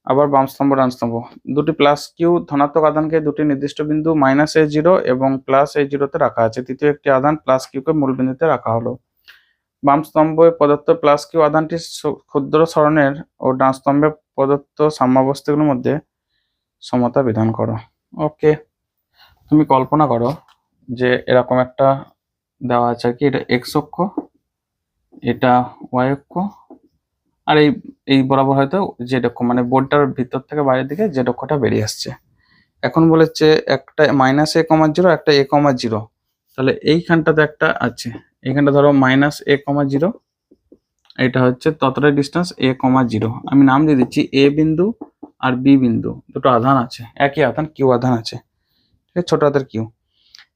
আবার বাম স্তম্ভ ডান স্তম্ভ, দুটি প্লাস কিউ ধনাত্মক আধানকে দুটি নির্দিষ্ট বিন্দু মাইনাস এ জিরো এবং প্লাস এ জিরোতে রাখা আছে, তৃতীয় একটি আধান প্লাস কিউকে মূল বিন্দুতে রাখা হলো। বাম স্তম্ভে প্রদত্ত প্লাস কিউ আধানটি ক্ষুদ্র সরণের ও ডান স্তম্ভে প্রদত্ত সাম্যাবস্থাগুলোর মধ্যে সমতা বিধান করো। ওকে, তুমি কল্পনা করো যে এরকম একটা দেওয়া আছে আর কি, এটা এক্স অক্ষ, এটা ওয়াই অক্ষ, আর এই এই বরাবর হয়তো জেড অক্ষ, মানে বোর্ডটার ভিতর থেকে বাইরের দিকে জেড অক্ষটা বেরিয়ে আসছে। এখন বলেছে একটা মাইনাস এ কমা জিরো, একটা এ কমা জিরো, তাহলে এইখানটাতে একটা আছে, এইখানটা ধরো মাইনাস এ কমা জিরো, এটা হচ্ছে ততটাই ডিস্টেন্স এ কমা জিরো, আমি নাম দিয়ে দিচ্ছি এ বিন্দু আর বি বিন্দু, দুটো আধান আছে, একই আধান কিউ আধান আছে, ঠিক আছে, ছোট হাতের কিউ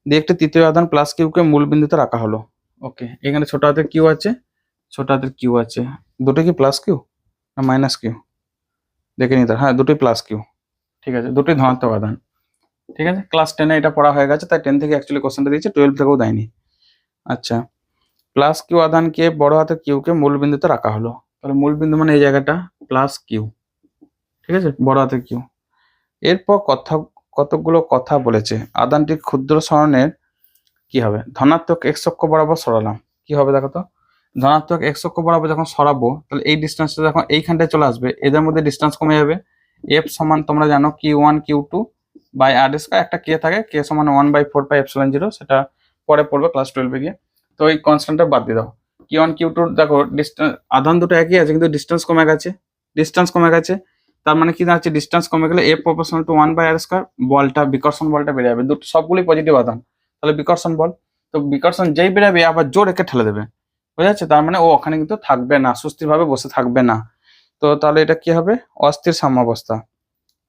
দিয়ে একটি তৃতীয় আধান প্লাস কিউকে মূল বিন্দুতে রাখা হলো। ওকে, এখানে ছোট হাতের কিউ আছে, ছোট হাতের কিউ আছে, দুটো কি প্লাস কিউ না মাইনাস কিউ দেখে নিতে, হ্যাঁ দুটোই প্লাস কিউ, ঠিক আছে, দুটোই ধনাত্মক আধান, ঠিক আছে, ক্লাস 10-এ এটা পড়া হয়ে গেছে, তাই 10 থেকে অ্যাকচুয়ালি কোশ্চেনটা দিয়েছে, 12 থেকেও দেয়নি। আচ্ছা, প্লাস কিউ আধানকে বড় হাতের কিউকে মূল বিন্দুতে রাখা হলো, তাহলে মূল বিন্দু মানে এই জায়গাটা প্লাস কিউ, ঠিক আছে, বড় হাতের কিউ। এরপর কতগুলো কথা বলেছে, আধানটির ক্ষুদ্র সরণের কি হবে, ধনাত্মক এক্স অক্ষ বরাবর সরালাম, কি হবে দেখো তো, ধনাত্মক এক্স অক্ষ বরাবর যখন সরাবো তাহলে এই ডিস্টেন্সটা যখন এইখানটায় চলে আসবে, এদের মধ্যে ডিস্টেন্স কমে যাবে, এফ সমান তোমরা জানো Q1 Q2 by R square, একটা কে থাকে, কে সমান 1/4πε0, সেটা পরে পড়বে ক্লাস 12-এ গিয়ে, তো এই কনস্ট্যান্টটা বাদ দিয়ে দাও। Q1 Q2 দেখো ডিস্টেন্স, আধান দুটো একই আছে কিন্তু ডিস্টেন্স কমে গেছে, ডিস্টেন্স কমে গেছে, তার মানে কি দাঁড়াচ্ছে, ডিস্টেন্স কমে গেলে এফ প্রপোর্শনাল টু 1/r², বলটা বিকর্ষণ বলটা বেড়ে যাবে, দুটো সবগুলোই পজিটিভ আধান, তাহলে বিকর্ষণ বল, তো বিকর্ষণ যেই বেরাবে আবার জোর একে ঠেলে দেবে, বুঝা যাচ্ছে, তার মানে ও ওখানে কিন্তু থাকবে না, সুস্থিরভাবে বসে থাকবে না, তো তাহলে এটা কি হবে, অস্থির সাম্যাবস্থা,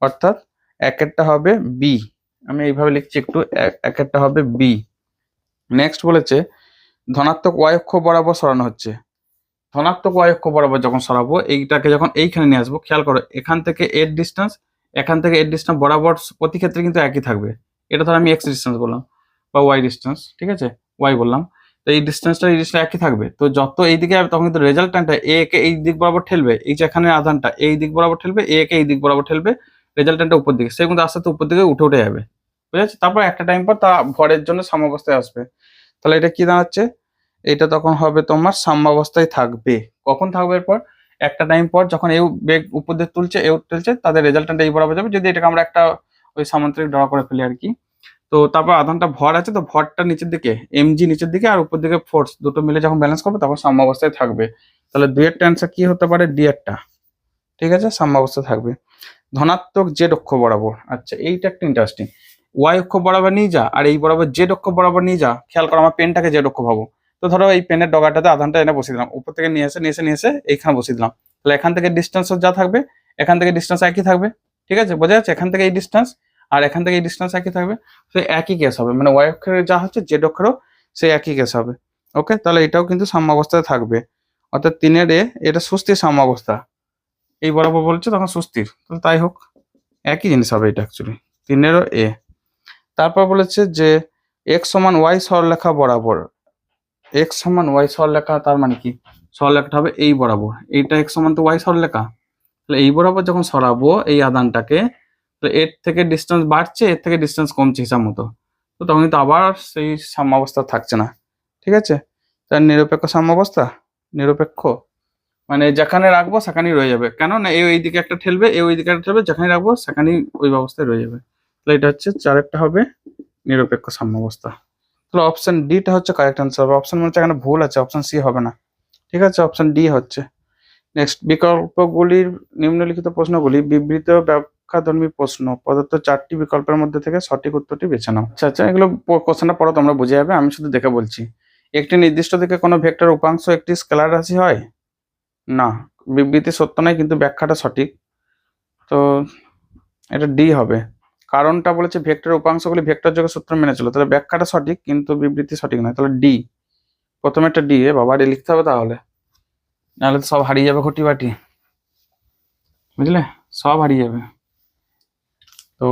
অর্থাৎ এক একটা হবে বি, আমি এইভাবে লিখছি একটু, এক একটা হবে বি। নেক্সট বলেছে ধনাত্মক ওয়াই অক্ষ বরাবর সরানো হচ্ছে, ধনাত্মক ওয়াই অক্ষ বরাবর যখন সরাবো, এইটাকে যখন এইখানে নিয়ে আসবো, খেয়াল করো এখান থেকে এর ডিস্টেন্স, এখান থেকে এর ডিস্টেন্স বরাবর প্রতি ক্ষেত্রে কিন্তু একই থাকবে, এটা ধর আমি এক্স ডিস্টেন্স বললাম বা ওয়াই ডিস্টেন্স, ঠিক আছে, ওয়াই বললাম, তো এই ডিস্টেন্সটা একই থাকবে, তো যত এই দিকে যাবে তখন কিন্তু রেজাল্টটা এ কে এই দিক বরাবর ঠেলবে, এই যে এখানে আধানটা এই দিক বরাবর ঠেলবে, এ কে এই দিক বরাবর ঠেলবে, রেজাল্টেন্টটা উপর দিকে, সে কিন্তু আস্তে আস্তে উপর দিকে উঠে উঠে যাবে, বুঝা যাচ্ছে? তারপর একটা টাইম পর তা ভরের জন্য সাম্যাবস্থায় আসবে। তাহলে এটা কি দাঁড়াচ্ছে, এটা তখন হবে তোমার সাম্যাবস্থায় থাকবে। কখন থাকবে এরপর, একটা টাইম পর যখন এও বেগ উপর দিকে তুলছে এও তুলছে, তাদের রেজাল্টেন্টটা এই বরাবর যাবে, যদি এটাকে আমরা একটা ওই সামান্তরিক ড্র করে ফেলি আর কি। তো তারপর আধানটা ভর আছে, তো ভরটা নিচের দিকে, এমজি নিচের দিকে আর উপর দিকে ফোর্স, দুটো মিলে যখন ব্যালেন্স করবে তখন সাম্যাবস্থায় থাকবে। তাহলে দুইয়েরটা অ্যান্সার কি হতে পারে, ডি এরটা, ঠিক আছে, সাম্যাবস্থায় থাকবে। ধনাত্মক জেড অক্ষ বরাবর, আচ্ছা এইটা একটা ইন্টারেস্টিং, ওয়াই অক্ষ বরাবর নিয়ে যা আর এই বরাবর জেড অক্ষ বরাবর নিয়ে যা। খেয়াল করো আমার পেনটাকে জেড অক্ষ ভাবো, তো ধরো এই পেনের ডগাটাতে আধানটা এনে বসিয়ে দিলাম, উপর থেকে নিয়ে এসে এইখানে বসিয়ে দিলাম, তাহলে এখান থেকে ডিস্টেন্স যা থাকবে এখান থেকে ডিস্টেন্স একই থাকবে, ঠিক আছে, বোঝা যাচ্ছে? এখান থেকে এই ডিস্টেন্স আর এখান থেকে এই ডিস্টেন্স একই থাকবে, তো একই কেস হবে, মানে ওয়াই অক্ষের যা হচ্ছে জেড অক্ষেরও সেই একই কেস হবে। ওকে, তাহলে এটাও কিন্তু সাম্যাবস্থায় থাকবে, অর্থাৎ 3-এর এ, এটা সুস্থির সাম্যাবস্থা, এই বরাবর বলছে তখন সুস্থির, তাহলে তাই হোক, একই জিনিস হবে এটা অ্যাকচুয়ালি, 3-এরও এ। তারপর বলেছে যে এক্স সমান ওয়াই সরলরেখা বরাবর, এক্স সমান ওয়াই সরলরেখা, তার মানে কি, সরলরেখাটা হবে এই বরাবর, এইটা এক্স সমান তো ওয়াই সরলরেখা, তাহলে এই বরাবর যখন সরাবো এই আদানটাকে, তো এর থেকে ডিস্টেন্স বাড়ছে এর থেকে ডিস্টেন্স কমছে হিসাব মতো, তো তখন কিন্তু আবার সেই সাম্যাবস্থা থাকছে না, ঠিক আছে? তার নিরপেক্ষ সাম্যাবস্থা, নিরপেক্ষ মানে যেখানে রাখবো সেখানেই রয়ে যাবে, কেন না এই দিকে একটা ঠেলবে এই ওই দিকে একটা ঠেলবে, যেখানে রাখবো সেখানেই ওই ব্যবস্থায় রয়ে যাবে। তাহলে এটা হচ্ছে 4-এরটা হবে নিরপেক্ষ সাম্যাবস্থা। তাহলে অপশন ডিটা হচ্ছে কারেক্ট অ্যান্সার হবে, অপশন মনে হচ্ছে এখানে ভুল আছে, অপশন সি হবে না, ঠিক আছে, অপশন ডি হচ্ছে। নেক্সট, বিকল্পগুলির নিম্নলিখিত প্রশ্নগুলি বিবৃত ব্যাখ্যাধর্মী প্রশ্ন, প্রদত্ত 4টি বিকল্পের মধ্যে থেকে সঠিক উত্তরটি বেছে নাও। আচ্ছা আচ্ছা, এগুলো কোশ্চেনটা পড়ো তোমরা বুঝে যাবে, আমি শুধু দেখে বলছি। একটি নির্দিষ্ট দিকে কোনো ভেক্টর উপাংশ একটি স্কেলার রাশি হয় না, বিবৃতি সত্য নয় কিন্তু ব্যাখ্যাটা সঠিক, তো এটা ডি হবে। কারণটা বলেছে ভেক্টরের উপাংশগুলি ভেক্টর যোগের সূত্র মেনে চলে, তাহলে ব্যাখ্যাটা সঠিক কিন্তু বিবৃতি সঠিক নয়, তাহলে ডি, প্রথমে একটা ডি, বাবা ডি লিখতে হবে, তাহলে নাহলে তো সব হারিয়ে যাবে খুঁটি বাটি, বুঝলে, সব হারিয়ে যাবে। তো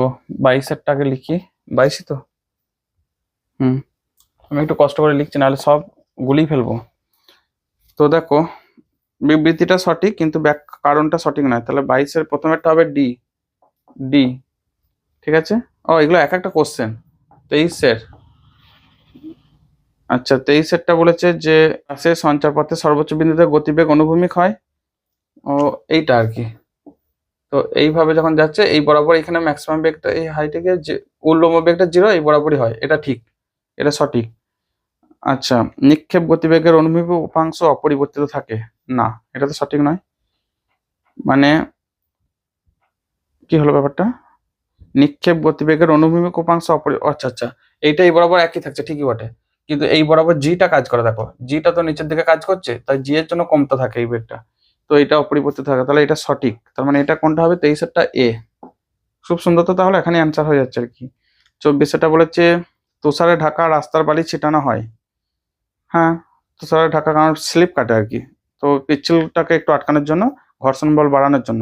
22-এরটাকে লিখি, 22ই তো, আমি একটু কষ্ট করে লিখছি নাহলে সব গুলিয়ে ফেলবো। তো দেখো বিবৃতিটা সঠিক কিন্তু কারণটা সঠিক নয়, তাহলে 22-এর প্রথমেরটা হবে ডি, ডি, ঠিক আছে। ও এগুলো এক একটা কোশ্চেন। 23-এর, আচ্ছা 23-এরটা বলেছে যে সে সঞ্চারপথে সর্বোচ্চ বিন্দুতে গতিবেগ অনুভূমিক হয়, ও এইটা আর কি। তো এইভাবে যখন যাচ্ছে এই বরাবর এখানে ম্যাক্সিমাম বেগটা এই হাইটে গিয়ে যে উল্লম্ব বেগটা 0 এই বরাবরই হয়, এটা ঠিক, এটা সঠিক। আচ্ছা, নিক্ষেপ গতিবেগের অনুভূমিক উপাংশ অপরিবর্তিত থাকে না, এটা তো সঠিক নয়, মানে কি হলো ব্যাপারটা, নিক্ষেপ গতিবেগের অনুভূমিক উপাংশ আচ্ছা আচ্ছা, এইটা এই বরাবর একই থাকছে ঠিকই বটে, কিন্তু এই বরাবর জিটা কাজ করে, দেখো জিটা তো নিচের দিকে কাজ করছে, তাই জি এর জন্য কমতে থাকে এই বেগটা, তো এটা অপরিবর্তিত থাকে, তাহলে এটা সঠিক, তার মানে এটা কোনটা হবে, 23-এরটা এ। খুব সুন্দর, তো তাহলে এখানে অ্যান্সার হয়ে যাচ্ছে আর কি। 24-এটা বলেছে তুষারে ঢাকা রাস্তার বালি ছিটানো হয়, হ্যাঁ তুষারে ঢাকা কারণ স্লিপ কাটে আর কি, তো পিচ্ছিলটাকে একটু আটকানোর জন্য, ঘর্ষণ বল বাড়ানোর জন্য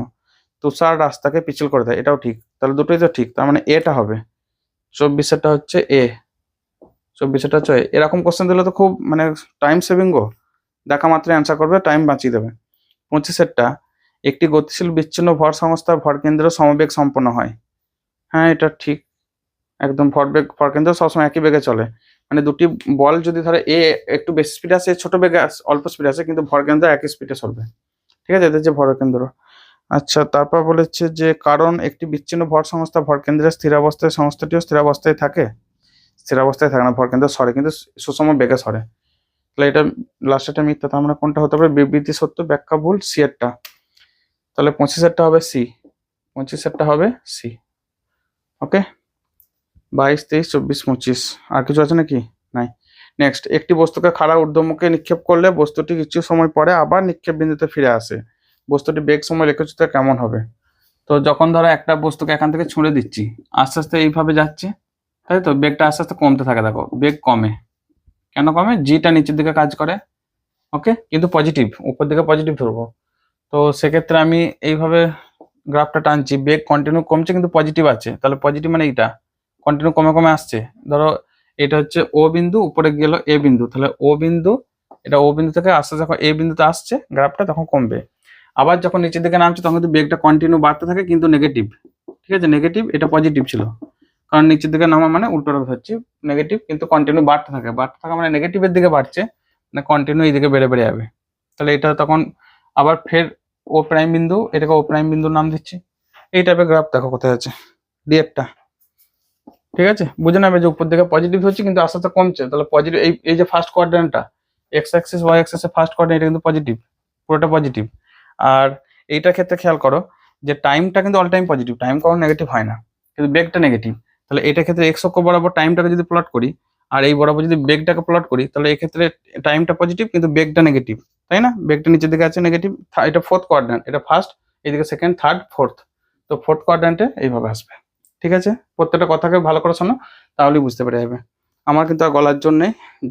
তুষার রাস্তাকে পিচ্ছিল করে দেয়, এটাও ঠিক, তাহলে দুটোই তো ঠিক, তার মানে এটা হবে। 24-এটা হচ্ছে এ, 24-এটা হচ্ছে এ। এরকম কোশ্চেন দিলে তো খুব মানে টাইম সেভিং গো, দেখা মাত্রই অ্যান্সার করবে, টাইম বাঁচিয়ে দেবে। 25-এরটা একটি গতিশীল বিচ্ছিন্ন ভর সংস্থার ভরকেন্দ্র সমবেগ সম্পন্ন হয়, হ্যাঁ এটা ঠিক, একদম ভরকেন্দ্র সবসময় একই বেগে চলে, মানে দুটি বল যদি ধরে এ একটু বেশি স্পিড আছে ছোট বেগে অল্প স্পিড আছে কিন্তু ভরকেন্দ্র একই স্পিডে চলবে, ঠিক আছে, এদের যে ভরকেন্দ্র। আচ্ছা তারপর বলেছে যে কারণ একটি বিচ্ছিন্ন ভর সংস্থা ভরকেন্দ্রের স্থিরাবস্থায় সংস্থাটিও স্থিরাবস্থায় থাকে, স্থিরাবস্থায় থাকে না, ভরকেন্দ্র সরে কিন্তু সুষম বেগে সরে, তাহলে এটা লাস্টেরটা মিথ্যা, তার মানে কোনটা হতে পারে, বিবৃতি সত্য ব্যাখ্যা ভুল, সি এরটা, তাহলে 25-এরটা হবে সি, 25-এরটা হবে সি। ওকে, 22, 23, 24, 25, আর কিছু আছে নাকি, নাই। নেক্সট, একটি বস্তুকে খাড়া ঊর্ধ্বমুখে নিক্ষেপ করলে বস্তুটি কিছু সময় পরে আবার নিক্ষেপ বিন্দুতে ফিরে আসে, বস্তুটি বেগ সময় লেখচিত্র কেমন হবে। তো যখন ধরো একটা বস্তুকে এখান থেকে ছুঁড়ে দিচ্ছি আস্তে আস্তে এইভাবে যাচ্ছে, তাই তো বেগটা আস্তে আস্তে কমতে থাকে, দেখো বেগ কমে, কেন কমে, জিটা নিচের দিকে কাজ করে, ওকে, কিন্তু পজিটিভ, উপর দিকে পজিটিভ ধরবো, তো সেক্ষেত্রে আমি এইভাবে গ্রাফটা টানছি, বেগ কন্টিনিউ কমছে কিন্তু পজিটিভ আছে, তাহলে পজিটিভ মানে এইটা কন্টিনিউ কমে কমে আসছে, ধরো এটা হচ্ছে ও বিন্দু, উপরে গেল এ বিন্দু, তাহলে ও বিন্দু, এটা ও বিন্দু থেকে আস্তে যখন এ বিন্দুতে আসছে গ্রাফটা তখন কমবে, আবার যখন নিচের দিকে নামছে তখন কিন্তু বেগটা কন্টিনিউ বাড়তে থাকে কিন্তু নেগেটিভ, ঠিক আছে, নেগেটিভ, এটা পজিটিভ ছিল, কারণ নিচের দিকে নামা মানে উল্টোটা ধরছি, নেগেটিভ, কিন্তু কন্টিনিউ বাড়তে থাকা মানে নেগেটিভের দিকে বাড়ছে, মানে কন্টিনিউ এই দিকে বেড়ে বেড়ে যাবে। তাহলে এটা তখন আবার ফের ও প্রাইম বিন্দু, এটাকে ও প্রাইম বিন্দুর নাম দিচ্ছি। এই টাইপের গ্রাফ দেখো কোথায় আছে, ডি একটা। ঠিক আছে, বুঝে নেবে যে উপর দিকে পজিটিভ হচ্ছে কিন্তু আস্তে আস্তে কমছে। তাহলে পজিটিভ, এই যে ফার্স্ট কোয়াড্রেন্টটা, এক্স অ্যাক্সিস ওয়াই অ্যাক্সিসের ফার্স্ট কোয়াড্রেন্ট, এটা কিন্তু পজিটিভ, পুরোটা পজিটিভ। আর এইটার ক্ষেত্রে খেয়াল করো যে টাইমটা কিন্তু অল টাইম পজিটিভ, টাইম কখনো নেগেটিভ হয় না, কিন্তু বেগটা নেগেটিভ। তাহলে এটার ক্ষেত্রে এক্স অক্ষ বরাবর টাইমটাকে যদি প্লট করি, আর এই বরাবর যদি বেগটাকে প্লট করি, তাহলে এক্ষেত্রে টাইমটা পজিটিভ কিন্তু বেগটা নেগেটিভ, তাই না? বেগটা নিচের দিকে আছে নেগেটিভ, এটা ফোর্থ কোয়াড্রেন্ট, এটা ফার্স্ট, এইদিকে সেকেন্ড, থার্ড, ফোর্থ। তো ফোর্থ কোয়াড্রেন্টে এইভাবে আসবে। ঠিক আছে, প্রত্যেকটা কথাকে ভালো করে শোনো, তাহলেই বুঝতে পেরে যাবে। আমার কিন্তু আর গলার জন্য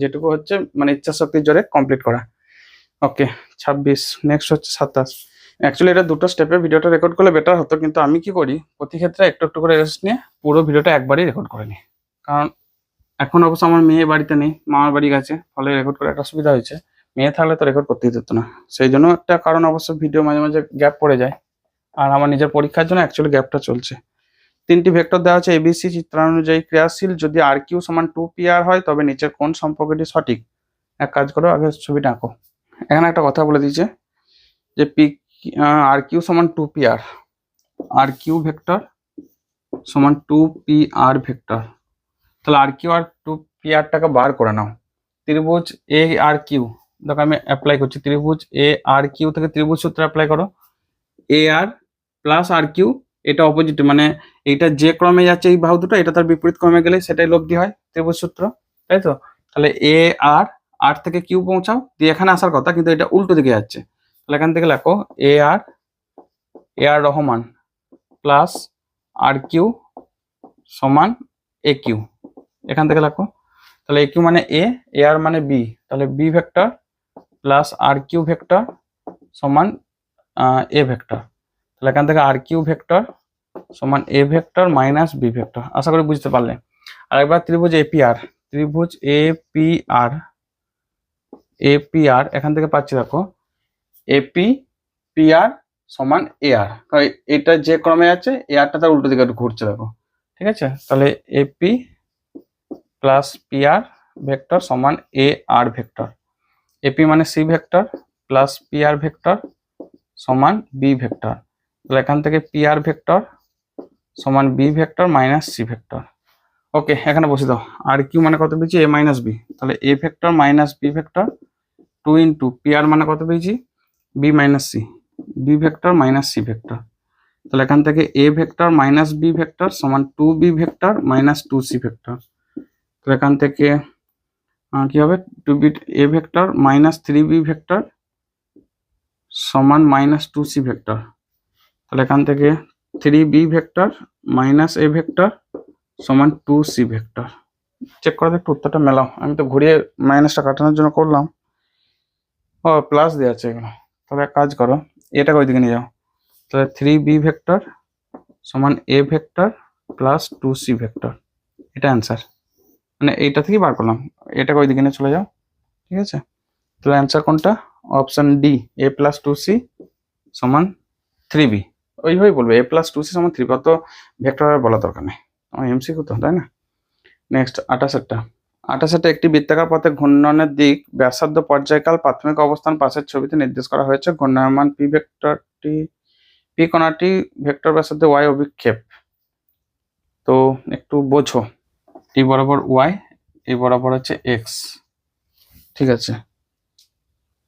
যেটুকু হচ্ছে মানে ইচ্ছা শক্তির জোরে কমপ্লিট করা। ওকে, 26, নেক্সট হচ্ছে 27। অ্যাকচুয়ালি এটা দুটো স্টেপের ভিডিওটা রেকর্ড করলে বেটার হতো, কিন্তু আমি কি করি প্রতি ক্ষেত্রে একটু একটু করে রেস্ট নিয়ে পুরো ভিডিওটা একবারই রেকর্ড করে নিই। কারণ এখন অবশ্য আমার মেয়ে বাড়িতে নেই, মামার বাড়ি গেছে, ফলে রেকর্ড করে একটা সুবিধা হয়েছে। মেয়ে থাকলে তো রেকর্ড করতেই দিত না, সেই জন্য একটা কারণ অবশ্য ভিডিও মাঝে মাঝে গ্যাপ পড়ে যায়। আর আমার নিজের পরীক্ষার জন্য অ্যাকচুয়ালি গ্যাপটা চলছে। তিনটি ভেক্টর দেওয়া আছে এবিসি চিত্রানুযায়ী ক্রিয়াশীল, যদি আর কিউ সমান 2pr হয় তবে নিচের কোন সম্পর্কটি সঠিক। এক কাজ করো, আগে ছবিটা আঁকো। এখানে একটা কথা বলে দিয়েছে যে পি আর কিউ সমান 2pr, আর কিউ ভেক্টর সমান 2pr ভেক্টর। তাহলে আর কিউ আর 2prটাকে বার করে নাও। ত্রিভুজ এ আর কিউ, দেখো আমি অ্যাপ্লাই করছি, ত্রিভুজ এ আর কিউ থেকে ত্রিভুজ সূত্র অ্যাপ্লাই করো। এ আর প্লাস আর কিউ, এটা অপোজিট, মানে এইটা যে ক্রমে যাচ্ছে এই বাহু দুটো, এটা তার বিপরীত ক্রমে গেলে সেটাই লব্ধি হয়, ত্রিভুজ সূত্র, তাই তো? তাহলে এ আর, আর থেকে কিউ পৌঁছাও, দিয়ে এখানে আসার কথা, কিন্তু এটা উল্টো দিকে যাচ্ছে। তাহলে এখান থেকে লেখো এ আর রহমান প্লাস আর কিউ সমান এ কিউ, এখান থেকে লেখো। তাহলে এ কিউ মানে এ আর মানে বি, তাহলে বি ভেক্টর প্লাস আর কিউ ভেক্টর সমান এ ভেক্টর। তাহলে এখান থেকে আর কিউ ভেক্টর সমান A vector minus B vector. আশা করি বুঝতে পারলে। আর একবার ত্রিভুজ এপিআর, ত্রিভুজ এপিআর এখান থেকে পাচ্ছি দেখো এপিআর সমান এআর, এটা যে ক্রমে আছে এআরটা তার উল্টো দিকে ঘুরছে দেখো। ঠিক আছে, তাহলে এপি প্লাস পিআর ভেক্টর সমান এ আর ভেক্টর। এপি মানে C vector plus PR vector সমান বি ভেক্টর। তাহলে এখান থেকে পিআর ভেক্টর সমান B vector minus C vector. Okay, এখানে বসে দাও। আর কিউ মানে কত পেয়েছি, এ মাইনাস বি, তাহলে A vector minus B vector 2 into PR মানে কত পেয়েছি, B minus C, B vector minus C vector. তাহলে এখান থেকে A vector minus B vector সমান 2b vector minus 2c vector. তাহলে এখান থেকে কি হবে, 2b এ ভেক্টর মাইনাস 3b ভেক্টর সমান মাইনাস 2c ভেক্টর। তাহলে এখান থেকে 3b ভেক্টর মাইনাস এ ভেক্টর সমান 2c ভেক্টর। চেক করে একটু উত্তরটা মেলাও, আমি তো ঘুরিয়ে মাইনাসটা কাটানোর জন্য করলাম। ও প্লাস দেওয়া আছে এগুলো, তাহলে এক কাজ করো, এটাকে ওইদিকে নিয়ে যাও। তাহলে 3b ভেক্টর সমান A vector plus 2c vector, এটা অ্যান্সার। মানে এইটা থেকেই বার করলাম, এটাকে ওইদিকে নিয়ে চলে যাও। ঠিক আছে, তাহলে অ্যান্সার কোনটা, অপশন ডি, এ প্লাস 2c সমান 3b। ওইভাবেই বলবে এ প্লাস 2c সমান 3b, অত ভেক্টর আর বলা দরকার নেই, আমার এমসিকিউ তো, তাই না? নেক্সট 28টা একটি বৃত্তাকার পথে ঘূর্ণনের দিক ব্যাসার্ধ পর্যায়কাল প্রাথমিক অবস্থান পাশের ছবিতে নির্দেশ করা হয়েছে। ঘূর্ণায়মান পি কণাটি ভেক্টর ব্যাসার্ধ ওয়াই অভিক্ষেপ। তো একটু বোঝো, এই বরাবর ওয়াই, এই বরাবর হচ্ছে এক্স। ঠিক আছে,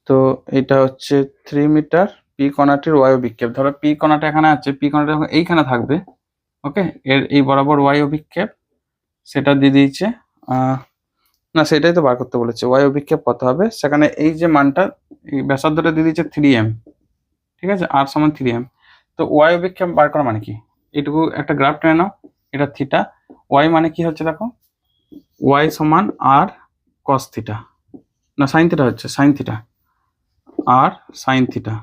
তো এটা হচ্ছে 3 মিটার, পি কণাটির ওয়াই অভিক্ষেপ। ধরো পি কণাটা এখানে আছে, পি কণাটা এইখানে থাকবে। ওকে, এর এই বরাবর ওয়াই অভিক্ষেপ সেটা দিয়ে দিয়েছে, না সেটাই তো বার করতে বলেছে, ওয়াই অভিক্ষেপ কত হবে সেখানে, এই যে মানটা এই ব্যাসার্ধটা দিয়ে দিয়েছে 3m। ঠিক আছে, আর সমান 3m। তো ওয়াই অভিক্ষেপ বার করা মানে কি, এইটুকু একটা গ্রাফ টেনে নাও, এটা থিটা, ওয়াই মানে কি হচ্ছে দেখো, ওয়াই সমান আর কস থিটা, না সাইন থিটা হচ্ছে, সাইন থিটা, আর সাইন থিটা।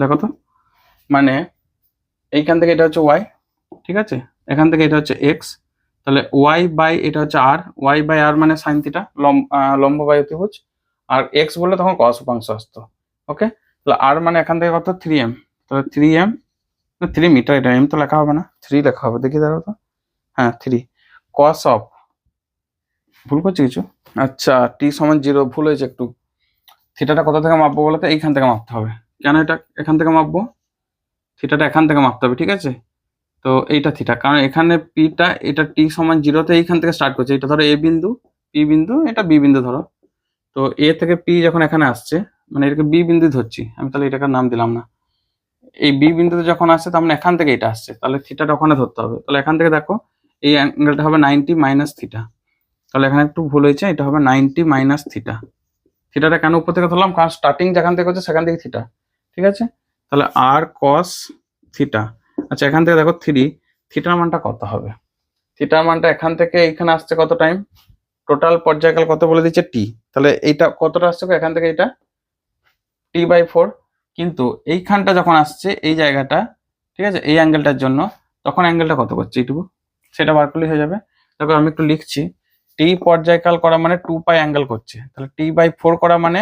দেখো তো, মানে এইখান থেকে এটা হচ্ছে ওয়াই, ঠিক আছে, এখান থেকে এটা হচ্ছে এক্স, তাহলে ওয়াই বাই এটা হচ্ছে আর, ওয়াই বাই আর মানে সাইন থিটা, লম্ব বাই অতিভুজ, আর এক্স বললে তখন কস উপাংশ আসতো। ওকে, তাহলে আর মানে এখান থেকে কত 3m, তাহলে 3m 3 মিটার, এটা এম তো লেখা হবে না, 3 লেখা হবে, দেখি দাঁড়াও তো। হ্যাঁ 3 কস অফ, ভুল করছি কিছু? আচ্ছা টি সমান 0, ভুল হয়েছে একটু। থিটাটা কোথা থেকে মাপবো বলো তো? এইখান থেকে মাপতে হবে। কেন এটা এখান থেকে মাপবো? থিটাটা এখান থেকে মাপতে হবে, ঠিক আছে? তো এইটা থিটা, কারণ এখানে পিটা, এটা টি সমান 0তে এইখান থেকে স্টার্ট করছে। এটা ধরো এ বিন্দু, পি বিন্দু, এটা বি বিন্দু ধরো। তো এ থেকে পি যখন এখানে আসছে, মানে এটাকে বি বিন্দু ধরছি আমি, তাহলে এটাকে নাম দিলাম না। এই বি বিন্দুতে যখন আসছে তার মানে এখান থেকে এটা আসছে, তাহলে থিটাটা ওখানে ধরতে হবে। তাহলে এখান থেকে দেখো এই অ্যাঙ্গেলটা হবে 90 মাইনাস থিটা। তাহলে এখানে একটু ভুল হয়েছে, এটা হবে 90 মাইনাস থিটা। থিটাটা কেন উপর থেকে ধরলাম? কারণ স্টার্টিং যেখান থেকে হচ্ছে সেখান থেকে থিটা, ঠিক আছে? তাহলে আর কস থিটা। আচ্ছা এখান থেকে দেখো 3, থিটার মানটা কত হবে? থিটার মানটা এখান থেকে এইখানে আসছে কত টাইম? টোটাল পর্যায়কাল কত বলে দিচ্ছে? টি। তাহলে এইটা কতটা আসছে এখান থেকে? এটা t/4। কিন্তু এইখানটা যখন আসছে এই জায়গাটা, ঠিক আছে, এই অ্যাঙ্গেলটার জন্য, তখন অ্যাঙ্গেলটা কত করছে এইটুকু, সেটা বার করলেই হয়ে যাবে। দেখো আমি একটু লিখছি, টি পর্যায়কাল করা মানে 2π অ্যাঙ্গেল করছে, তাহলে t/4 করা মানে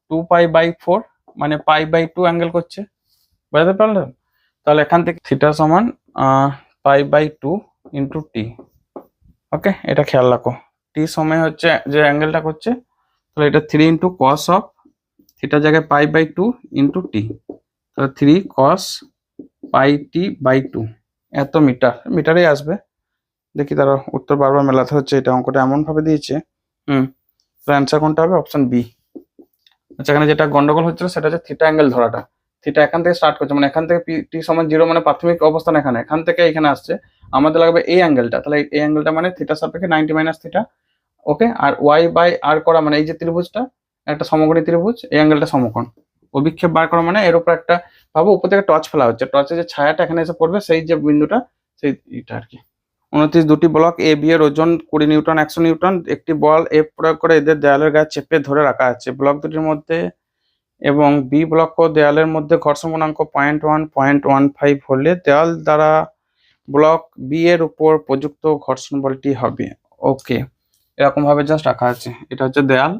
2π/4 মানে π/2 অ্যাঙ্গেল করছে, বুঝতে পারলেন? তাহলে এখান থেকে থিটা সমান π/2 ইন্টু টি। ওকে, এটা খেয়াল রাখো, টি সময় হচ্ছে যে অ্যাঙ্গেলটা করছে, তাহলে এটা 3 ইন্টু কস অফ থিটার জায়গায় π/2 ইন্টু টি, তাহলে 3 cos πt/2, এত মিটার, মিটারেই আসবে। দেখি তারা উত্তর বারবার মেলাতে হচ্ছে, এটা অঙ্কটা এমন ভাবে দিয়েছে। তাহলে অ্যান্সার কোনটা হবে? Option B. আচ্ছা এখানে যেটা গন্ডগোল হচ্ছিল সেটা হচ্ছে থিটা অ্যাঙ্গেল ধরাটা। থিটা এখান থেকে স্টার্ট করছে, মানে এখান থেকে টি সমান 0 মানে প্রাথমিক অবস্থান এখানে, এখান থেকে এখানে আসছে। আমাদের লাগবে এই অ্যাঙ্গেলটা, তাহলে এই অ্যাঙ্গেলটা মানে থিটা সাপেক্ষে 90 মাইনাস থিটা। ওকে, আর y/r করা মানে এই যে ত্রিভুজটা, একটা সমকোণী ত্রিভুজ, এই অ্যাঙ্গেলটা সমকোণ। অভিক্ষেপ বার করা মানে এর উপর একটা, ভাবো উপর থেকে টর্চ ফেলা হচ্ছে, টর্চের যে ছায়াটা এখানে এসে পড়বে, সেই যে বিন্দুটা, সেই এটা আর কি। 29 দুটি ব্লক এ বি এর ওজন 20 নিউটন 100 নিউটন, একটি বল এফ প্রয়োগ করে এদের দেয়ালের গায়ে চেপে ধরে রাখা আছে। ব্লক দুটির মধ্যে এবং বি ব্লক ও দেয়ালের মধ্যে ঘর্ষণ গুণাঙ্ক 0.1 0.15 হলে দেয়াল দ্বারা ব্লক বি এর উপর প্রযুক্ত ঘর্ষণ বলটি হবে। ওকে, এরকম ভাবে জাস্ট রাখা আছে। এটা হচ্ছে দেয়াল,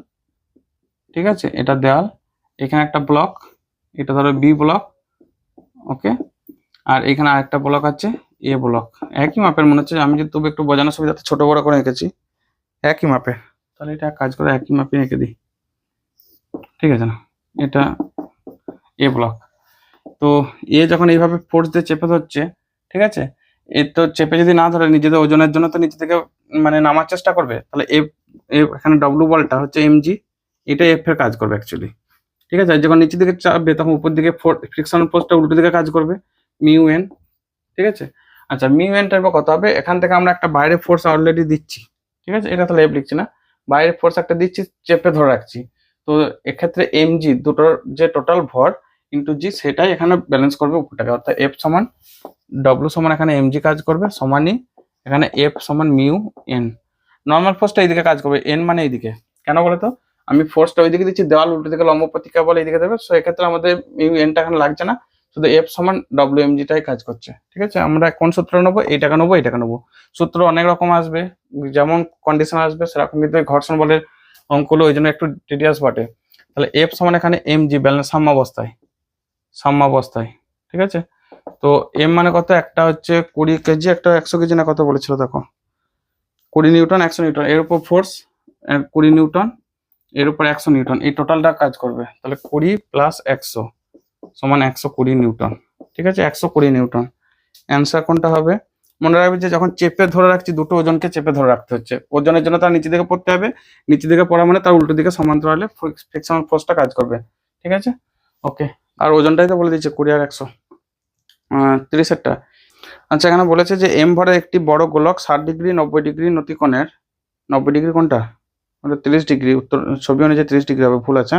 ঠিক আছে, এটা দেয়াল, এখানে একটা ব্লক, এটা ধরো বি ব্লক, ওকে, আর এখানে আরেকটা ব্লক আছে এ ব্লক। একই মাপের মনে হচ্ছে, আমি যদি তবু একটু বোঝানোর সুবিধাতে ছোট বড় করে এঁকেছি, একই মাপের। তাহলে এটা কাজ করে একই মাপে এঁকে দিই, ঠিক আছে না? এটা এ ব্লক। তো এ যখন এইভাবে ফোর্স দিয়ে চেপে ধরছে, ঠিক আছে, এ তো চেপে যদি না ধরে নিজেদের ওজনের জন্য তো নিচে থেকে মানে নামার চেষ্টা করবে, তাহলে এফ, এখানে ডব্লিউ বলটা হচ্ছে এমজি, এটা এফ এর কাজ করবে অ্যাকচুয়ালি, ঠিক আছে? যখন নিচের দিকে চাপবে তখন উপর দিকে ফ্রিকশন ফোর্সটা উল্টো দিকে কাজ করবে, মিউ এন, ঠিক আছে? আচ্ছা মিউ এন টাইপের কত হবে? এখান থেকে আমরা একটা বাইরে ফোর্স অলরেডি দিচ্ছি, ঠিক আছে, এটা তাহলে এফ লিখছি না, বাইরের ফোর্স একটা দিচ্ছি, চেপে ধরে রাখছি। তো এক্ষেত্রে এমজি দুটোর যে টোটাল ভর ইন্টু জি, সেটাই এখানে ব্যালেন্স করবে উপরটাকে, অর্থাৎ এফ সমান ডব্লু সমান এখানে এমজি কাজ করবে, সমানই এখানে এফ সমান মিউ এন। নর্মাল ফোর্সটা এইদিকে কাজ করবে, এন মানে এইদিকে। কেন বলে তো? আমি ফোর্সটা ওইদিকে দিচ্ছি, দেওয়াল উল্টো দিকে লম্ব প্রতিক্রিয়া বলে এইদিকে দেবে, সো এক্ষেত্রে আমাদের মিউ এনটা এখানে লাগছে না, শুধু এফ সমান ডব্লিউ এমজিটাই কাজ করছে, ঠিক আছে? আমরা কোন সূত্র নেবো? এইটাকে নেবো, এইটাকে নেবো। সূত্র অনেক রকম আসবে, যেমন কন্ডিশন আসবে সেরকম, কিন্তু ঘর্ষণ বলের অঙ্কগুলো ওই জন্য একটু ডিটেলস বটে। তাহলে এফ সমান এখানে এমজি, ব্যালেন্স সাম্যাবস্থায়, সাম্যাবস্থায়, ঠিক আছে? তো এম মানে কত? একটা হচ্ছে 20 কেজি, একটা 100 কেজি না কত বলেছিল দেখো, 20 নিউটন 100 নিউটন, এর উপর ফোর্স 20 নিউটন, এর উপর 100 নিউটন, এই টোটালটা কাজ করবে। তাহলে 20 প্লাস 100 সমান 120 নিউটন, ঠিক আছে, 120 নিউটন। অ্যান্সার কোনটা হবে? মনে রাখবে যে যখন চেপে ধরে রাখছি, দুটো ওজনকে চেপে ধরে রাখতে হচ্ছে, ওজনের জন্য তার নিচে দিকে পড়তে হবে, নিচে দিকে পড়া মানে তার উল্টো দিকে সমান্তরালে ফ্রিকশনাল ফোর্সটা কাজ করবে, ঠিক আছে? ওকে, আর ওজনটাই তো বলে দিচ্ছে 20 আর 100, 30 আচ্ছা এখানে বলেছে যে এম ভরের একটি বড় গোলক 60 ডিগ্রি 90 ডিগ্রি নতিকোণের, 90 ডিগ্রি কোনটা? 30 ডিগ্রি, উত্তর ছবি অনুযায়ী 30 ডিগ্রি হবে, ভুল আছে।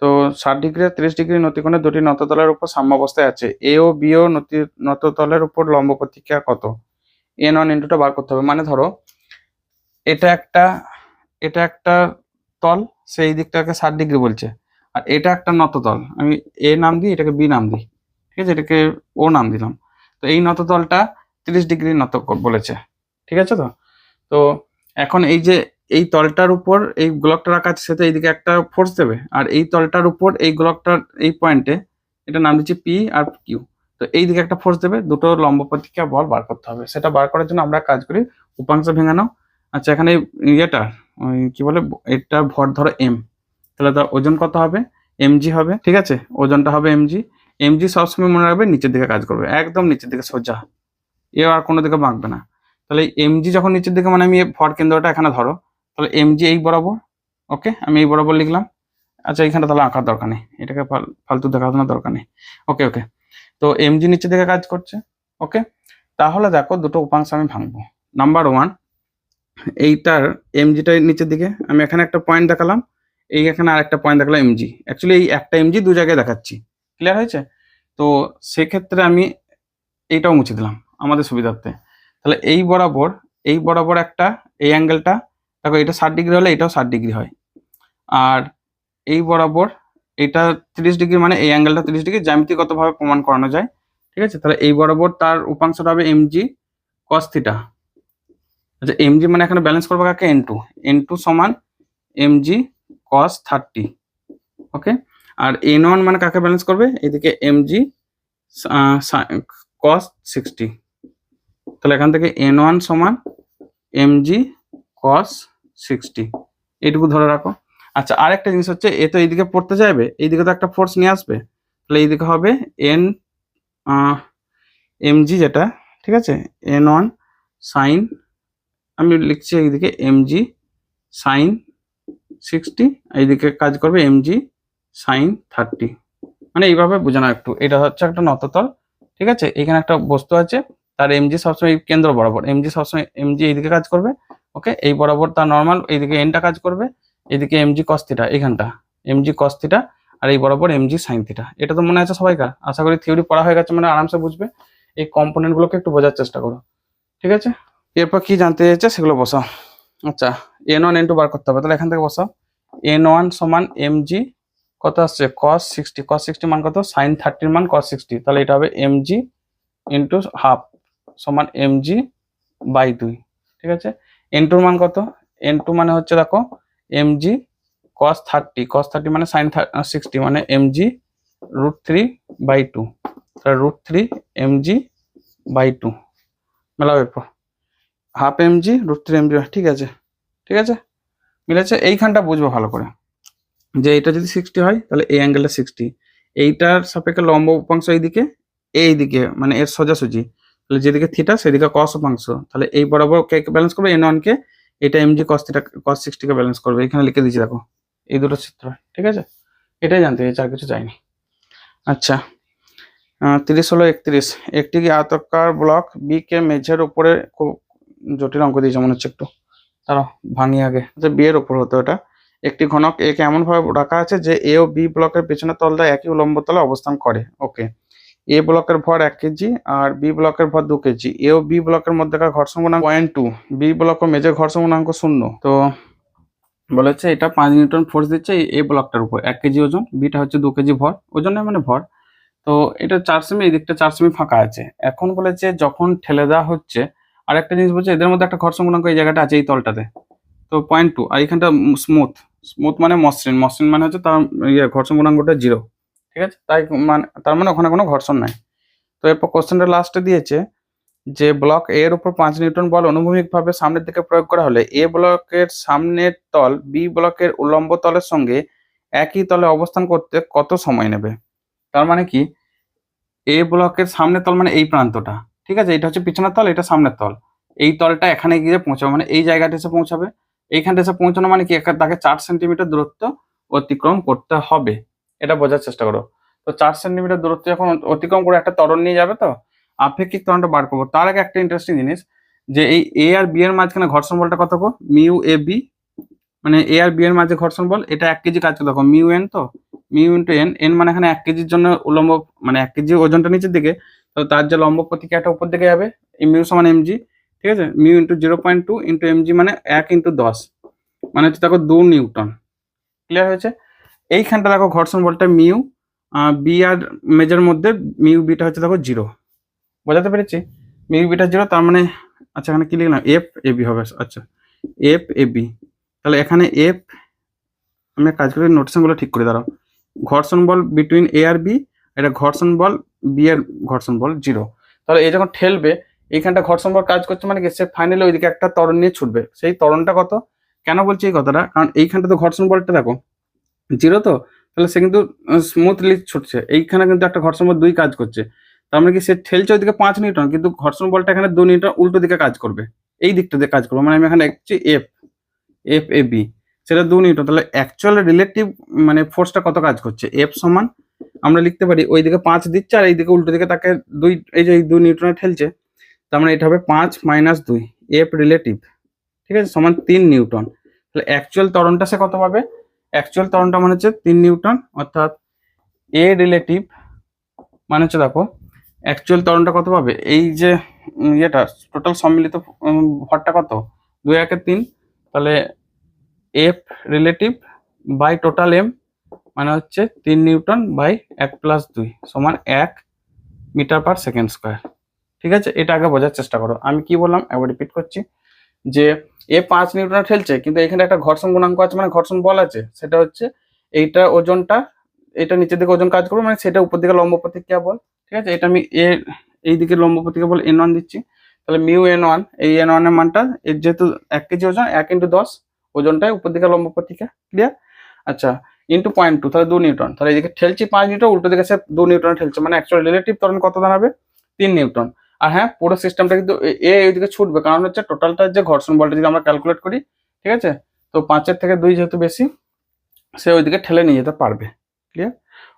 তো 60 ডিগ্রি আর 30 ডিগ্রি নতিকোণের দুটি নততলের উপর সাম্যাবস্থায় আছে, এ ও বি ও নততলের উপর লম্ব প্রতিক্রিয়া কত? এন অন ইন্টুটা বার করতে হবে। মানে ধরো এটা একটা, এটা একটা তল, সেই দিকটাকে 60 ডিগ্রি বলছে, আর এটা একটা নততল, আমি এ নাম দিই, এটাকে বি নাম দিই, ঠিক আছে, এটাকে ও নাম দিলাম। তো এই নততলটা 30 ডিগ্রি নত বলেছে, ঠিক আছে? তো তো এখন এই যে এই তলটার উপর এই গোলকটা রাখা আছে, সেটা এইদিকে একটা ফোর্স দেবে, আর এই তলটার উপর এই গোলকটার এই পয়েন্টে এটা নাম দিচ্ছি পি আর কিউ, তো এই দিকে একটা ফোর্স দেবে, দুটো লম্ব প্রতিক্রিয়া বল বার করতে হবে। সেটা বার করার জন্য আমরা কাজ করি উপাংশ ভেঙানো। আচ্ছা, এখানে ইয়েটা ওই কি বলে, এটা ভর ধরো এম, তাহলে তার ওজন কত হবে, এমজি হবে, ঠিক আছে, ওজনটা হবে এমজি। এমজি সবসময় মনে রাখবে নিচের দিকে কাজ করবে, একদম নিচের দিকে সোজা, এ আর কোনো দিকে বাঁকবে না। তাহলে এমজি যখন নিচের দিকে, মানে আমি ভর কেন্দ্রটা এখানে ধরো, তাহলে এমজি এই বরাবর, ওকে, আমি এই বরাবর লিখলাম। আচ্ছা, এইখানটা তাহলে আঁকার দরকার নেই, এটাকে ফালতু দেখানোর দরকার নেই। ওকে ওকে, তো এমজি নিচের দিকে কাজ করছে। ওকে, তাহলে দেখো দুটো উপাংশ আমি ভাঙবো। নাম্বার ওয়ান, এইটার এমজিটা নিচের দিকে, আমি এখানে একটা পয়েন্ট দেখালাম, এই এখানে আর একটা পয়েন্ট দেখালাম এমজি। অ্যাকচুয়ালি এই একটা এমজি দু জায়গায় দেখাচ্ছি, ক্লিয়ার হয়েছে? তো সেক্ষেত্রে আমি এইটাও মুছে দিলাম আমাদের সুবিধার্থে। তাহলে এই বরাবর একটা, এই অ্যাঙ্গেলটা দেখো, এটা 60 ডিগ্রি হলে এটাও 60 ডিগ্রি হয়, আর এই বরাবর এটা 30 ডিগ্রি, মানে এই অ্যাঙ্গেলটা 30 ডিগ্রি, জ্যামিতিগতভাবে প্রমাণ করানো যায়, ঠিক আছে। তাহলে এই বরাবর তার উপাংশটা হবে এমজি কস থিটা। আচ্ছা, এমজি মানে এখানে ব্যালেন্স করবো কাকে, এন টু সমান এমজি কস 30, ওকে। আর N1 মানে কাকে ব্যালেন্স করবে, এদিকে এমজি কস 60। তাহলে এখান থেকে N1 সমান এমজি কস 60, এইটুকু ধরে রাখো। আচ্ছা, আরেকটা জিনিস হচ্ছে, এ তো এইদিকে পড়তে যাবে, এইদিকে তো একটা ফোর্স নিয়ে আসবে, তাহলে এইদিকে হবে এন এমজি যেটা, ঠিক আছে, N1 সাইন, আমি লিখছি এইদিকে এমজি সাইন 60, এইদিকে কাজ করবে এমজি সাইন 30, মানে এইভাবে বোঝানো একটু। এটা হচ্ছে একটা নততল, ঠিক আছে, এখানে একটা বস্তু আছে, তার এমজি সবসময় কেন্দ্র বরাবর, এমজি সবসময় এমজি এইদিকে কাজ করবে, ওকে, এই বরাবর তার নর্মাল, এইদিকে এনটা কাজ করবে, এইদিকে এমজি কস থিটা, এখানটা এমজি কস থিটা, আর এই বরাবর এমজি সাইন থিটা। এটা তো মনে আছে সবাইকার, আশা করি থিওরি পড়া হয়ে গেছে, মানে আরামসে বুঝবে। এই কম্পোনেন্ট গুলোকে একটু বোঝার চেষ্টা করো, ঠিক আছে। এরপর কি জানতে চাইছে সেগুলো বসাও। আচ্ছা, N1 N2 বার করতে হবে, তাহলে এখান থেকে বসাও। N1 সমান mg কত আসছে, cos 60, cos 60 মান কত, sin 30 মান cos 60, তাহলে এটা হবে mg ইন্টু হাফ সমান mg বাই 2, ঠিক আছে। N2 মান কত, N2 মানে হচ্ছে দেখো mg cos 30 মানে sin 60, মানে mg √3/2, তাহলে √3 mg বাই 2 মেলাও, এরপর হাফ mg √3 mg, ঠিক আছে, ঠিক আছে, মিলেছে। এইখানটা বুঝবো ভালো করে, যে এটা যদি 60 হয় তাহলে এই অ্যাঙ্গেলটা 60, এইটার সাপেক্ষে লম্ব উপাংশ এইদিকে মানে এর সোজাসুজি, তাহলে যেদিকে থিটা সেদিকে কস উপাংশ, তাহলে এই বরাবর কে ব্যালেন্স করবে, N1 কে, এটা এমজি কস থিটা কস 60 কে ব্যালেন্স করবে, এখানে লিখে দিয়েছি দেখো, এই দুটো চিত্র, ঠিক আছে, এটাই জানতে চাইছি, আর কিছু চাইনি। আচ্ছা, 30 হলো 31, একটি আয়তাকার ব্লক বি কে মেঝের উপরে, খুব জটিল অঙ্ক দিয়েছে মনে হচ্ছে একটু, তারা ভাঙি আগে। আচ্ছা, বি এর উপর হতো এটা, একটি ঘনক এ কে এমন ভাবে রাখা আছে যে এ ও বি ব্লকের পেছনের তলটা একই উলম্ব তলে অবস্থান করে, ওকে। এ ব্লকের ভর 1 কেজি আর বি ব্লকের ভর 2 কেজি, এ ও বি ব্লকের মধ্যেকার ঘর্ষণ গুণাঙ্ক 0.2, বি ব্লক ও মেঝের ঘর্ষণ গুণাঙ্ক 0। তো বলেছে এটা 5 নিউটন ফোর্স দিচ্ছে এ ব্লকটার উপর, 1 কেজি ওজন, বিটা হচ্ছে 2 কেজি ভর, ওজন মানে ভর। তো এটা 4 সেমি, এই দিকটা 4 সেমি ফাঁকা আছে। এখন বলেছে যখন ঠেলে দেওয়া হচ্ছে, আর একটা জিনিস বলছে এদের মধ্যে একটা ঘর্ষণ গুণাঙ্ক এই জায়গাটা আছে, এই তলটাতে, তো 0.2, আর এখানটা স্মুথ মানে মসৃণ মানে হচ্ছে তার ঘর্ষণ গুণাঙ্কটা 0, ঠিক আছে, তার মানে ওখানে কোনো ঘর্ষণ নাই। তো এরপর কোশ্চেনটা লাস্টে দিয়েছে যে ব্লক এ এর উপর 5 নিউটন বল অনুভূমিকভাবে সামনের দিকে প্রয়োগ করা হলে এ ব্লকের সামনের তল বি ব্লকের উলম্ব তলের সঙ্গে একই তলে অবস্থান করতে কত সময় নেবে। তার মানে কি, এ ব্লকের সামনের তল মানে এই প্রান্তটা, ঠিক আছে, এটা হচ্ছে পিছনের তল, এটা সামনের তল, এই তলটা এখানে গিয়ে পৌঁছাবে, মানে এই জায়গাটা এসে পৌঁছাবে, এইখানটা এসে পৌঁছানো মানে কি, তাকে 4 সেন্টিমিটার দূরত্ব অতিক্রম করতে হবে, এটা বোঝার চেষ্টা করো। তো 4 সেন্টিমিটার দূরত্ব যখন অতিক্রম করে একটা ত্বরণ নিয়ে যাবে, তো আপেক্ষিক ত্বরণটা বার করবো। তার আগে একটা ইন্টারেস্টিং জিনিস, যে এই এ আর বি এর মাঝখানে ঘর্ষণ বলটা কত গো, মিউ এ বি, মানে এ আর বি এর মাঝে ঘর্ষণ বল, এটা 1 কেজি কাজ করে, দেখো মিউ এন, তো মিউ ইন্টু এন, এন মানে এখানে 1 কেজির জন্য উলম্ব, মানে 1 কেজি ওজনটা নিচের দিকে, তো তার যে লম্ব প্রতিক্রিয়াটা উপর দিকে যাবে, এই মিউ সমান এমজি, ঠিক আছে, মিউ ইন্টু 0.2 ইন্টু এমজি মানে 1 ইন্টু 10, মানে হচ্ছে দেখো 2 নিউটন, ক্লিয়ার হয়েছে। এইখানটা দেখো ঘর্ষণ বলটা মিউ বি আর মেজের মধ্যে, মিউ বিটা হচ্ছে দেখো 0, বোঝাতে পেরেছি, মিউ বিটা 0, তার মানে আচ্ছা এখানে কি লিখলাম, এফ এ বি হবে, আচ্ছা এফ এ বি, তাহলে এখানে এফ, আমি কাজ করে নোটেশনগুলো ঠিক করে দাঁড়াও, ঘর্ষণ বল বিটুইন এ আর বি, এটা ঘর্ষণ বল বি এর ঘর্ষণ বল 0। তাহলে এই যখন ঠেলবে এইখানটা ঘর্ষণ বল কাজ করছে মানে কি সে ফাইনালি ওইদিকে একটা ত্বরণ নিয়ে ছুটবে। সেই ত্বরণটা কত, কেন বলছি এই কথাটা, কারণ এইখানটা তো ঘর্ষণ বলটা দেখো 0 তো, তাহলে সে কিন্তু স্মুথলি ছুটছে। এইখানে কিন্তু একটা ঘর্ষণ বল 2 কাজ করছে, তার মানে কি সে ঠেলছে ওইদিকে 5 নিউটন, কিন্তু ঘর্ষণ বলটা এখানে 2 নিউটন উল্টো দিকে কাজ করবে, এই দিকটা দিয়ে কাজ করবে। মানে আমি এখানে লিখছি এফ, এফ এ বি, সেটা 2 নিউটন। তাহলে অ্যাকচুয়াল রিলেটিভ মানে ফোর্সটা কত কাজ করছে, এফ সমান আমরা লিখতে পারি ওইদিকে 5 দিচ্ছে আর এইদিকে উল্টো দিকে তাকে 2, এই যে 2 নিউটনে ঠেলছে, তার মানে এটা হবে 5 - 2 এফ রিলেটিভ, ঠিক আছে, সমান 3 নিউটন। তাহলে অ্যাকচুয়াল ত্বরণটা সে কত পাবে, অ্যাকচুয়াল ত্বরণটা মানে হচ্ছে 3 নিউটন, অর্থাৎ এ রিলেটিভ মানে হচ্ছে দেখো অ্যাকচুয়াল ত্বরণটা কত পাবে, এই যে এটা টোটাল সম্মিলিত ভরটা কত, 2 1 3, তাহলে F relative by total M মানে হচ্ছে 3 নিউটন বাই 1 + 2 সমান 1 মিটার/সেকেন্ড স্কয়ার। ঠিক আছে, এটা আগে বোঝার চেষ্টা করো। আমি কি বললাম একবার রিপিট করছি, যে এ 5 নিউটন ঠেলছে, কিন্তু এখানে একটা ঘর্ষণ গুণাঙ্ক আছে, মানে ঘর্ষণ বল আছে, সেটা হচ্ছে এইটা ওজনটা, এটা নিচের দিকে ওজন কাজ করবে, মানে সেটা উপর দিকে লম্ব প্রতিক্রিয়া বল। ঠিক আছে, এটা আমি এই দিকে লম্ব প্রতিক্রিয়া বল n1 দিচ্ছি। তাহলে মিউ n1, এই n1 এর মানটা, এর যেহেতু 1 কেজি ওজন, 1 × 10 ওজনটাই উপর দিকে লম্ব প্রতিক্রিয়া, ক্লিয়ার। আচ্ছা, ইন্টু 0.2, তাহলে 2 নিউটন। তাহলে এদিকে ঠেলছি 5 নিউটন, উল্টো দিকে সে 2 নিউটন ঠেলছে, মানে অ্যাকচুয়াল রিলেটিভ ত্বরণ কত দাঁড়াবে, 3 নিউটন। আর হ্যাঁ, পুরো সিস্টেমটা কিন্তু এইদিকে ছুটবে, কারণ হচ্ছে টোটালটার যে ঘর্ষণ বলটা যদি আমরা ক্যালকুলেট করি, ঠিক আছে, তো 5 থেকে 2 যেহেতু বেশি, সে ওইদিকে ঠেলে নিয়ে যেতে পারবে, ক্লিয়ার।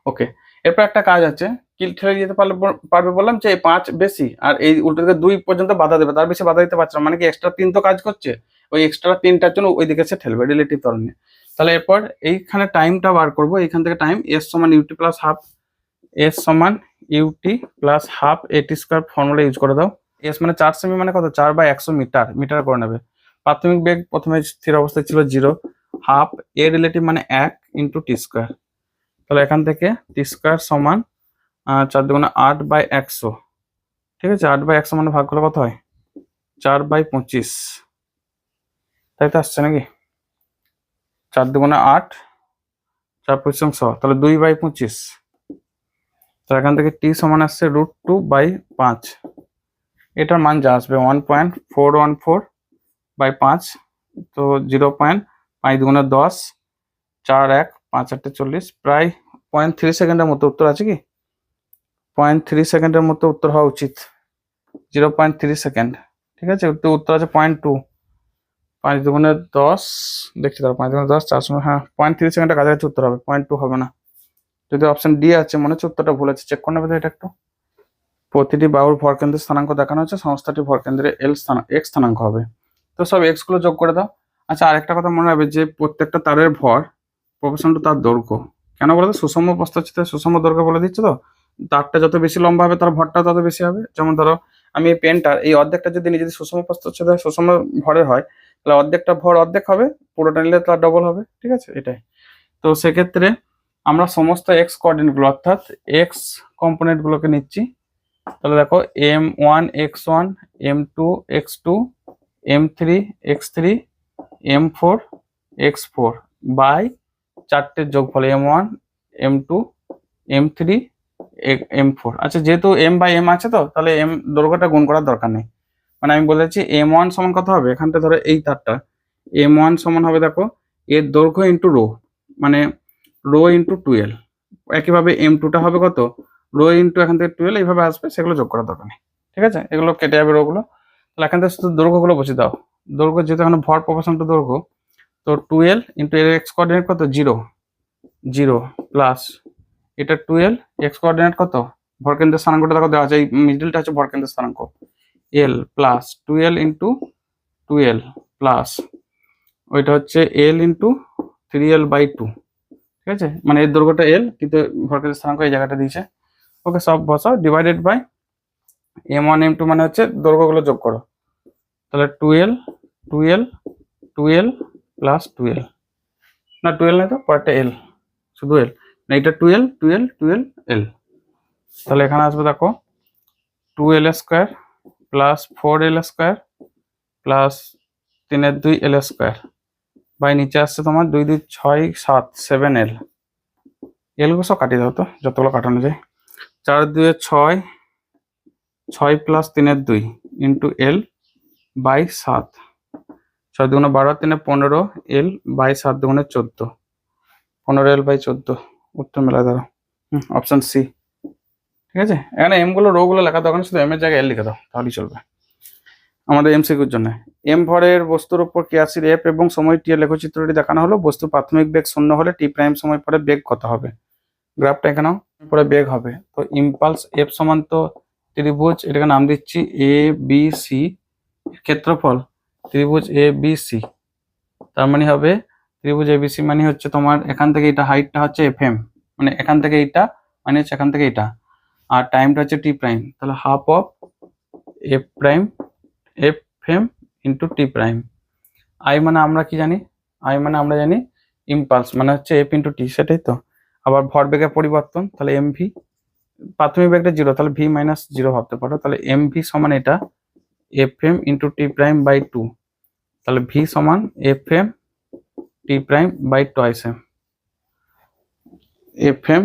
ওকে, এরপর একটা কাজ আছে, কি ঠেলে নিয়ে যেতে পারবে বললাম, যে 5 বেশি আর এই উল্টো দিকে 2 পর্যন্ত বাধা দেবে, তার বেশি বাধা দিতে পারছে না, মানে কি এক্সট্রা 3 তো কাজ করছে, ওই এক্সট্রা 3টার জন্য ওইদিকে সে ঠেলবে রিলেটিভ ত্বরণে। তাহলে এরপর এইখানে টাইমটা বার করবো, এইখান থেকে টাইম এস সমান ইউটি প্লাস হাফ, এস সমান ইউটি প্লাস হাফ এটি স্কোয়ার ফর্মুলা ইউজ করে দাও। এস মানে 4 সেমি, মানে কত, 4/100 মিটার, মিটার করে নেবে। প্রাথমিক বেগ প্রথমে স্থির অবস্থায় ছিল 0, হাফ এ রিলেটিভ মানে 1 × টি স্কোয়ার। তাহলে এখান থেকে টি স্কোয়ার সমান 4 × 8/100, ঠিক আছে, 8/100 মানে ভাগ করলে কত হয়, 4/25, তাই তো আসছে নাকি, 4 × 8, 4 × 25 100, তাহলে 2/25। তো এখান থেকে টি সমান আসছে √2/5, এটার মান যা আসবে 1.414/5, তো 0.5 × 10, 4 1 5 8 40, প্রায় 0.3 সেকেন্ডের মতো উত্তর আছে, কি 0.3 সেকেন্ডের মতো উত্তর হওয়া উচিত, 0.3 সেকেন্ড, ঠিক আছে, উত্তর আছে 0.2, 5 × 10, দেখছি তার 5 × 10 400, হ্যাঁ 0.3 সেকেন্ডের কাছাকাছি উত্তর হবে, 0.2 হবে না। যদি অপশন ডি আছে, মনে হচ্ছে উত্তরটা ভুল আছে, চেক করে নেবে তো এটা একটু। প্রতিটি বাহুর ভরকেন্দ্রের স্থানাঙ্ক দেখানো হচ্ছে, সংস্থাটি ভরকেন্দ্রে এক্স স্থানাঙ্ক হবে, তো সব এক্স গুলো যোগ করে দাও। আচ্ছা, আরেকটা কথা মনে রাখবে, যে প্রত্যেকটা তারের ভর প্রপোর্শন টু তার দৈর্ঘ্য, কেন বলো তো, সুষম প্রস্থচ্ছেদে সুষম দৈর্ঘ্য বলে দিচ্ছে, তো তারটা যত বেশি লম্বা হবে তার ভরটা তত বেশি হবে। যেমন ধরো আমি এই পেনটার এই অর্ধেকটা যদি নিজে সুষম প্রস্থচ্ছেদে সুষম ভরের হয়, তাহলে অর্ধেকটা ভর অর্ধেক হবে, পুরোটা নিলে তার ডবল হবে, ঠিক আছে, এটাই। তো সেক্ষেত্রে আমরা সমস্ত এক্স কোঅর্ডিনেটগুলো, অর্থাৎ এক্স কম্পোনেন্টগুলোকে নিচ্ছি। তাহলে দেখো m1 x1, m2 x2, m3 x3, m4 x4 by 4টের যোগফল m1 m2 m3 m4। আচ্ছা, যেহেতু m/m আছে, তো তাহলে m দৈর্ঘ্যটা গুণ করার দরকার নেই, মানে আমি বলেছি m1 সমান কত হবে, এখানটা ধরো এই তারটা m1 সমান হবে, দেখো এর দৈর্ঘ্য ইন্টু রো, মানে রো ইন্টু 12, একইভাবে m2টা হবে কত, রো ইন্টু এখান থেকে 12, এইভাবে আসবে, সেগুলো যোগ করার দরকার নেই, ঠিক আছে, এগুলো কেটে যাবে রোগুলো। তাহলে এখান থেকে শুধু দৈর্ঘ্যগুলো বসে দাও, দৈর্ঘ্য যেহেতু এখানে ভর প্রপোর্শন টু দৈর্ঘ্য, তো 12 ইন্টু এর এক্স কোঅর্ডিনেট কত, 0 0 প্লাস এটা 12 এক্স কোঅর্ডিনেট কত, ভরকেন্দ্রের স্থানাঙ্কটা দেখো দেওয়া আছে, এই মিডলটা হচ্ছে ভরকেন্দ্রের স্থানাঙ্ক, এল প্লাস 12 ইন্টু 12 প্লাস ওইটা হচ্ছে এল ইন্টু 3l/2, ঠিক আছে, মানে এর দৈর্ঘ্যটা এল, কিন্তু ভরকেন্দ্রের স্থানাঙ্ক এই জায়গাটা দিয়েছে। ওকে, সব বসাও, ডিভাইডেড বাই m1 m2 মানে হচ্ছে দৈর্ঘ্যগুলো যোগ করো, তাহলে 12 12 12 প্লাস 12, না 12 নয় তো, পরেরটা এল, শুধু এল, না এটা 12 12 12 এল। তাহলে এখানে আসবে দেখো 2l² plus 4l² plus 3/2l² by নিচে আসছে তোমার 2 2 6 7 7l, এলগুলো সব কাটিয়ে দাও তো, যতগুলো কাটানো যায়। 4 2 6, 6 + 3 2 into L by 7, 6 2 12 3 15 L by 7 2 14, 15 L by 14 উত্তর মেলা ধরো। Option C. ঠিক আছে, এখানে এম গুলো রো গুলো লেখা দরকার নেই, শুধু এম এর জায়গায় এল লিখে দাও তাহলেই চলবে আমাদের এমসিকিউর জন্য। এম ভরের বস্তুর উপর ক্রিয়াশীল এফ এবং সময় টি এর লেখচিত্রটি দেখানো হলো। বস্তুর প্রাথমিক বেগ 0 হলে টি প্রাইম সময় পরে বেগ কত হবে? গ্রাফটা এখানেও পরে বেগ হবে। তো ইম্পালস এফ সমান তো ত্রিভুজ, এটাকে নাম দিচ্ছি এ বি সি, ক্ষেত্রফল ত্রিভুজ এ বি সি, তার মানে হবে ত্রিভুজ এ বি সি মানে হচ্ছে তোমার এখান থেকে এটা হাইটটা হচ্ছে এফ এম, মানে এখান থেকে এইটা মানে হচ্ছে এখান থেকে এটা, আর টাইমটা হচ্ছে টি প্রাইম, তাহলে half of F prime F M into T prime. I মানে আমরা কি জানি? আই মানে আমরা জানি ইম্পালস মানে হচ্ছে এফ ইন্টু টি, সেটাই তো। আবার ভরবেগের পরিবর্তন, তাহলে এম ভি, প্রাথমিক বেগটা 0, তাহলে ভি মাইনাস 0 ভাবতে পারো। তাহলে এম ভি সমান এটা F M into T prime by 2, তাহলে ভি সমান F M T prime by twice M, F M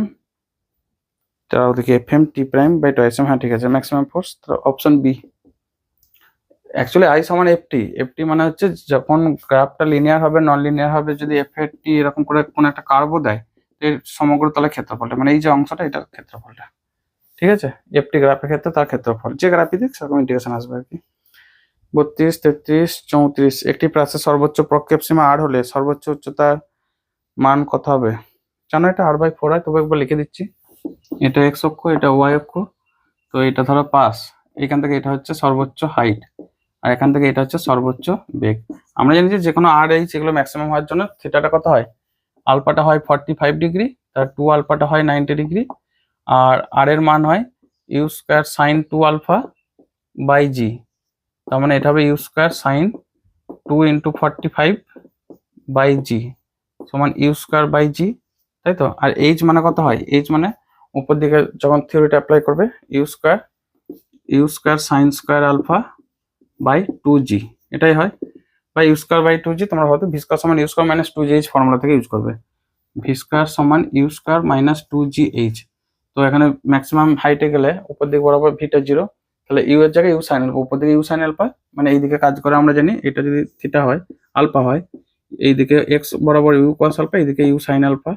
ওদিকে F M T prime by twice M. হ্যাঁ ঠিক আছে, maximum force. Option B. Actually I সমান F T মানে হচ্ছে যখন গ্রাফটা লিনিয়ার হবে নন লিনিয়ার হবে, যদি এফ এর টি এরকম করে কোনো একটা কার্ভও দেয়, এর সমগ্র তলে ক্ষেত্রফলটা, মানে এই যে অংশটা এটার ক্ষেত্রফলটা। ঠিক আছে, এফটি গ্রাফের ক্ষেত্রে তার ক্ষেত্রফল, যে গ্রাফই দিক সেরকম ইন্টিগ্রেশন আসবে আর কি। 32 33 34, একটি প্রাচীর সর্বোচ্চ প্রক্ষেপ সীমা আর হলে সর্বোচ্চ উচ্চতার মান কত হবে? জানো এটা r/4 হয়, তবে একবার লিখে দিচ্ছি। এটা এক্স অক্ষ, এটা ওয়াই অক্ষ, তো এটা ধরো পাস, এখান থেকে এটা হচ্ছে সর্বোচ্চ হাইট, আর এখান থেকে এটা হচ্ছে সর্বোচ্চ বেগ। আমরা জানি যে কোনো আর এইচ এগুলো ম্যাক্সিমাম হওয়ার জন্য থিটাটা কত হয়? আলফাটা হয় 45 ডিগ্রি, তার 2 আলফাটা হয় 90 ডিগ্রি, আর আর এর মান হয় U square sine 2 alpha by G, তার মানে এটা হবে U square sine 2 into 45 by G সমান ইউ স্কোয়ার বাই জি, তাই তো। আর এইচ মানে কত হয়? এইচ মানে উপর দিকে যখন থিওরিটা অ্যাপ্লাই করবে U square sine square alpha by 2g, এটাই হয়, বা ইউ স্কোয়ার বাই 2g। তোমরা হয়তো ভি স্কোয়ার সমান U square minus 2gh formula থেকে ইউজ করবে, ভি স্কোয়ার সমান ইউ স্কোয়ার মাইনাস 2gh। তো এখানে ম্যাক্সিমাম হাইটে গেলে উপর দিকে বরাবর ভিটা 0, তাহলে ইউ এর জায়গায় ইউ সাইন আলফা, উপর দিকে ইউ সাইন আলফা, মানে এইদিকে কাজ করে আমরা জানি এটা যদি থিটা হয় আলফা হয়, এইদিকে এক্স বরাবর ইউ কস আলফা, এইদিকে ইউ সাইন আলফা।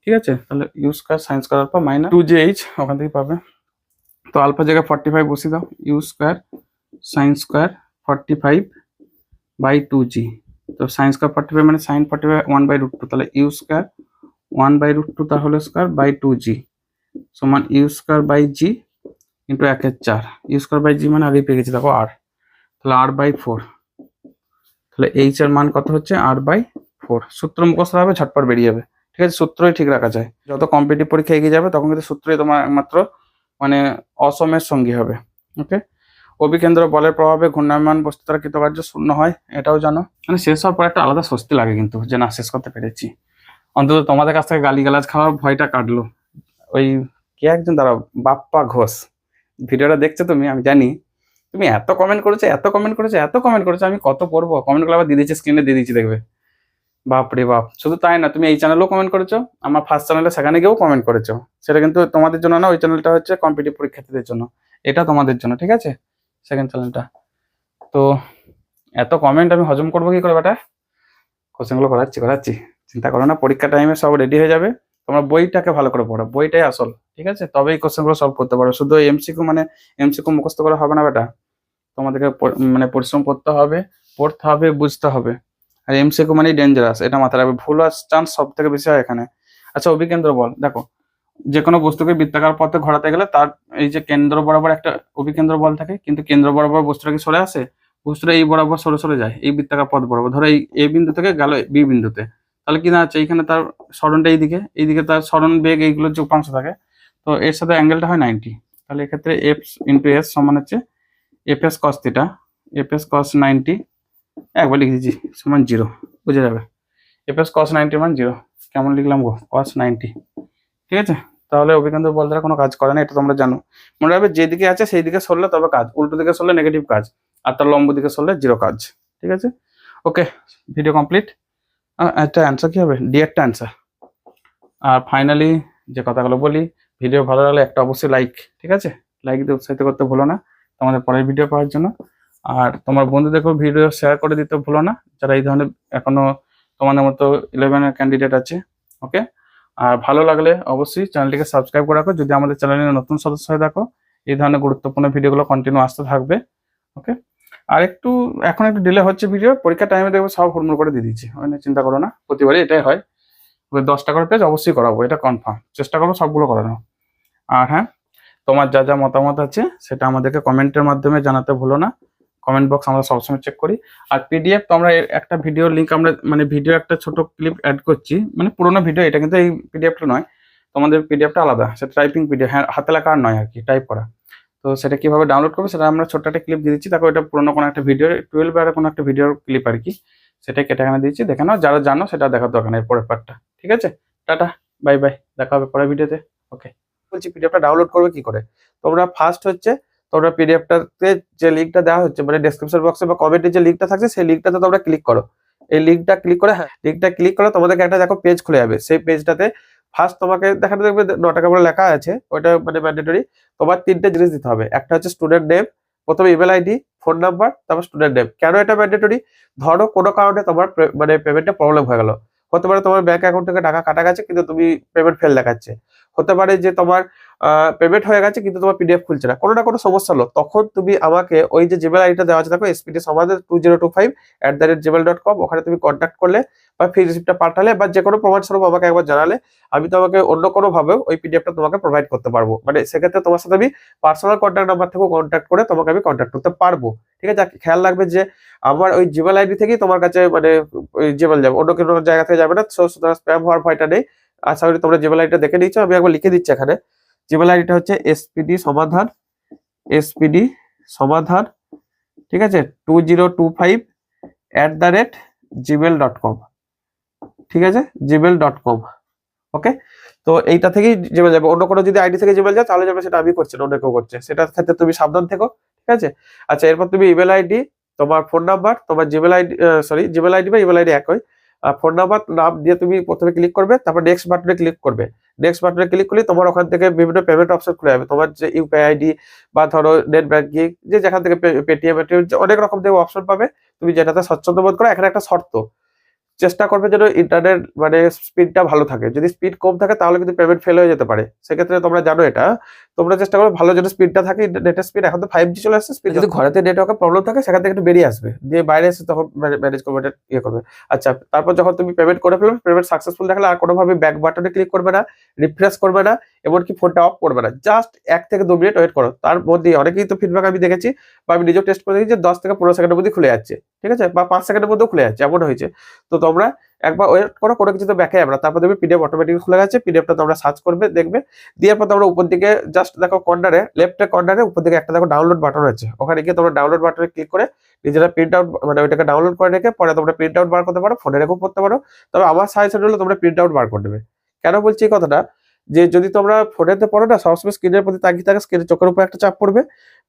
ঠিক আছে, তাহলে U square sine square alpha minus 2gh ওখান থেকে পাবে। তো আলফা জায়গায় 45 বসিয়ে দাও, U square sine square 45 by 2g, তো সাইন স্কোয়ার 45 মানে সাইন 45 1/√2, তাহলে ইউ স্কোয়ার 1/√2 তাহলে স্কোয়ার বাই 2g সমান U square by G into 1/4। U square by G মানে আগেই পেয়ে গেছি দেখো আর, তাহলে r/4, তাহলে এইচ এর মান কত হচ্ছে r/4। সূত্র মুখস্থ হবে, ঝটপট বেরিয়ে যাবে। ঠিক আছে, সূত্রই ঠিক রাখা যায়। যত কম্পিটিটিভ পরীক্ষা এগিয়ে যাবে তখন কিন্তু সূত্রই তোমার একমাত্র মানে অসমের সঙ্গী হবে। ওকে, অভিকেন্দ্র বলের প্রভাবে ঘূর্ণায়মান বস্তু দ্বারা কৃতকার্য শূন্য হয়, এটাও জানো। মানে শেষ হওয়ার পর একটা আলাদা স্বস্তি লাগে কিন্তু, যে না শেষ করতে পেরেছি, অন্তত তোমাদের কাছ থেকে গালিগালাজ খাওয়ার ভয়টা কাটলো। ওই কে একজন দাঁড়াও, বাপ্পা ঘোষ, ভিডিওটা দেখছো তুমি, আমি জানি তুমি এত কমেন্ট করেছো আমি কত পড়বো কমেন্টগুলো, আবার দিয়ে দিচ্ছি স্ক্রিনে দিয়ে দিচ্ছি দেখবে। বাপ রে বাপ, শুধু তাই না, তুমি এই চ্যানেলেও কমেন্ট করেছো, আমার ফার্স্ট চ্যানেলে সেখানে গিয়েও কমেন্ট করেছো। সেটা কিন্তু তোমাদের জন্য না, ওই চ্যানেলটা হচ্ছে কম্পিটিটিভ পরীক্ষার্থীদের জন্য, এটা তোমাদের জন্য। ঠিক আছে, সেকেন্ড চ্যানেলটা। তো এত কমেন্ট আমি হজম করবো কি করে বেটা? কোশ্চেনগুলো করাচ্ছি, চিন্তা করো না, পরীক্ষা টাইমে সব রেডি হয়ে যাবে। তোমরা বইটাকে ভালো করে পড়ো, বইটাই আসল। ঠিক আছে, তবেই কোশ্চেনগুলো সলভ করতে পারো। শুধু এমসিকিউ মানে এমসিকিউ মুখস্থ করা হবে না বেটা, তোমাদেরকে মানে পরিশ্রম করতে হবে, পড়তে হবে, বুঝতে হবে। আর এমসিকিউ মানে ডেঞ্জারাস, এটা মাথায় রাখবে, ভুল হওয়ার চান্স সব থেকে বেশি হয় এখানে। আচ্ছা, অভিকেন্দ্র বল দেখো, যে কোনো বস্তুকে বৃত্তাকার পথে ঘোরাতে গেলে তার এই যে কেন্দ্র বরাবর একটা অভিকেন্দ্র বল থাকে, কিন্তু কেন্দ্র বরাবর বস্তুটা কি সরে আসে? বস্তুটা এই বরাবর সরে যায়, এই বৃত্তাকার পথ বরাবর। ধরো এই এ বিন্দু থেকে গেল বি বিন্দুতে, তাহলে কি না আছে এইখানে তার সরণটা এইদিকে তার সরণ বেগ এইগুলোর যে উপাংশ থাকে, তো এর সাথে অ্যাঙ্গেলটা হয় 90। তাহলে এক্ষেত্রে এফ ইন্টু এস সমান হচ্ছে F S cos theta, F S কস 90, একবার লিখে দিচ্ছি সমান 0, বুঝে যাবে। এফ এস কস 90 মান 0, কেমন লিখলাম গো, কস 90। ঠিক আছে, তাহলে অভিকেন্দ্র বল দ্বারা কোনো কাজ করে না, এটা তোমরা জানো। মনে রাখবে যেদিকে আছে সেই দিকে সরলে তবে কাজ, উল্টো দিকে সরলে নেগেটিভ কাজ, আর তার লম্ব দিকে সরলে 0 কাজ। ঠিক আছে, ওকে, ভিডিও কমপ্লিট। একটা অ্যান্সার কি হবে? ডি একটা অ্যান্সার। আর ফাইনালি যে কথাগুলো বলি, ভিডিও ভালো লাগলে একটা অবশ্যই লাইক, ঠিক আছে, লাইক দিয়ে উৎসাহিত করতে ভুলো না তোমাদের পরের ভিডিও পাওয়ার জন্য। আর তোমার বন্ধুদেরকেও ভিডিও শেয়ার করে দিতে ভুলো না, যারা এই ধরনের এখনো তোমাদের মতো 11-এর ক্যান্ডিডেট আছে। ওকে, আর ভালো লাগলে অবশ্যই চ্যানেলটিকে সাবস্ক্রাইব করে রাখো। যদি আমাদের চ্যানেলে নতুন সদস্য হয়ে থাকো, এই ধরনের গুরুত্বপূর্ণ ভিডিওগুলো কন্টিনিউ আসতে থাকবে। ওকে, আর এখন একটু ডিলে হচ্ছে ভিডিও, পরীক্ষার টাইমে দেখবো সব হুড়মুড় করে দিয়ে দিচ্ছি, ওই নিয়ে চিন্তা করো না, প্রতিবারই এটাই হয়। 10টা করে পেজ অবশ্যই করাবো, এটা কনফার্ম, চেষ্টা করবো সবগুলো করানো। আর হ্যাঁ, তোমার যা যা মতামত আছে সেটা আমাদেরকে কমেন্টের মাধ্যমে জানাতে ভুলো না, কমেন্ট বক্স আমরা সবসময় চেক করি। আর পিডিএফ তো আমরা একটা ভিডিও লিঙ্ক আমরা মানে ভিডিও একটা ছোট ক্লিপ অ্যাড করছি, মানে পুরোনো ভিডিও এটা, কিন্তু এই পিডিএফটা নয়, তোমাদের পিডিএফটা আলাদা, সেটা টাইপিং পিডিএফ, হ্যাঁ হাতে লেখা আর নয় আর কি, টাইপ করা। তো সেটা কিভাবে ডাউনলোড করবে সেটা আমরা ছোট্ট একটা ক্লিপ দিয়ে দিচ্ছি, তারপর এটা পুরোনো কোনো একটা ভিডিও 12 এর কোনো একটা ভিডিওর ক্লিপ আর কি, সেটাই কেটে এখানে দিচ্ছি, দেখে নাও, যারা জানো সেটা দেখার দরকার নেই পরের পার্টটা। ঠিক আছে, টাটা, বাই বাই, দেখা হবে পরের ভিডিওতে। ওকে, বলছি পিডিএফটা ডাউনলোড করবে কি করে। তোমরা ফার্স্ট হচ্ছে তোমরা পিডিএফটাতে যে লিঙ্কটা দেওয়া হচ্ছে মানে ডেসক্রিপশন বক্সে বা কমেন্টে যে লিঙ্কটা থাকছে সেই লিঙ্কটাতে তোমরা ক্লিক করো। এই লিঙ্কটা ক্লিক করে, হ্যাঁ লিঙ্কটা ক্লিক করে তোমাদেরকে একটা দেখো পেজ খুলে যাবে। সেই পেজটাতে ফার্স্ট তোমাকে দেখাতে দেখবে 9 টাকা করে লেখা আছে, ওটা মানে ম্যান্ডেটরি। তোমার 3টে জিনিস দিতে হবে, একটা হচ্ছে স্টুডেন্ট নেম, প্রথমে ইমেল আইডি, ফোন নাম্বার, তারপর স্টুডেন্ট নেম। কেন এটা ম্যান্ডেটরি? ধরো কোনো কারণে তোমার মানে পেমেন্টে প্রবলেম হয়ে গেল, হতে পারে তোমার ব্যাংক অ্যাকাউন্ট থেকে টাকা কাটা গেছে কিন্তু তুমি পেমেন্ট ফেল দেখাচ্ছে, হতে পারে যে তোমার পেমেন্ট হয়ে গেছে কিন্তু তোমার পিডিএফ খুলছে না, কোনো না কোনো সমস্যা হলো, তখন তুমি আমাকে ওই যে জিমেল আইডিটা দেওয়া আছে দেখো SPD সমাধান 2025@gmail.com, ওখানে তুমি কন্ট্যাক্ট করলে বা ফ্রি রিসিপ্টটা পাঠালে বা যে কোনো প্রমাণ স্বরূপ আমাকে একবার জানালে আমি তোমাকে অন্য কোনো ভাবে ওই পিডিএফটা তোমাকে প্রোভাইড করতে পারবো। মানে সেক্ষেত্রে তোমার সাথে আমি পার্সোনাল কন্ট্যাক্ট নাম্বার থেকেও কন্ট্যাক্ট করে তোমাকে আমি কন্ট্যাক্ট করতে পারবো। ঠিক আছে, খেয়াল রাখবে যে আমার ওই জিমেল আইডি থেকেই তোমার কাছে মানে ওই জিমেল যাবে, অন্য কোনো জায়গা থেকে যাবে না, সুতরাং স্প্যাম হওয়ার ভয়টা নেই। আশা করি তোমরা জিমেল আইডিটা দেখে নিচ্ছ, আমি একবার লিখে দিচ্ছি এখানে। জিমেল আইডিটা হচ্ছে SPD সমাধান, ঠিক আছে, 2025@gmail.com, ঠিক আছে, gmail.com। ওকে, তো এইটা থেকেই জিমেল যাবে, অন্য কোনো যদি আইডি থেকে জিমেল যায় তাহলে যাবে, সেটা আমি করছি না, অন্য কেউ করছে, সেটার ক্ষেত্রে তুমি সাবধান থেকো। ঠিক আছে, আচ্ছা এরপর তুমি ইমেল আইডি, তোমার ফোন নাম্বার, তোমার জিমেল আইডি, জিমেল আইডি বা ইমেল আইডি একই, ফোন নাম্বার নাম দিয়ে তুমি প্রথমে ক্লিক করবে, তারপর নেক্সট বাটনে ক্লিক করবে। নেক্সট বাটনে ক্লিক করলে তোমার ওখান থেকে বিভিন্ন পেমেন্ট অপশন খুলে যাবে, তোমার যে ইউপিআই আইডি বা ধরো নেট ব্যাংকিং, যে যেখান থেকে পেটিএম অনেক রকম থেকে অপশন পাবে, তুমি যেটাতে স্বচ্ছন্দ বোধ করো। এখানে একটা শর্ত, চেষ্টা করবে যেন ইন্টারনেট মানে স্পিডটা ভালো থাকে, যদি স্পিড কম থাকে তাহলে কিন্তু পেমেন্ট ফেল হয়ে যেতে পারে, সেক্ষেত্রে তোমরা জানো এটা, তোমরা চেষ্টা করবে ভালো যেন স্পিডটা থাকে, নেটের স্পিড, এখন তো 5G চলে আসছে, স্পিড যদি ঘরেতে নেটওয়ার্কের প্রবলেম থাকে সেখান থেকে একটু বেরিয়ে আসবে, দিয়ে বাইরে এসে তখন ম্যানেজ করবে, এটা ইয়ে করবে। আচ্ছা, তারপর যখন তুমি পেমেন্ট করে ফেলবে, পেমেন্ট সাকসেসফুল দেখালে আর কোনোভাবে ব্যাক বাটনে ক্লিক করবে না, রিফ্রেশ করবে না, এমনকি ফোনটা অফ করবে না, জাস্ট 1 থেকে 2 মিনিট ওয়েট করো। তার মধ্যে অনেকেই তো ফিডব্যাক আমি দেখেছি বা আমি নিজেও টেস্ট করে দেখেছি যে 10 থেকে 15 সেকেন্ডের মধ্যে খুলে যাচ্ছে, ঠিক আছে, বা 5 সেকেন্ডের মধ্যেও খুলে যাচ্ছে, এমন হয়েছে। তো তোমরা একবার ওয়েট করো, কোনো কিছু তো ব্যাকে আমরা, তারপর দেখবে পিডিএফ অটোমেটিক খুলে গেছে, পিডিএফটা তোমরা সার্চ করবে দেখবে, দিয়ে পর তোমরা উপর দিকে জাস্ট দেখো কর্নারে, লেফটের কর্নারে উপর দিকে একটা দেখো ডাউনলোড বাটন আছে, ওখানে গিয়ে তোমরা ডাউনলোড বাটনে ক্লিক করে নিজেরা প্রিন্ট আউট মানে ওইটাকে ডাউনলোড করে রেখে পরে তোমরা প্রিন্ট আউট বার করতে পারো, ফোনে রেখেও পড়তে পারো। তবে আমার সাজেশন হলো তোমরা প্রিন্ট আউট বার করে নেবে। কেন বলছি এই কথাটা, যে যদি তোমরা ফোনেতে পড়ো না, সবসময় স্ক্রিনের প্রতি তাকিয়ে থাকে, স্ক্রিনের চোখের উপর একটা চাপ পড়বে,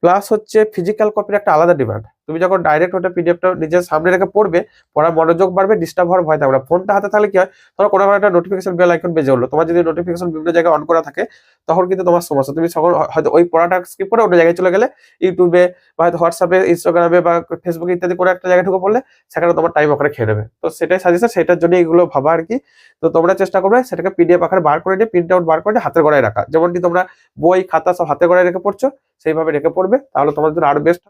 প্লাস হচ্ছে ফিজিক্যাল কপির একটা আলাদা ডিমান্ড। তুমি যখন ডাইরেক্ট ওটা পিডিএফটা নিজের সামনে রেখে পড়বে, পড়ার মনোযোগ বাড়বে, ডিস্টার্ব হওয়ার ভয় থাকবে না। ফোনটা হাতে থাকলে কি হয়, ধরো কোনো একটা নোটিফিকেশন বেল আইকন বেজে হলো, তোমার যদি নোটিফিকেশন বিভিন্ন জায়গায় অন করা থাকে তখন কিন্তু তোমার সমস্যা, তুমি সকল হয়তো ওই পড়াটা স্কিপ করে অন্য জায়গায় চলে গেলে, ইউটিউবে বা হয়তো হোয়াটসঅ্যাপে, ইনস্টাগ্রামে বা ফেসবুকে ইত্যাদি কোনো একটা জায়গায় ঢুকে পড়লে সেখানে তোমার টাইম ওখানে খেয়ে নেবে। তো সেটাই সাজেশন, সেটার জন্য এগুলো ভাবা আর কি। তো তোমরা চেষ্টা করবে সেটাকে পিডিএফ আকারে বার করে নিয়ে, প্রিন্ট আউট বার করে হাতের গোড়ায় রাখা, যেমনটি তোমরা বই খাতা সব হাতের গোড়ায় রেখে পড়ছো সেইভাবে রেখে পড়বে, তাহলে তোমার জন্য আরো বেস্ট।